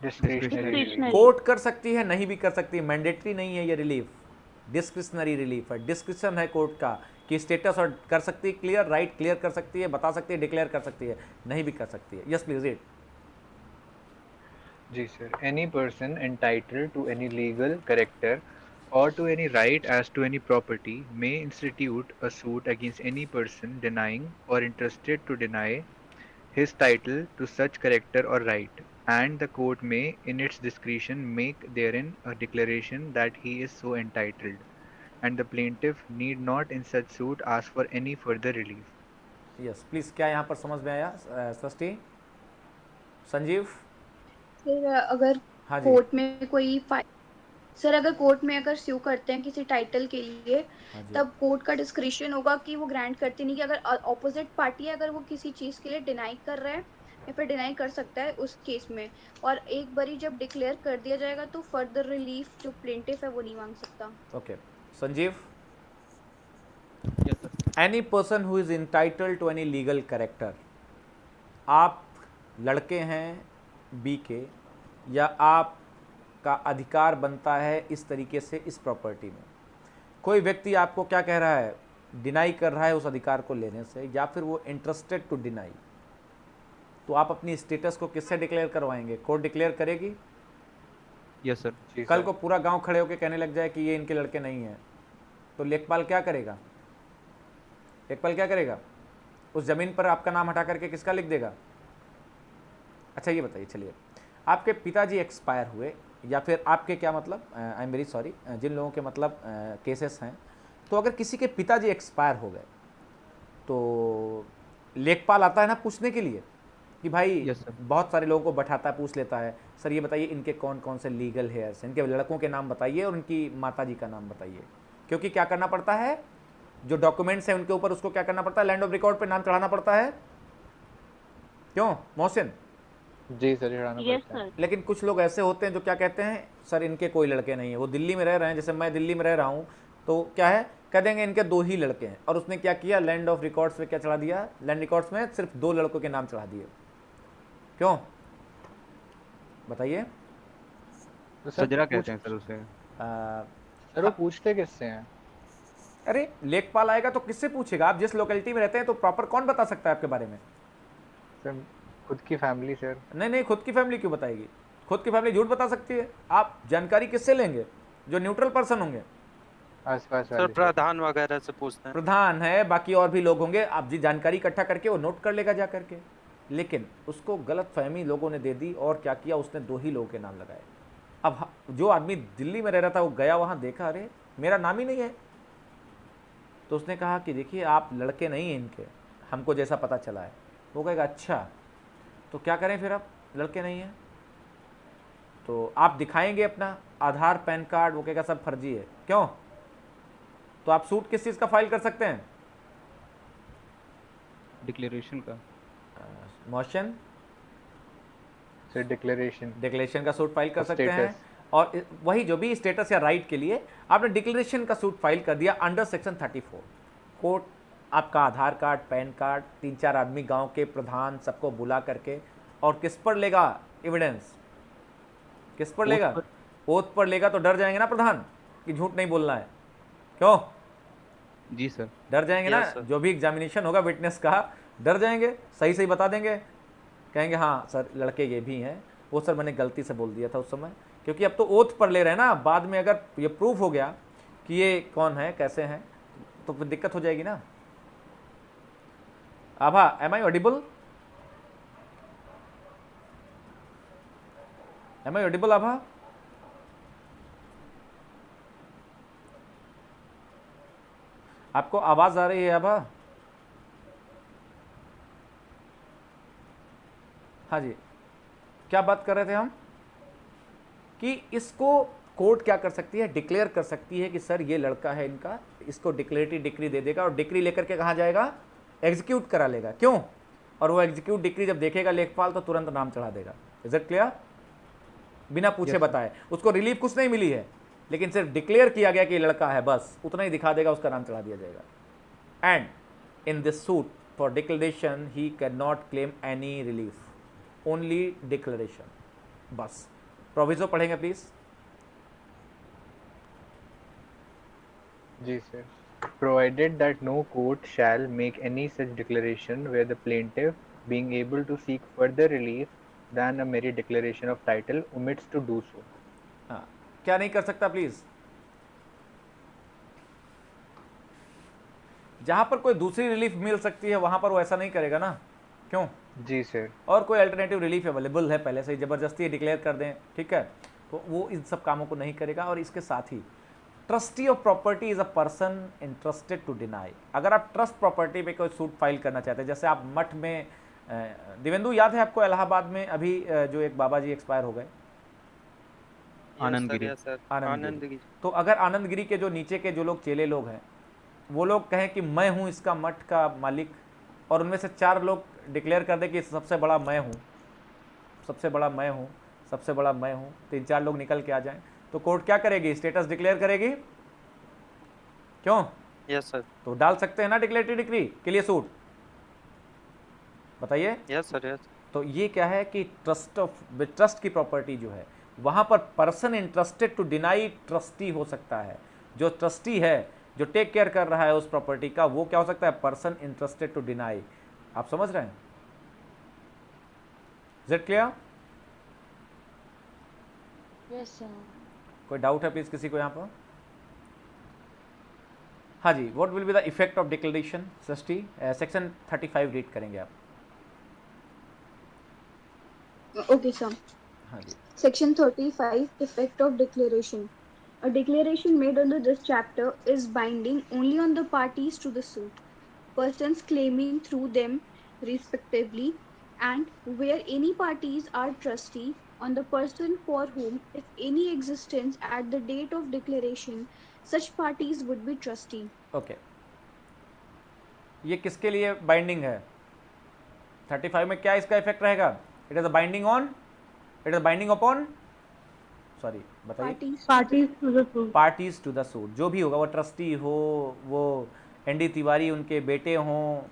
discretionary. Court कर सकती है, नहीं भी कर सकती, मैंडेटरी नहीं है ये रिलीफ, डिस्क्रिशनरी रिलीफ है। डिस्क्रिप्शन है कोर्ट का कि स्टेटस और कर सकती है क्लियर, राइट क्लियर कर सकती है, बता सकती है, डिक्लेयर कर सकती है, नहीं भी कर सकती है। Yes please read. जी sir, any person entitled to any legal character or to any right as to any property may institute a suit against any person denying or interested to deny his title to such character or right, and the court may in its discretion make therein a declaration that he is so entitled, and the plaintiff need not in such suit ask for any further relief. Yes please, क्या यहाँ पर समझ में आया सृष्टि? Sanjeev? Sir अगर हाँ जी। Court में कोई सर अगर कोर्ट में अगर स्यू करते हैं किसी टाइटल के लिए, हाँ जी। तब कोर्ट का डिस्क्रिशन होगा कि वो ग्रांट करती नहीं, कि अगर ऑपोजिट पार्टी है अगर वो किसी चीज के लिए डिनाई कर रहा है या फिर डिनाई कर सकता है उस केस में, और एक बारी जब डिक्लेयर कर दिया जाएगा तो फर्दर रिलीफ जो प्लेंटिफ है वो नहीं मांग सकता। Okay Sanjeev? Yes sir. Any person who is entitled to any legal character, आप लड़के हैं बी के, या आप का अधिकार बनता है इस तरीके से इस प्रॉपर्टी में, कोई व्यक्ति आपको क्या कह रहा है, डिनाई कर रहा है उस अधिकार को लेने से, या फिर वो इंटरेस्टेड टू डिनाई, तो आप अपनी स्टेटस को किससे डिक्लेयर करवाएंगे? कोर्ट डिक्लेयर करेगी? Yes sir. कल को पूरा गांव खड़े होकर कहने लग जाए कि ये इनके लड़के नहीं हैं, तो लेखपाल क्या करेगा? लेखपाल क्या करेगा? उस जमीन पर आपका नाम हटा करके किसका लिख देगा? अच्छा ये बताइए, चलिए आपके पिताजी एक्सपायर हुए, या फिर आपके क्या मतलब, आई एम वेरी सॉरी, जिन लोगों के मतलब केसेस हैं, तो अगर किसी के पिताजी एक्सपायर हो गए तो लेखपाल आता है ना पूछने के लिए कि भाई Yes, sir. बहुत सारे लोगों को बैठाता है, पूछ लेता है, सर ये बताइए इनके कौन कौन से लीगल हेयर्स, इनके लड़कों के नाम बताइए और उनकी माताजी का नाम बताइए, क्योंकि क्या करना पड़ता है, जो डॉक्यूमेंट्स हैं उनके ऊपर उसको क्या करना पड़ता है, लैंड ऑफ रिकॉर्ड पे नाम चढ़ाना पड़ता है। क्यों मोहसिन? जी सर, चढ़ाना यस पड़ता है। सर। लेकिन कुछ लोग ऐसे होते हैं जो क्या कहते हैं, सर इनके कोई लड़के नहीं है, वो दिल्ली में रह रहे हैं, जैसे मैं दिल्ली में रह रहा हूँ, तो क्या है, कह देंगे इनके 2 ही लड़के हैं, और उसने क्या किया, लैंड ऑफ रिकॉर्ड्स में क्या चढ़ा दिया, लैंड रिकॉर्ड्स में सिर्फ 2 लड़कों के नाम चढ़ा दिए। क्यों बताइए? तो सजरा कहते हैं सर उसे। सर वो पूछते किससे हैं? अरे लेखपाल आएगा तो किससे पूछेगा? आप जिस लोकेलिटी में रहते हैं तो प्रॉपर कौन बता सकता है आपके बारे में? सर खुद की फैमिली सर। नहीं, खुद की फैमिली क्यों बताएगी? खुद की फैमिली झूठ बता सकती है। आप जानकारी किससे लेंगे? जो न्यूट्रल पर्सन होंगे, आसपास सर वाले। प्रधान वगैरह से पूछते हैं। प्रधान है, बाकी और भी लोग होंगे, आप जी जानकारी इकट्ठा करके वो नोट कर लेगा जा करके। लेकिन उसको गलत फहमी लोगों ने दे दी, और क्या किया, उसने 2 ही लोगों के नाम लगाए। अब जो आदमी दिल्ली में रह रहा था वो गया वहाँ, देखा अरे मेरा नाम ही नहीं है, तो उसने कहा कि देखिए आप लड़के नहीं हैं इनके, हमको जैसा पता चला है। वो कहेगा अच्छा, तो क्या करें फिर, आप लड़के नहीं हैं तो आप दिखाएंगे अपना आधार पैन कार्ड, वो कहेगा सब फर्जी है। क्यों? तो आप सूट किस चीज़ का फाइल कर सकते हैं? डिक्लेरेशन का। मोशन सर डिक्लेरेशन का सूट फाइल कर और सकते हैं, status। और वही जो भी स्टेटस या राइट के लिए आपने डिक्लेरेशन का सूट फाइल कर दिया अंडर सेक्शन 34। कोर्ट आपका आधार कार्ड, पैन कार्ड, 3-4 आदमी गांव के प्रधान सबको बुला करके, और किस पर लेगा एविडेंस? किस पर लेगा? ओथ पर लेगा। तो डर जाएंगे ना प्रधान कि झूठ नहीं बोलना है। क्यों? जी सर। डर जाएंगे ना? Yes, sir. जो भी एग्जामिनेशन होगा विटनेस का, डर जाएंगे, सही सही बता देंगे, कहेंगे हाँ सर लड़के ये भी हैं, वो सर मैंने गलती से बोल दिया था उस समय, क्योंकि अब तो ओथ पर ले रहे हैं ना। बाद में अगर ये प्रूफ हो गया कि ये कौन है, कैसे हैं, तो फिर दिक्कत हो जाएगी ना। Abha, am I audible? Am I audible Abha? आपको आवाज आ रही है आभा? हाँ जी, क्या बात कर रहे थे हम, कि इसको कोर्ट क्या कर सकती है, डिक्लेयर कर सकती है कि सर ये लड़का है इनका, इसको डिक्लेरेटरी डिक्री दे देगा, और डिक्री लेकर के कहाँ जाएगा, एग्जीक्यूट करा लेगा। क्यों? और वो एग्जीक्यूट डिक्री जब देखेगा लेखपाल तो तुरंत नाम चढ़ा देगा। Is it clear? बिना पूछे बताए। उसको रिलीफ कुछ नहीं मिली है, लेकिन सिर्फ डिक्लेयर किया गया कि ये लड़का है, बस उतना ही दिखा देगा, उसका नाम चढ़ा दिया जाएगा। and in this suit for declaration he cannot claim any relief, only declaration. बस प्रोविजो पढ़ेंगे प्लीज. जी sir. Provided that no court shall make any such declaration where the plaintiff, being able to seek further relief than a mere declaration of title, omits to do so. हाँ, क्या नहीं कर सकता please? जहां पर कोई दूसरी रिलीफ मिल सकती है वहां पर वो ऐसा नहीं करेगा ना, क्यों? जी सर. और कोई अल्टरनेटिव रिलीफ अवेलेबल है पहले से ही, जबरदस्ती डिक्लेयर कर दें, ठीक है, तो वो इन सब कामों को नहीं करेगा. और इसके साथ ही trustee of property is a person interested to deny. अगर आप ट्रस्ट प्रॉपर्टी पे कोई सूट फाइल करना चाहते हैं, जैसे आप मठ में, दिवेंदु याद है आपको इलाहाबाद में अभी जो एक बाबा जी एक्सपायर हो गए, आनंद गिरी. आनंद गिरी. तो अगर आनंद गिरी के जो नीचे के जो लोग चेले लोग हैं, वो लोग कहें कि मैं हूं इसका मठ का मालिक, और उनमें से 4 लोग डिक्लेयर कर दे कि सबसे बड़ा मैं हूं, सबसे बड़ा मैं हूं, सबसे बड़ा मैं हूं, 3-4 लोग निकल के आ जाएं, तो कोर्ट क्या करेगी? स्टेटस डिक्लेयर करेगी, क्यों? Yes sir. तो डाल सकते हैं ना डिक्लेरेटरी डिक्री के लिए सूट, बताइए. Yes sir. यस. तो ये क्या है कि ट्रस्ट की प्रॉपर्टी जो है वहां पर person interested to deny trustee हो सकता है. जो ट्रस्टी है, जो टेक केयर कर रहा है उस प्रॉपर्टी का, वो क्या हो सकता है? Person interested to deny. आप समझ रहे हैं? Is it clear? Yes sir. कोई डाउट है प्लीज किसी को यहाँ पर? हाँ जी. What will be the effect of declaration? Srishti, section 35 read करेंगे आप. Okay, sir. हाँ जी. Section 35, Effect of Declaration. A declaration made under this chapter is binding only on the parties to the suit, persons claiming through them respectively, and where any parties are trustee on the person for whom, if any existence at the date of declaration, such parties would be trustee. Okay. ये किसके लिए binding है? 35 में क्या इसका effect रहेगा? It is a binding on, it is binding upon, sorry बताइए, parties to the suit. जो भी होगा, वो ट्रस्टी हो, वो एनडी तिवारी उनके बेटे हों,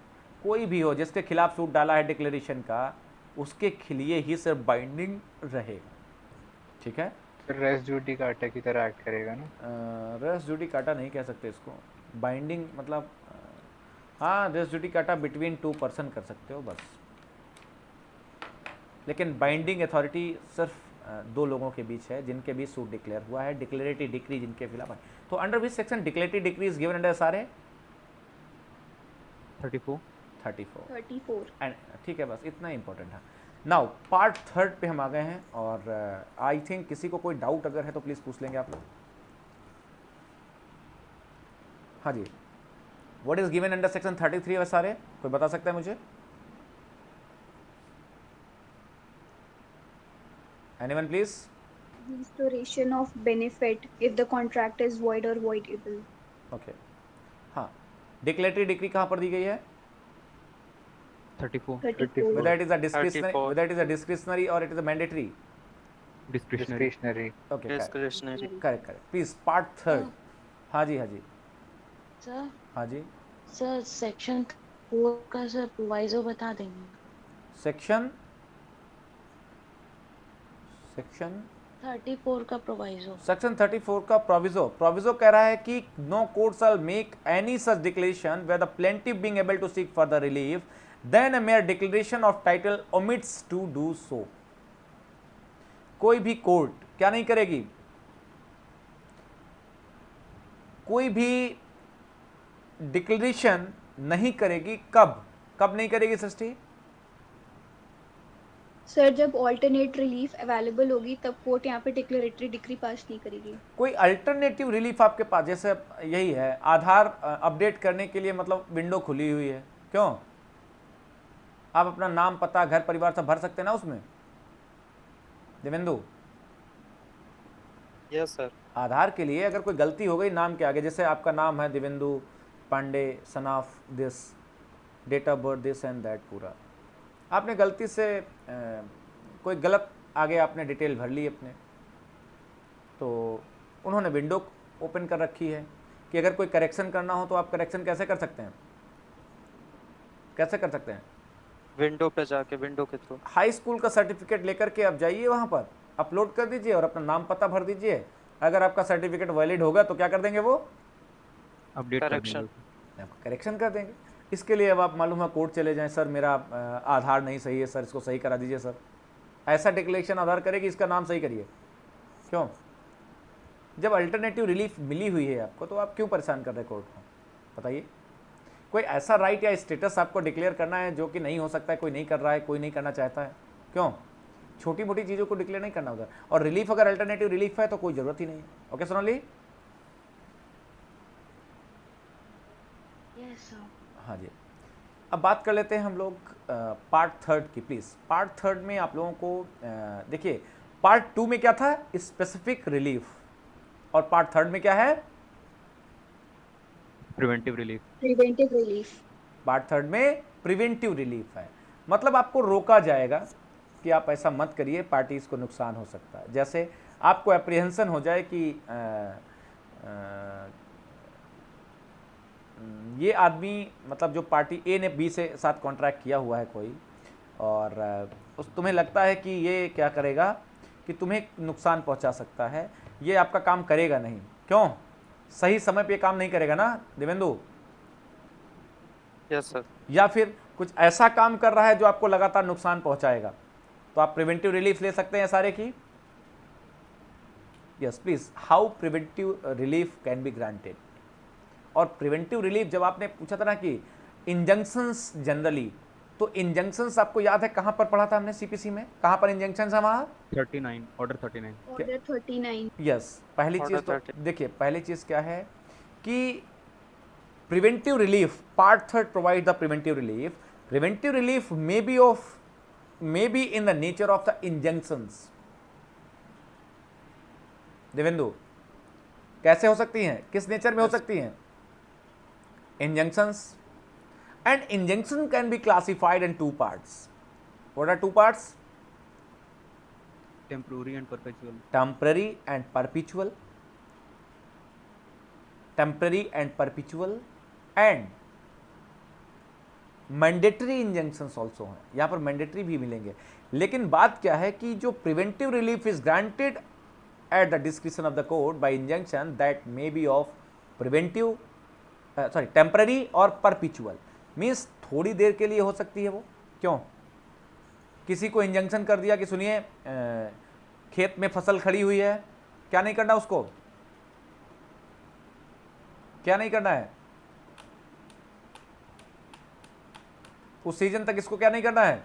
कोई भी हो जिसके खिलाफ सूट डाला है डिक्लेरेशन का, उसके लिए ही सिर्फ बाइंडिंग रहेगा. ठीक है? रेस ड्यूटी काटा की तरह एक्ट करेगा ना? रेस ड्यूटी काटा नहीं कह सकते इसको. बाइंडिंग मतलब हाँ, रेस ड्यूटी काटा बिटवीन 2 पर्सन कर सकते हो बस. लेकिन बाइंडिंग अथॉरिटी सिर्फ 2 लोगों के बीच है जिनके बीच सूट डिक्लेयर हुआ है, डिक्लेरेटरी डिक्री जिनके खिलाफ है. तो under which section declaratory decree is given under सारे? 34 एंड ठीक है, बस इतना इंपॉर्टेंट है. नाउ पार्ट 3 पे हम आ गए हैं, और आई थिंक किसी को कोई डाउट अगर है तो प्लीज पूछ लेंगे आप लोग. हाँ जी. What is given under section 33 है सारे? कोई बता सकता है मुझे? Anyone please? Restoration of benefit if the contract is void or voidable. Okay. हाँ. Declaratory decree कहाँ पर दी गई है? 34. Whether it is a discretionary, whether it is a discretionary or it is a mandatory? Discretionary. Okay. Discretionary. Correct. Please part 3. हाँ जी, हाँ जी. Sir. हाँ जी. Sir section 4 का sir proviso बता देंगे. सेक्शन 34 का प्रोवाइजो. सेक्शन 34 का प्रोविजो कह रहा है कि no court shall make any such declaration where the plaintiff being able to seek further relief than a mere declaration of title omits to do so. कोई भी कोर्ट क्या नहीं करेगी? कोई भी डिक्लेरेशन नहीं करेगी. कब नहीं करेगी सृष्टि? सर जब ऑल्टरनेट रिलीफ अवेलेबल होगी तब कोर्ट यहाँ पे डिक्लेरेटरी डिक्री पास नहीं करेगी. कोई अल्टरनेटिव रिलीफ आपके पास, जैसे यही है आधार अपडेट करने के लिए, मतलब विंडो खुली हुई है, क्यों? आप अपना नाम, पता, घर परिवार सब भर सकते हैं ना उसमें. Devendu, yes sir. आधार के लिए अगर कोई गलती हो गई नाम के आगे, जैसे आपका नाम है Devendu Pandey, son of this, date of birth this and that, पूरा आपने गलती से कोई गलत आगे आपने डिटेल भर ली अपने, तो उन्होंने विंडो ओपन कर रखी है कि अगर कोई करेक्शन करना हो तो आप करेक्शन कैसे कर सकते हैं? कैसे कर सकते हैं? विंडो पे जाके, विंडो के थ्रू। हाई स्कूल का सर्टिफिकेट लेकर के आप जाइए, वहां पर अपलोड कर दीजिए और अपना नाम पता भर दीजिए। अगर आपका सर्टिफिकेट वैलिड होगा तो क्या कर देंगे, वो अपडेट कर देंगे, आपका करेक्शन कर देंगे। इसके लिए अब आप मालूम है कोर्ट चले जाएं, सर मेरा आधार नहीं सही है सर, इसको सही करा दीजिए सर। ऐसा डिक्लेरेशन आधार करेगी, इसका नाम सही करिए। क्यों? जब अल्टरनेटिव रिलीफ मिली हुई है आपको, तो आप क्यों परेशान कर रहे हैं कोर्ट को? बताइए। कोई ऐसा राइट या स्टेटस आपको डिक्लेयर करना है जो कि नहीं हो सकता है, कोई नहीं कर रहा है, कोई नहीं करना चाहता है। क्यों? छोटी मोटी चीज़ों को डिक्लेयर नहीं करना होगा। और रिलीफ अगर अल्टरनेटिव रिलीफ है तो कोई ज़रूरत ही नहीं है। ओके सोनाली? Yes sir. हाँ जी। अब बात कर लेते हैं हम लोग पार्ट थर्ड की। प्लीज़ पार्ट थर्ड में आप लोगों को देखिए, पार्ट टू में क्या था, स्पेसिफिक रिलीफ, और पार्ट थर्ड में क्या है, preventive relief. Preventive relief. Part third में प्रिवेंटिव रिलीफ है। मतलब आपको रोका जाएगा कि आप ऐसा मत करिए, पार्टीज को नुकसान हो सकता है। जैसे आपको एप्रीहेंशन हो जाए कि ये आदमी, मतलब जो पार्टी ए ने बी से साथ कॉन्ट्रैक्ट किया हुआ है कोई, और उस तुम्हें लगता है कि ये क्या करेगा कि तुम्हें नुकसान पहुंचा सकता है, ये आपका काम करेगा नहीं। क्यों? सही समय पे काम नहीं करेगा ना देवेंदु? Yes sir. या फिर कुछ ऐसा काम कर रहा है जो आपको लगातार नुकसान पहुंचाएगा, तो आप प्रिवेंटिव रिलीफ ले सकते हैं सारे की। Yes please, how preventive relief can be granted. और प्रिवेंटिव रिलीफ, जब आपने पूछा था ना कि इंजंक्शंस जनरली, तो इंजंक्शंस आपको याद है कहां पर पढ़ा था हमने सीपीसी में? कहां पर इंजंक्शंस है? वहां 39, ऑर्डर 39। ऑर्डर 39। यस। पहली चीज तो देखिए, पहली चीज क्या है कि preventive relief, part third provide the preventive relief. Preventive relief may be in the nature of the injunctions. Devendu, कैसे हो सकती हैं, किस नेचर में हो सकती हैं injunctions? And injunction can be classified in two parts. What are two parts? Temporary and perpetual. Temporary and perpetual. Temporary and perpetual and mandatory injunctions also हैं। यहां पर मैंडेटरी भी मिलेंगे। लेकिन बात क्या है कि जो preventive relief is granted at the description of the court by injunction that may be of preventive temporary और परपिचुअल, मीन्स थोड़ी देर के लिए हो सकती है वो। क्यों? किसी को इंजंक्शन कर दिया कि सुनिए खेत में फसल खड़ी हुई है, क्या नहीं करना उसको, क्या नहीं करना है उस सीजन तक, इसको क्या नहीं करना है,